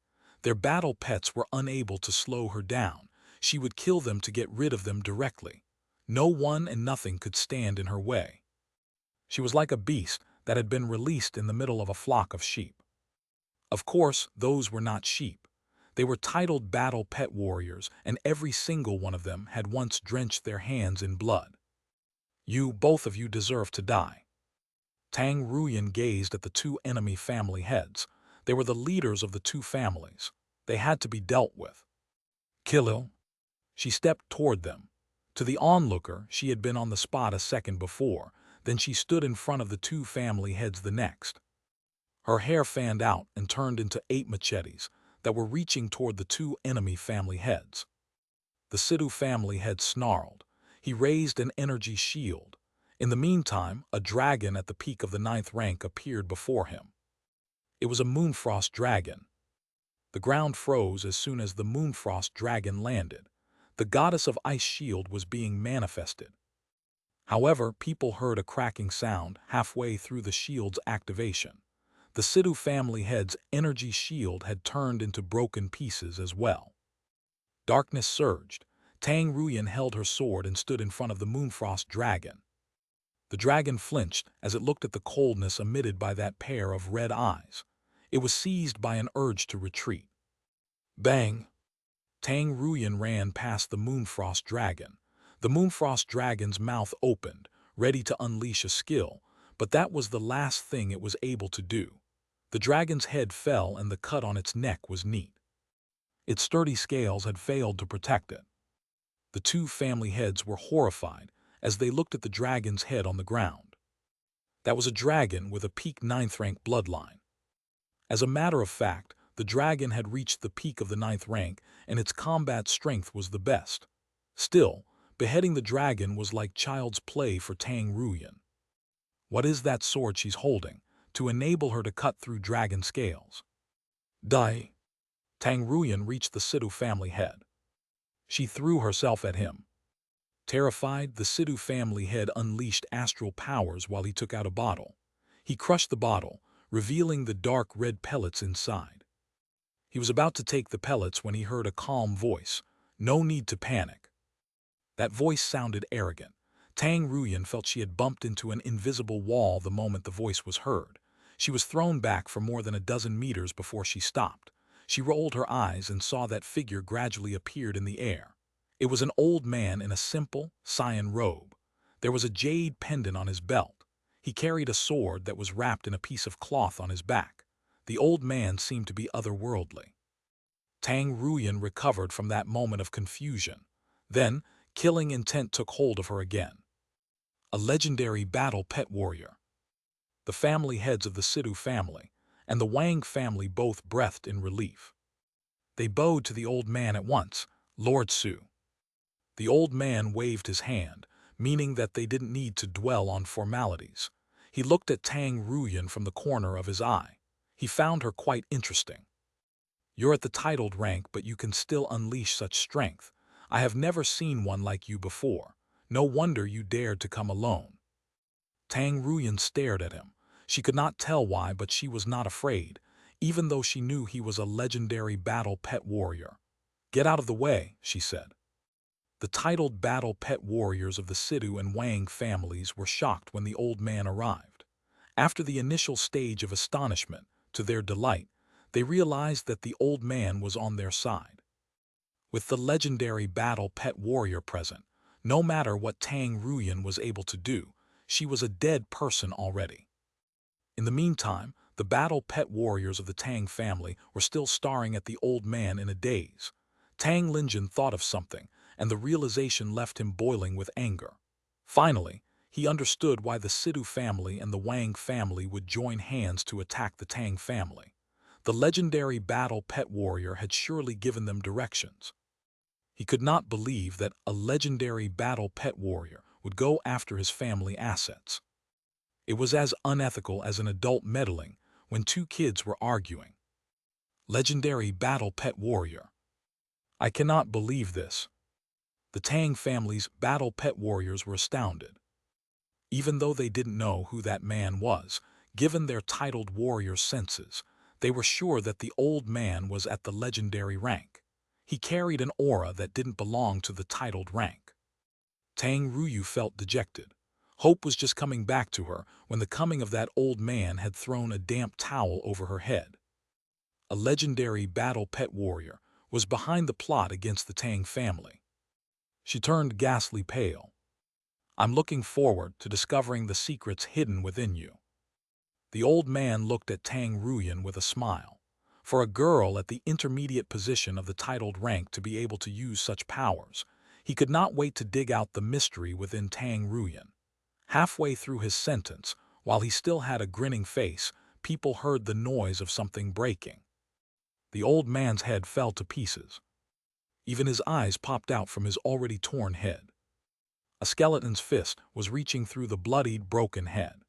Their battle pets were unable to slow her down. She would kill them to get rid of them directly. No one and nothing could stand in her way. She was like a beast that had been released in the middle of a flock of sheep. Of course, those were not sheep. They were titled battle pet warriors, and every single one of them had once drenched their hands in blood. You, both of you, deserve to die. Tang Ruyan gazed at the two enemy family heads. They were the leaders of the two families. They had to be dealt with. Kill. She stepped toward them. To the onlooker, she had been on the spot a second before, then she stood in front of the two family heads the next. Her hair fanned out and turned into 8 machetes that were reaching toward the two enemy family heads. The Sidhu family head snarled. He raised an energy shield. In the meantime, a dragon at the peak of the 9th rank appeared before him. It was a Moonfrost dragon. The ground froze as soon as the Moonfrost dragon landed. The goddess of Ice Shield was being manifested. However, people heard a cracking sound halfway through the shield's activation. The Sidhu family head's energy shield had turned into broken pieces as well. Darkness surged. Tang Ruyan held her sword and stood in front of the Moonfrost dragon. The dragon flinched as it looked at the coldness emitted by that pair of red eyes. It was seized by an urge to retreat. Bang! Tang Ruyan ran past the Moonfrost dragon. The Moonfrost dragon's mouth opened, ready to unleash a skill, but that was the last thing it was able to do. The dragon's head fell and the cut on its neck was neat. Its sturdy scales had failed to protect it. The two family heads were horrified as they looked at the dragon's head on the ground. That was a dragon with a peak 9th rank bloodline. As a matter of fact, the dragon had reached the peak of the 9th rank and its combat strength was the best. Still, beheading the dragon was like child's play for Tang Ruyan. What is that sword she's holding, to enable her to cut through dragon scales? Die! Tang Ruyan reached the Sidhu family head. She threw herself at him. Terrified, the Sidhu family head unleashed astral powers while he took out a bottle. He crushed the bottle, revealing the dark red pellets inside. He was about to take the pellets when he heard a calm voice. No need to panic. That voice sounded arrogant. Tang Ruyan felt she had bumped into an invisible wall the moment the voice was heard. She was thrown back for more than a dozen meters before she stopped. She rolled her eyes and saw that figure gradually appeared in the air. It was an old man in a simple, cyan robe. There was a jade pendant on his belt. He carried a sword that was wrapped in a piece of cloth on his back. The old man seemed to be otherworldly. Tang Ruyan recovered from that moment of confusion. Then, killing intent took hold of her again. A legendary battle pet warrior. The family heads of the Sidhu family and the Wang family both breathed in relief. They bowed to the old man at once. Lord Su. The old man waved his hand, meaning that they didn't need to dwell on formalities. He looked at Tang Ruyan from the corner of his eye. He found her quite interesting. You're at the titled rank, but you can still unleash such strength. I have never seen one like you before. No wonder you dared to come alone. Tang Ruyan stared at him. She could not tell why, but she was not afraid, even though she knew he was a legendary battle pet warrior. Get out of the way, she said. The titled battle pet warriors of the Sidhu and Wang families were shocked when the old man arrived. After the initial stage of astonishment, to their delight, they realized that the old man was on their side. With the legendary battle pet warrior present, no matter what Tang Ruyan was able to do, she was a dead person already. In the meantime, the battle pet warriors of the Tang family were still staring at the old man in a daze. Tang Linjin thought of something, and the realization left him boiling with anger. Finally, he understood why the Sidhu family and the Wang family would join hands to attack the Tang family. The legendary battle pet warrior had surely given them directions. He could not believe that a legendary battle pet warrior would go after his family assets. It was as unethical as an adult meddling when two kids were arguing. Legendary battle pet warrior. I cannot believe this. The Tang family's battle pet warriors were astounded. Even though they didn't know who that man was, given their titled warrior senses, they were sure that the old man was at the legendary rank. He carried an aura that didn't belong to the titled rank. Tang Ruyu felt dejected. Hope was just coming back to her when the coming of that old man had thrown a damp towel over her head. A legendary battle pet warrior was behind the plot against the Tang family. She turned ghastly pale. I'm looking forward to discovering the secrets hidden within you. The old man looked at Tang Ruyan with a smile. For a girl at the intermediate position of the titled rank to be able to use such powers, he could not wait to dig out the mystery within Tang Ruyan. Halfway through his sentence, while he still had a grinning face, people heard the noise of something breaking. The old man's head fell to pieces. Even his eyes popped out from his already torn head. A skeleton's fist was reaching through the bloodied, broken head.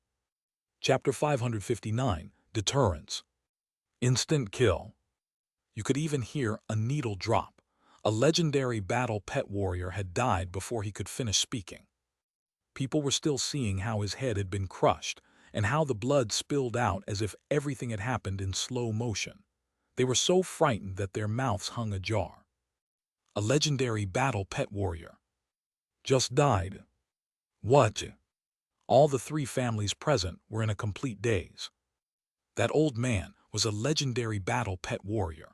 Chapter 559, Deterrence. Instant kill. You could even hear a needle drop. A legendary battle pet warrior had died before he could finish speaking. People were still seeing how his head had been crushed and how the blood spilled out as if everything had happened in slow motion. They were so frightened that their mouths hung ajar. A legendary battle pet warrior just died. What? All the three families present were in a complete daze. That old man was a legendary battle pet warrior.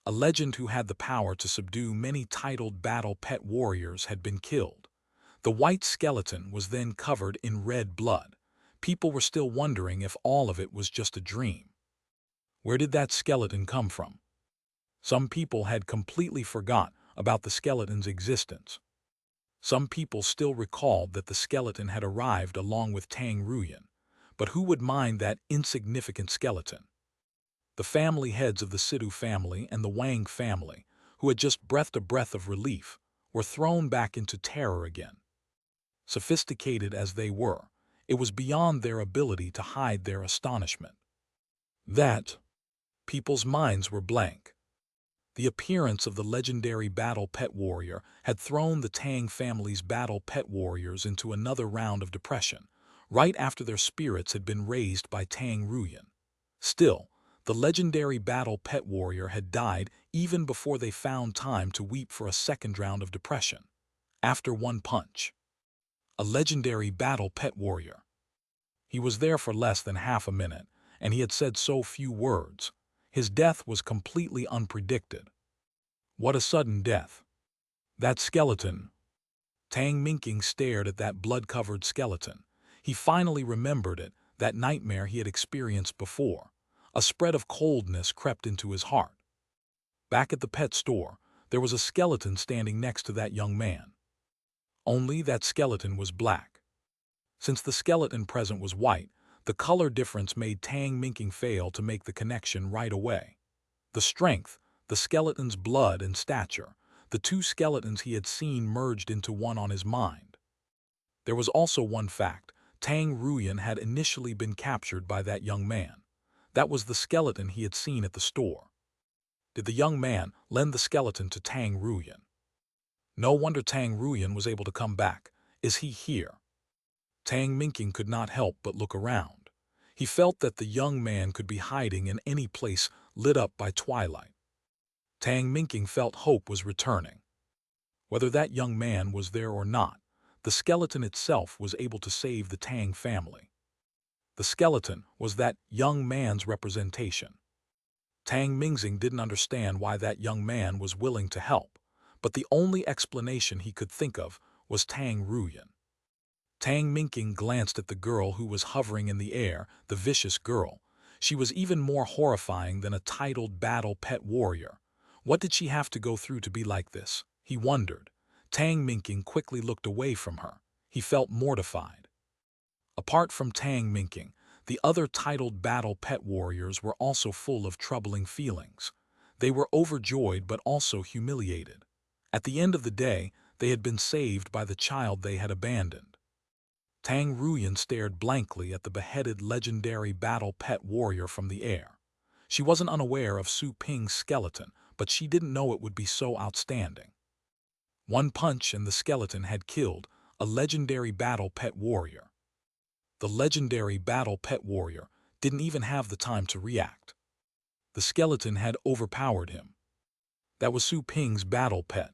A legend who had the power to subdue many titled battle pet warriors had been killed. The white skeleton was then covered in red blood. People were still wondering if all of it was just a dream. Where did that skeleton come from? Some people had completely forgot about the skeleton's existence. Some people still recalled that the skeleton had arrived along with Tang Ruyan, but who would mind that insignificant skeleton? The family heads of the Sidhu family and the Wang family, who had just breathed a breath of relief, were thrown back into terror again. Sophisticated as they were, it was beyond their ability to hide their astonishment. That people's minds were blank. The appearance of the legendary battle pet warrior had thrown the Tang family's battle pet warriors into another round of depression, right after their spirits had been raised by Tang Ruyan. Still, the legendary battle pet warrior had died even before they found time to weep for a second round of depression. After one punch. A legendary battle pet warrior. He was there for less than half a minute, and he had said so few words. His death was completely unpredicted. What a sudden death. That skeleton. Tang Minking stared at that blood-covered skeleton. He finally remembered it, that nightmare he had experienced before. A spread of coldness crept into his heart. Back at the pet store, there was a skeleton standing next to that young man. Only that skeleton was black. Since the skeleton present was white, the color difference made Tang Minking fail to make the connection right away. The strength, the skeleton's blood and stature, the two skeletons he had seen merged into one on his mind. There was also one fact: Tang Ruyan had initially been captured by that young man. That was the skeleton he had seen at the store. Did the young man lend the skeleton to Tang Ruyan? No wonder Tang Ruyan was able to come back. Is he here? Tang Minking could not help but look around. He felt that the young man could be hiding in any place lit up by twilight. Tang Minking felt hope was returning. Whether that young man was there or not, the skeleton itself was able to save the Tang family. The skeleton was that young man's representation. Tang Minxing didn't understand why that young man was willing to help, but the only explanation he could think of was Tang Ruyan. Tang Minking glanced at the girl who was hovering in the air, the vicious girl. She was even more horrifying than a titled battle pet warrior. What did she have to go through to be like this? He wondered. Tang Minking quickly looked away from her. He felt mortified. Apart from Tang Minking, the other titled battle pet warriors were also full of troubling feelings. They were overjoyed but also humiliated. At the end of the day, they had been saved by the child they had abandoned. Tang Ruyan stared blankly at the beheaded legendary battle pet warrior from the air. She wasn't unaware of Su Ping's skeleton, but she didn't know it would be so outstanding. One punch and the skeleton had killed a legendary battle pet warrior. The legendary battle pet warrior didn't even have the time to react. The skeleton had overpowered him. That was Su Ping's battle pet.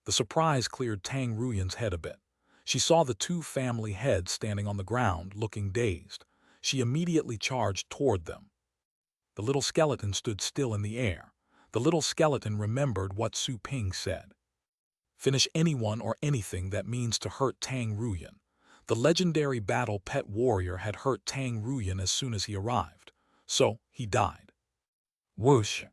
The surprise cleared Tang Ruyan's head a bit. She saw the two family heads standing on the ground, looking dazed. She immediately charged toward them. The little skeleton stood still in the air. The little skeleton remembered what Su Ping said. Finish anyone or anything that means to hurt Tang Ruyan. The legendary battle pet warrior had hurt Tang Ruyan as soon as he arrived, so he died. Whoosh!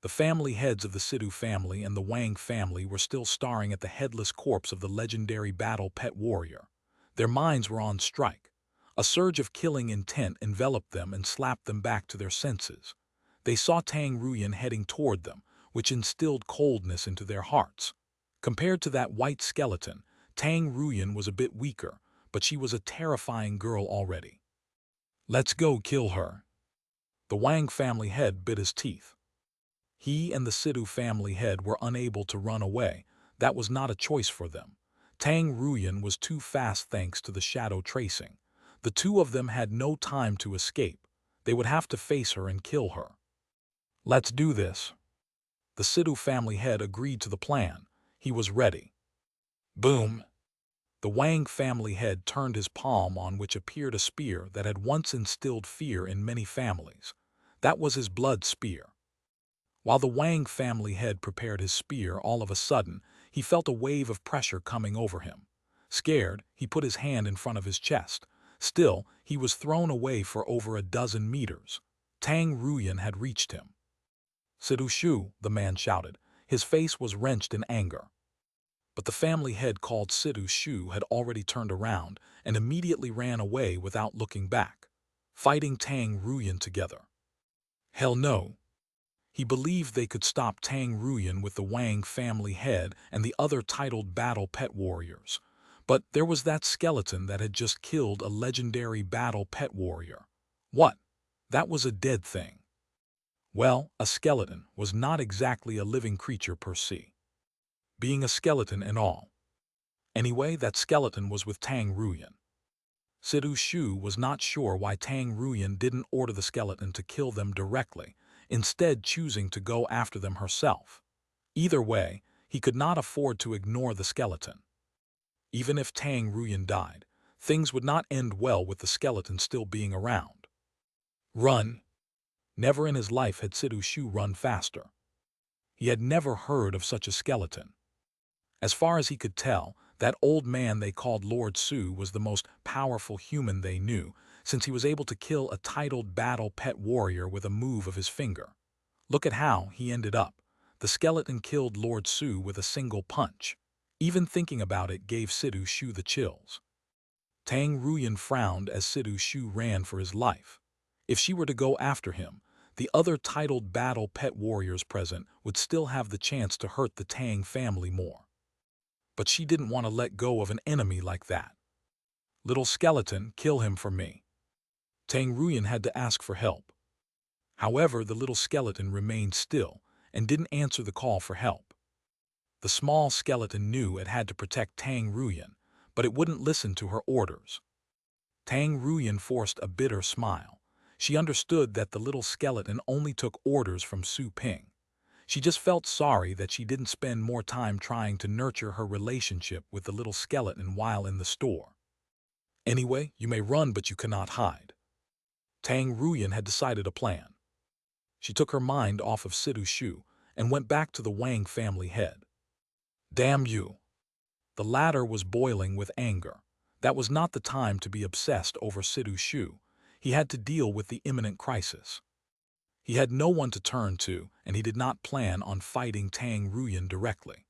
The family heads of the Sidhu family and the Wang family were still staring at the headless corpse of the legendary battle pet warrior. Their minds were on strike. A surge of killing intent enveloped them and slapped them back to their senses. They saw Tang Ruyan heading toward them, which instilled coldness into their hearts. Compared to that white skeleton, Tang Ruyan was a bit weaker, but she was a terrifying girl already. Let's go kill her. The Wang family head bit his teeth. He and the Sidhu family head were unable to run away. That was not a choice for them. Tang Ruyan was too fast thanks to the shadow tracing. The two of them had no time to escape. They would have to face her and kill her. Let's do this. The Sidhu family head agreed to the plan. He was ready. Boom! The Wang family head turned his palm on which appeared a spear that had once instilled fear in many families. That was his blood spear. While the Wang family head prepared his spear, all of a sudden, he felt a wave of pressure coming over him. Scared, he put his hand in front of his chest. Still, he was thrown away for over a dozen meters. Tang Ruyan had reached him. Sidhu Shu, the man shouted. His face was wrenched in anger. But the family head called Sidhu Shu had already turned around and immediately ran away without looking back, fighting Tang Ruyan together. Hell no! He believed they could stop Tang Ruyan with the Wang family head and the other titled battle pet warriors. But there was that skeleton that had just killed a legendary battle pet warrior. What? That was a dead thing. Well, a skeleton was not exactly a living creature per se, being a skeleton and all. Anyway, that skeleton was with Tang Ruyan. Sidhu Shu was not sure why Tang Ruyan didn't order the skeleton to kill them directly, instead choosing to go after them herself. Either way, he could not afford to ignore the skeleton. Even if Tang Ruyan died, things would not end well with the skeleton still being around. Run! Never in his life had Sidhu Shu run faster. He had never heard of such a skeleton. As far as he could tell, that old man they called Lord Su was the most powerful human they knew, since he was able to kill a titled battle pet warrior with a move of his finger. Look at how he ended up. The skeleton killed Lord Su with a single punch. Even thinking about it gave Sidhu Shu the chills. Tang Ruyan frowned as Sidhu Shu ran for his life. If she were to go after him, the other titled battle pet warriors present would still have the chance to hurt the Tang family more. But she didn't want to let go of an enemy like that. Little skeleton, kill him for me. Tang Ruyan had to ask for help. However, the little skeleton remained still and didn't answer the call for help. The small skeleton knew it had to protect Tang Ruyan, but it wouldn't listen to her orders. Tang Ruyan forced a bitter smile. She understood that the little skeleton only took orders from Su Ping. She just felt sorry that she didn't spend more time trying to nurture her relationship with the little skeleton while in the store. Anyway, you may run, but you cannot hide. Tang Ruyan had decided a plan. She took her mind off of Sidhu Shu and went back to the Wang family head. Damn you! The latter was boiling with anger. That was not the time to be obsessed over Sidhu Shu. He had to deal with the imminent crisis. He had no one to turn to, and he did not plan on fighting Tang Ruyan directly.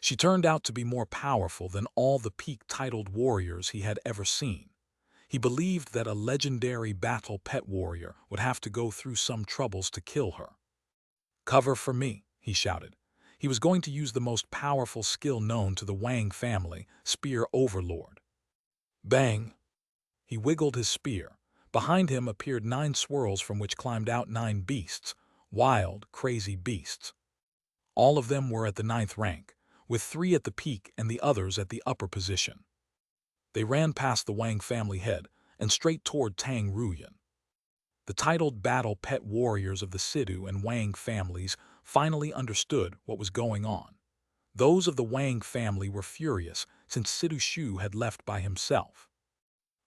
She turned out to be more powerful than all the peak-titled warriors he had ever seen. He believed that a legendary battle pet warrior would have to go through some troubles to kill her. "Cover for me," he shouted. He was going to use the most powerful skill known to the Wang family, Spear Overlord. Bang! He wiggled his spear. Behind him appeared 9 swirls from which climbed out 9 beasts, wild, crazy beasts. All of them were at the 9th rank, with 3 at the peak and the others at the upper position. They ran past the Wang family head and straight toward Tang Ruyan. The titled battle pet warriors of the Sidhu and Wang families finally understood what was going on. Those of the Wang family were furious since Sidhu Shu had left by himself.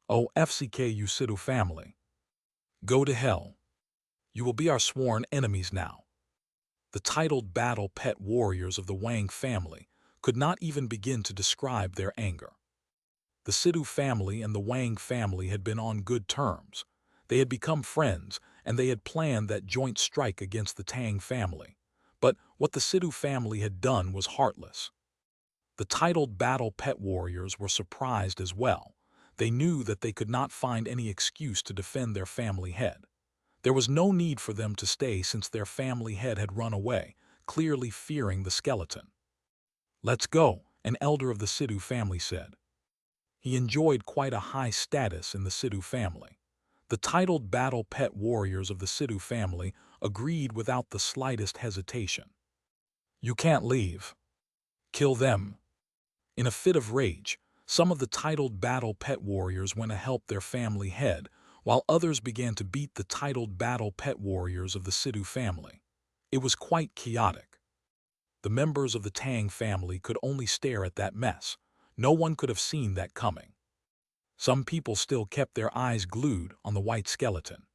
"Oh, FCKU Sidhu family. Go to hell. You will be our sworn enemies now." The titled battle pet warriors of the Wang family could not even begin to describe their anger. The Sidhu family and the Wang family had been on good terms. They had become friends, and they had planned that joint strike against the Tang family. But what the Sidhu family had done was heartless. The titled battle pet warriors were surprised as well. They knew that they could not find any excuse to defend their family head. There was no need for them to stay since their family head had run away, clearly fearing the skeleton. "Let's go," an elder of the Sidhu family said. He enjoyed quite a high status in the Sidhu family. The titled battle pet warriors of the Sidhu family agreed without the slightest hesitation. "You can't leave. Kill them." In a fit of rage, some of the titled battle pet warriors went to help their family head, while others began to beat the titled battle pet warriors of the Sidhu family. It was quite chaotic. The members of the Tang family could only stare at that mess. No one could have seen that coming. Some people still kept their eyes glued on the white skeleton.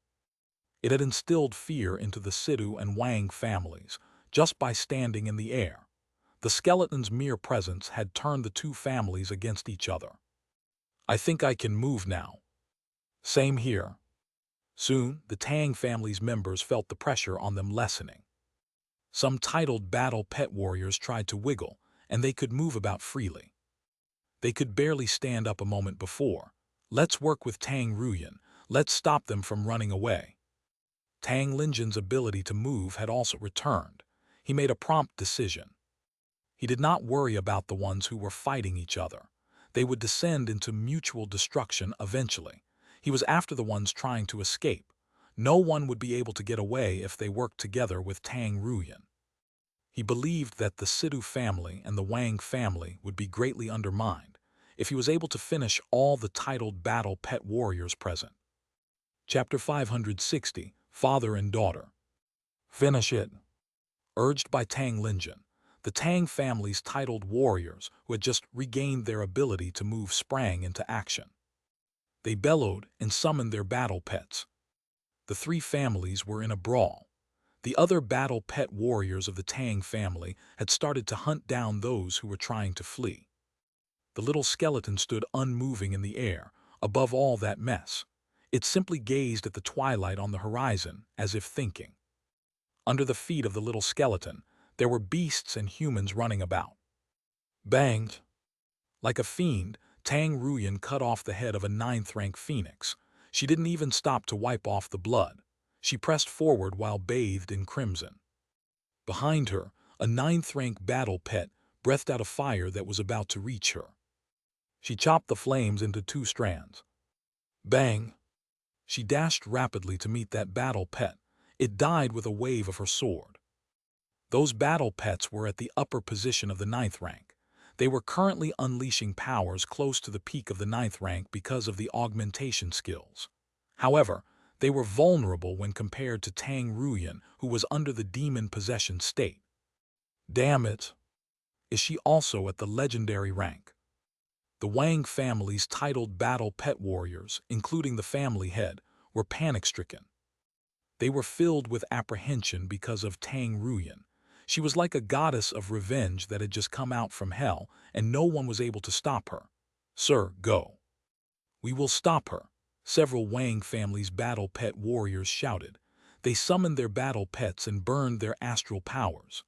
It had instilled fear into the Sidhu and Wang families just by standing in the air. The skeleton's mere presence had turned the two families against each other. "I think I can move now." "Same here." Soon, the Tang family's members felt the pressure on them lessening. Some titled battle pet warriors tried to wiggle, and they could move about freely. They could barely stand up a moment before. "Let's work with Tang Ruyan. Let's stop them from running away." Tang Linjin's ability to move had also returned. He made a prompt decision. He did not worry about the ones who were fighting each other. They would descend into mutual destruction eventually. He was after the ones trying to escape. No one would be able to get away if they worked together with Tang Ruyan. He believed that the Sidhu family and the Wang family would be greatly undermined if he was able to finish all the titled battle pet warriors present. Chapter 560, Father and Daughter. "Finish it," urged by Tang Linjin. The Tang family's titled warriors, who had just regained their ability to move, sprang into action. They bellowed and summoned their battle pets. The three families were in a brawl. The other battle pet warriors of the Tang family had started to hunt down those who were trying to flee. The little skeleton stood unmoving in the air, above all that mess. It simply gazed at the twilight on the horizon, as if thinking. Under the feet of the little skeleton, there were beasts and humans running about. Banged. Like a fiend, Tang Ruyan cut off the head of a 9th-rank phoenix. She didn't even stop to wipe off the blood. She pressed forward while bathed in crimson. Behind her, a 9th-rank battle pet breathed out a fire that was about to reach her. She chopped the flames into 2 strands. Bang! She dashed rapidly to meet that battle pet. It died with a wave of her sword. Those battle pets were at the upper position of the 9th rank. They were currently unleashing powers close to the peak of the 9th rank because of the augmentation skills. However, they were vulnerable when compared to Tang Ruyan, who was under the demon possession state. Damn it! Is she also at the legendary rank? The Wang family's titled battle pet warriors, including the family head, were panic-stricken. They were filled with apprehension because of Tang Ruyan. She was like a goddess of revenge that had just come out from hell, and no one was able to stop her. "Sir, go. We will stop her," several Wang family's battle pet warriors shouted. They summoned their battle pets and burned their astral powers.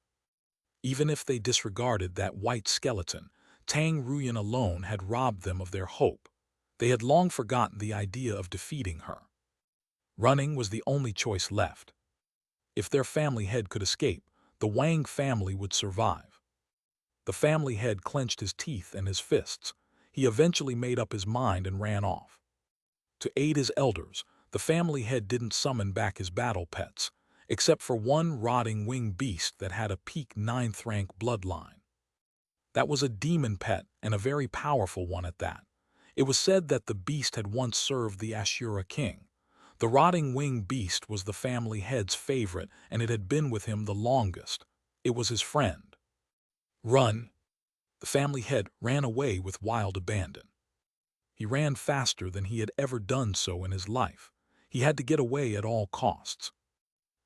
Even if they disregarded that white skeleton, Tang Ruyan alone had robbed them of their hope. They had long forgotten the idea of defeating her. Running was the only choice left. If their family head could escape, the Wang family would survive. The family head clenched his teeth and his fists. He eventually made up his mind and ran off. To aid his elders, the family head didn't summon back his battle pets, except for one rotting winged beast that had a peak 9th rank bloodline. That was a demon pet, and a very powerful one at that. It was said that the beast had once served the Ashura king. The rotting winged beast was the family head's favorite, and it had been with him the longest. It was his friend. Run! The family head ran away with wild abandon. He ran faster than he had ever done so in his life. He had to get away at all costs.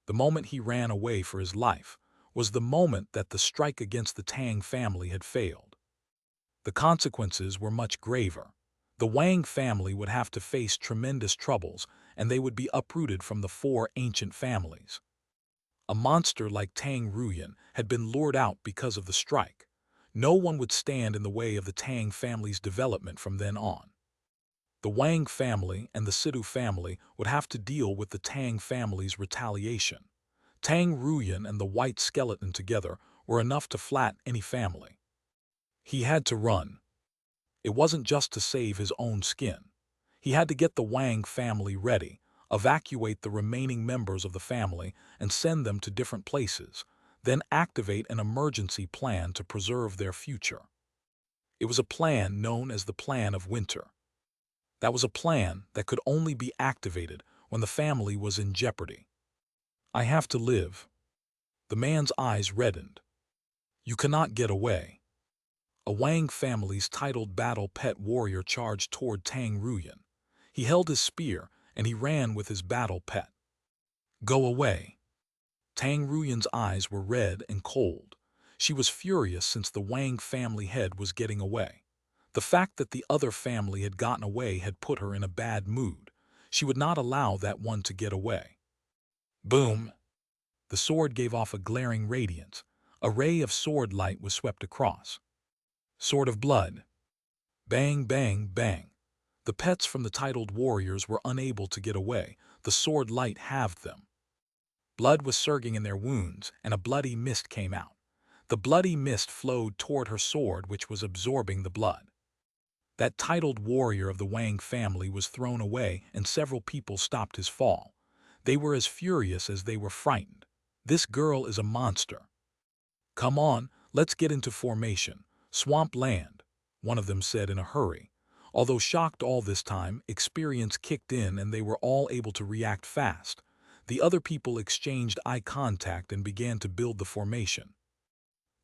The moment he ran away for his life was the moment that the strike against the Tang family had failed. The consequences were much graver. The Wang family would have to face tremendous troubles, and they would be uprooted from the 4 ancient families. A monster like Tang Ruyan had been lured out because of the strike. No one would stand in the way of the Tang family's development from then on. The Wang family and the Sidhu family would have to deal with the Tang family's retaliation. Tang Ruyan and the white skeleton together were enough to flatten any family. He had to run. It wasn't just to save his own skin. He had to get the Wang family ready, evacuate the remaining members of the family, and send them to different places, then activate an emergency plan to preserve their future. It was a plan known as the Plan of Winter. That was a plan that could only be activated when the family was in jeopardy. I have to live. The man's eyes reddened. You cannot get away. A Wang family's titled battle pet warrior charged toward Tang Ruyan. He held his spear, and he ran with his battle pet. Go away. Tang Ruyan's eyes were red and cold. She was furious since the Wang family head was getting away. The fact that the other family had gotten away had put her in a bad mood. She would not allow that one to get away. Boom! The sword gave off a glaring radiance. A ray of sword light was swept across. Sword of blood. Bang, bang, bang. The pets from the titled warriors were unable to get away. The sword light halved them. Blood was surging in their wounds, and a bloody mist came out. The bloody mist flowed toward her sword, which was absorbing the blood. That titled warrior of the Wang family was thrown away, and several people stopped his fall. They were as furious as they were frightened. This girl is a monster. Come on, let's get into formation. Swamp land, one of them said in a hurry. Although shocked all this time, experience kicked in and they were all able to react fast. The other people exchanged eye contact and began to build the formation.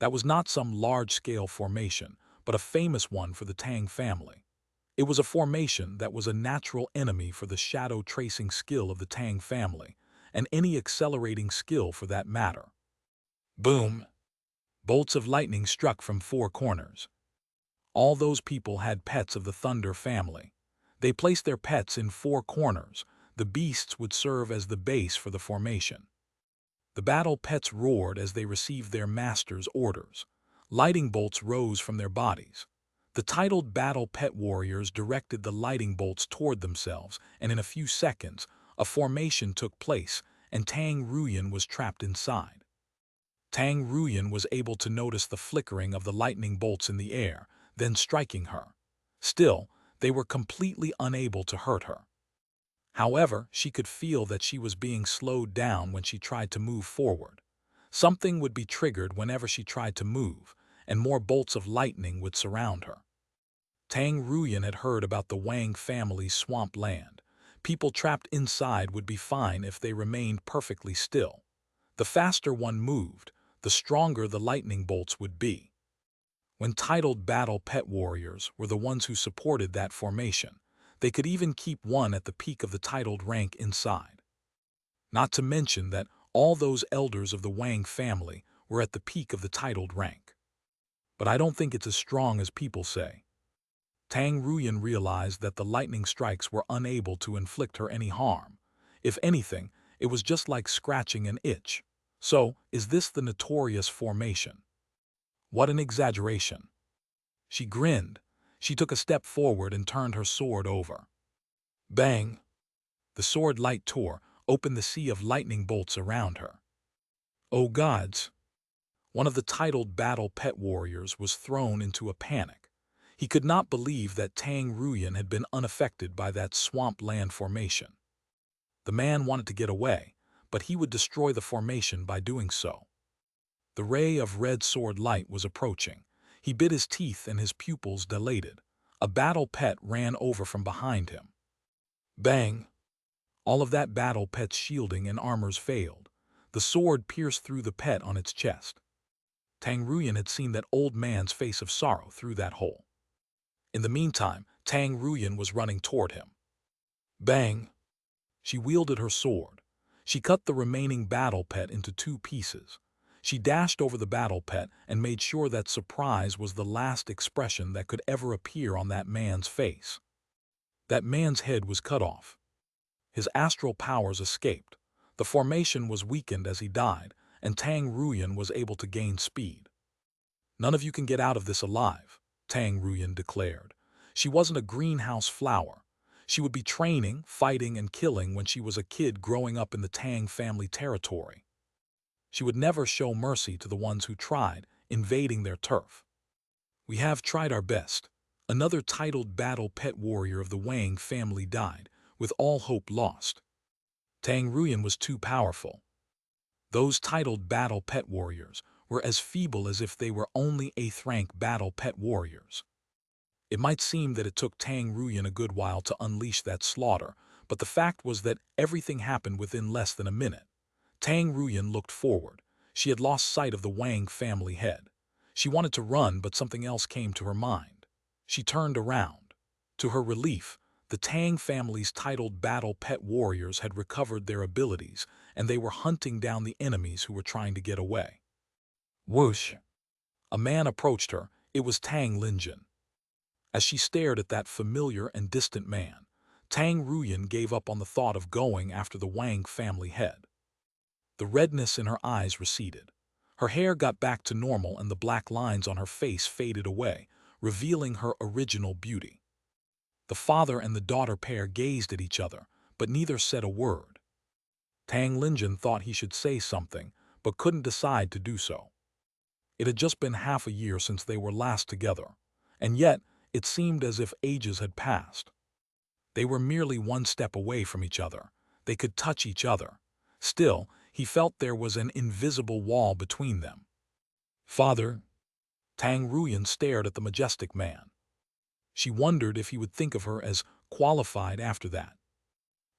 That was not some large-scale formation, but a famous one for the Tang family. It was a formation that was a natural enemy for the shadow tracing skill of the Tang family, and any accelerating skill for that matter. Boom! Bolts of lightning struck from 4 corners. All those people had pets of the Thunder family. They placed their pets in 4 corners. The beasts would serve as the base for the formation. The battle pets roared as they received their master's orders. Lighting bolts rose from their bodies. The titled battle pet warriors directed the lighting bolts toward themselves, and in a few seconds, a formation took place, and Tang Ruyan was trapped inside. Tang Ruyan was able to notice the flickering of the lightning bolts in the air, then striking her. Still, they were completely unable to hurt her. However, she could feel that she was being slowed down when she tried to move forward. Something would be triggered whenever she tried to move, and more bolts of lightning would surround her. Tang Ruyan had heard about the Wang family's swamp land. People trapped inside would be fine if they remained perfectly still. The faster one moved, the stronger the lightning bolts would be. When titled battle pet warriors were the ones who supported that formation, they could even keep one at the peak of the titled rank inside. Not to mention that all those elders of the Wang family were at the peak of the titled rank. But I don't think it's as strong as people say. Tang Ruyan realized that the lightning strikes were unable to inflict her any harm. If anything, it was just like scratching an itch. So, is this the notorious formation? What an exaggeration. She grinned. She took a step forward and turned her sword over. Bang! The sword light tore, opened the sea of lightning bolts around her. Oh gods! One of the titled battle pet warriors was thrown into a panic. He could not believe that Tang Ruyan had been unaffected by that swampland formation. The man wanted to get away, but he would destroy the formation by doing so. The ray of red sword light was approaching. He bit his teeth and his pupils dilated. A battle pet ran over from behind him. Bang! All of that battle pet's shielding and armors failed. The sword pierced through the pet on its chest. Tang Ruyan had seen that old man's face of sorrow through that hole. In the meantime, Tang Ruyan was running toward him. Bang! She wielded her sword. She cut the remaining battle pet into 2 pieces. She dashed over the battle pet and made sure that surprise was the last expression that could ever appear on that man's face. That man's head was cut off. His astral powers escaped. The formation was weakened as he died, and Tang Ruyan was able to gain speed. None of you can get out of this alive, Tang Ruyan declared. She wasn't a greenhouse flower. She would be training, fighting, and killing when she was a kid growing up in the Tang family territory. She would never show mercy to the ones who tried, invading their turf. We have tried our best. Another titled battle pet warrior of the Wang family died, with all hope lost. Tang Ruyan was too powerful. Those titled battle pet warriors were as feeble as if they were only 8th rank battle pet warriors. It might seem that it took Tang Ruyan a good while to unleash that slaughter, but the fact was that everything happened within less than a minute. Tang Ruyan looked forward. She had lost sight of the Wang family head. She wanted to run, but something else came to her mind. She turned around. To her relief, the Tang family's titled battle pet warriors had recovered their abilities, and they were hunting down the enemies who were trying to get away. Whoosh! A man approached her. It was Tang Linjin. As she stared at that familiar and distant man, Tang Ruyan gave up on the thought of going after the Wang family head. The redness in her eyes receded. Her hair got back to normal and the black lines on her face faded away, revealing her original beauty. The father and the daughter pair gazed at each other, but neither said a word. Tang Linjin thought he should say something, but couldn't decide to do so. It had just been half a year since they were last together, and yet it seemed as if ages had passed. They were merely 1 step away from each other. They could touch each other. Still, he felt there was an invisible wall between them. Father, Tang Ruyan stared at the majestic man. She wondered if he would think of her as qualified after that.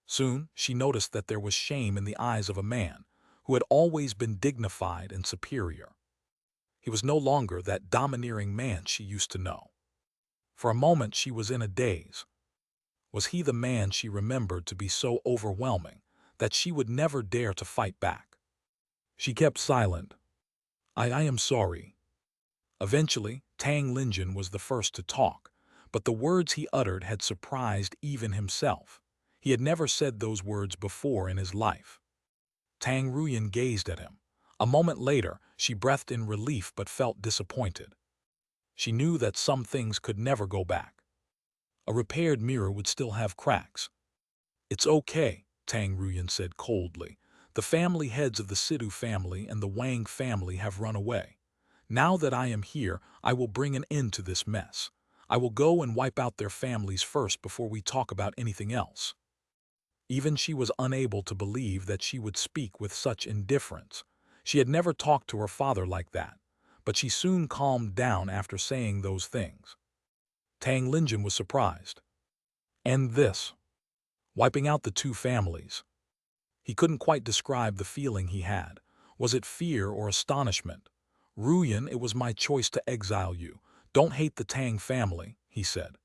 Soon, she noticed that there was shame in the eyes of a man who had always been dignified and superior. He was no longer that domineering man she used to know. For a moment, she was in a daze. Was he the man she remembered to be so overwhelming that she would never dare to fight back? She kept silent. I am sorry. Eventually, Tang Linjin was the first to talk, but the words he uttered had surprised even himself. He had never said those words before in his life. Tang Ruyan gazed at him. A moment later, she breathed in relief but felt disappointed. She knew that some things could never go back. A repaired mirror would still have cracks. It's okay, Tang Ruyan said coldly. The family heads of the Sidhu family and the Wang family have run away. Now that I am here, I will bring an end to this mess. I will go and wipe out their families first before we talk about anything else. Even she was unable to believe that she would speak with such indifference. She had never talked to her father like that, but she soon calmed down after saying those things. Tang Linjin was surprised. And this, wiping out the 2 families. He couldn't quite describe the feeling he had. Was it fear or astonishment? Ruyan, it was my choice to exile you. Don't hate the Tang family, he said.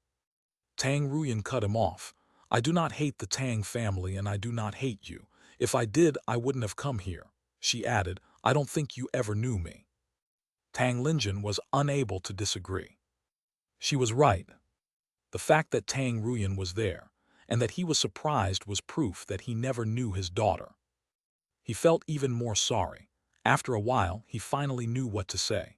Tang Ruyan cut him off. I do not hate the Tang family and I do not hate you. If I did, I wouldn't have come here. She added, I don't think you ever knew me. Tang Linjin was unable to disagree. She was right. The fact that Tang Ruyan was there, and that he was surprised was proof that he never knew his daughter. He felt even more sorry. After a while, he finally knew what to say.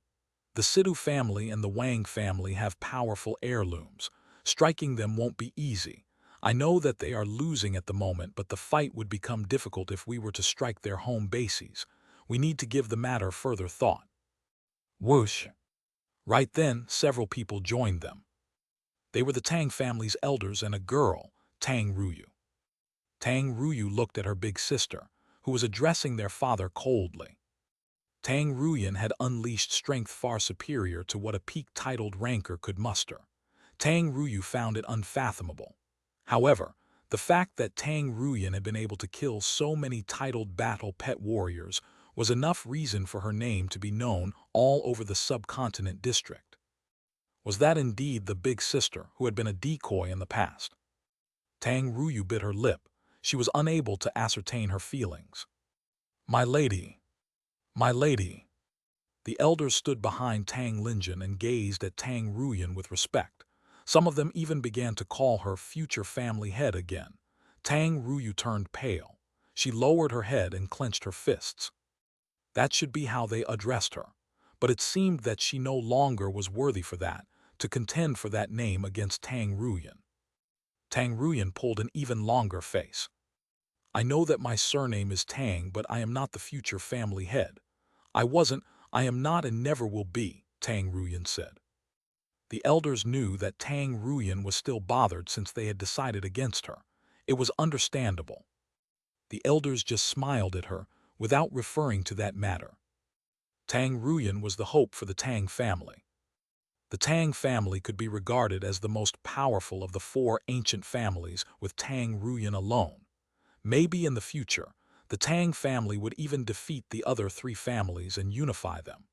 The Sidhu family and the Wang family have powerful heirlooms. Striking them won't be easy. I know that they are losing at the moment, but the fight would become difficult if we were to strike their home bases. We need to give the matter further thought. Whoosh! Right then, several people joined them. They were the Tang family's elders and a girl, Tang Ruyu. Tang Ruyu looked at her big sister, who was addressing their father coldly. Tang Ruyan had unleashed strength far superior to what a peak-titled ranker could muster. Tang Ruyu found it unfathomable. However, the fact that Tang Ruyan had been able to kill so many titled battle pet warriors was enough reason for her name to be known all over the subcontinent district. Was that indeed the big sister who had been a decoy in the past? Tang Ruyu bit her lip. She was unable to ascertain her feelings. My lady. My lady. The elders stood behind Tang Linjin and gazed at Tang Ruyan with respect. Some of them even began to call her future family head again. Tang Ruyu turned pale. She lowered her head and clenched her fists. That should be how they addressed her. But it seemed that she no longer was worthy for that, to contend for that name against Tang Ruyan. Tang Ruyan pulled an even longer face. I know that my surname is Tang, but I am not the future family head. I am not and never will be, Tang Ruyan said. The elders knew that Tang Ruyan was still bothered since they had decided against her. It was understandable. The elders just smiled at her, without referring to that matter. Tang Ruyan was the hope for the Tang family. The Tang family could be regarded as the most powerful of the four ancient families, with Tang Ruyan alone. Maybe in the future, the Tang family would even defeat the other three families and unify them.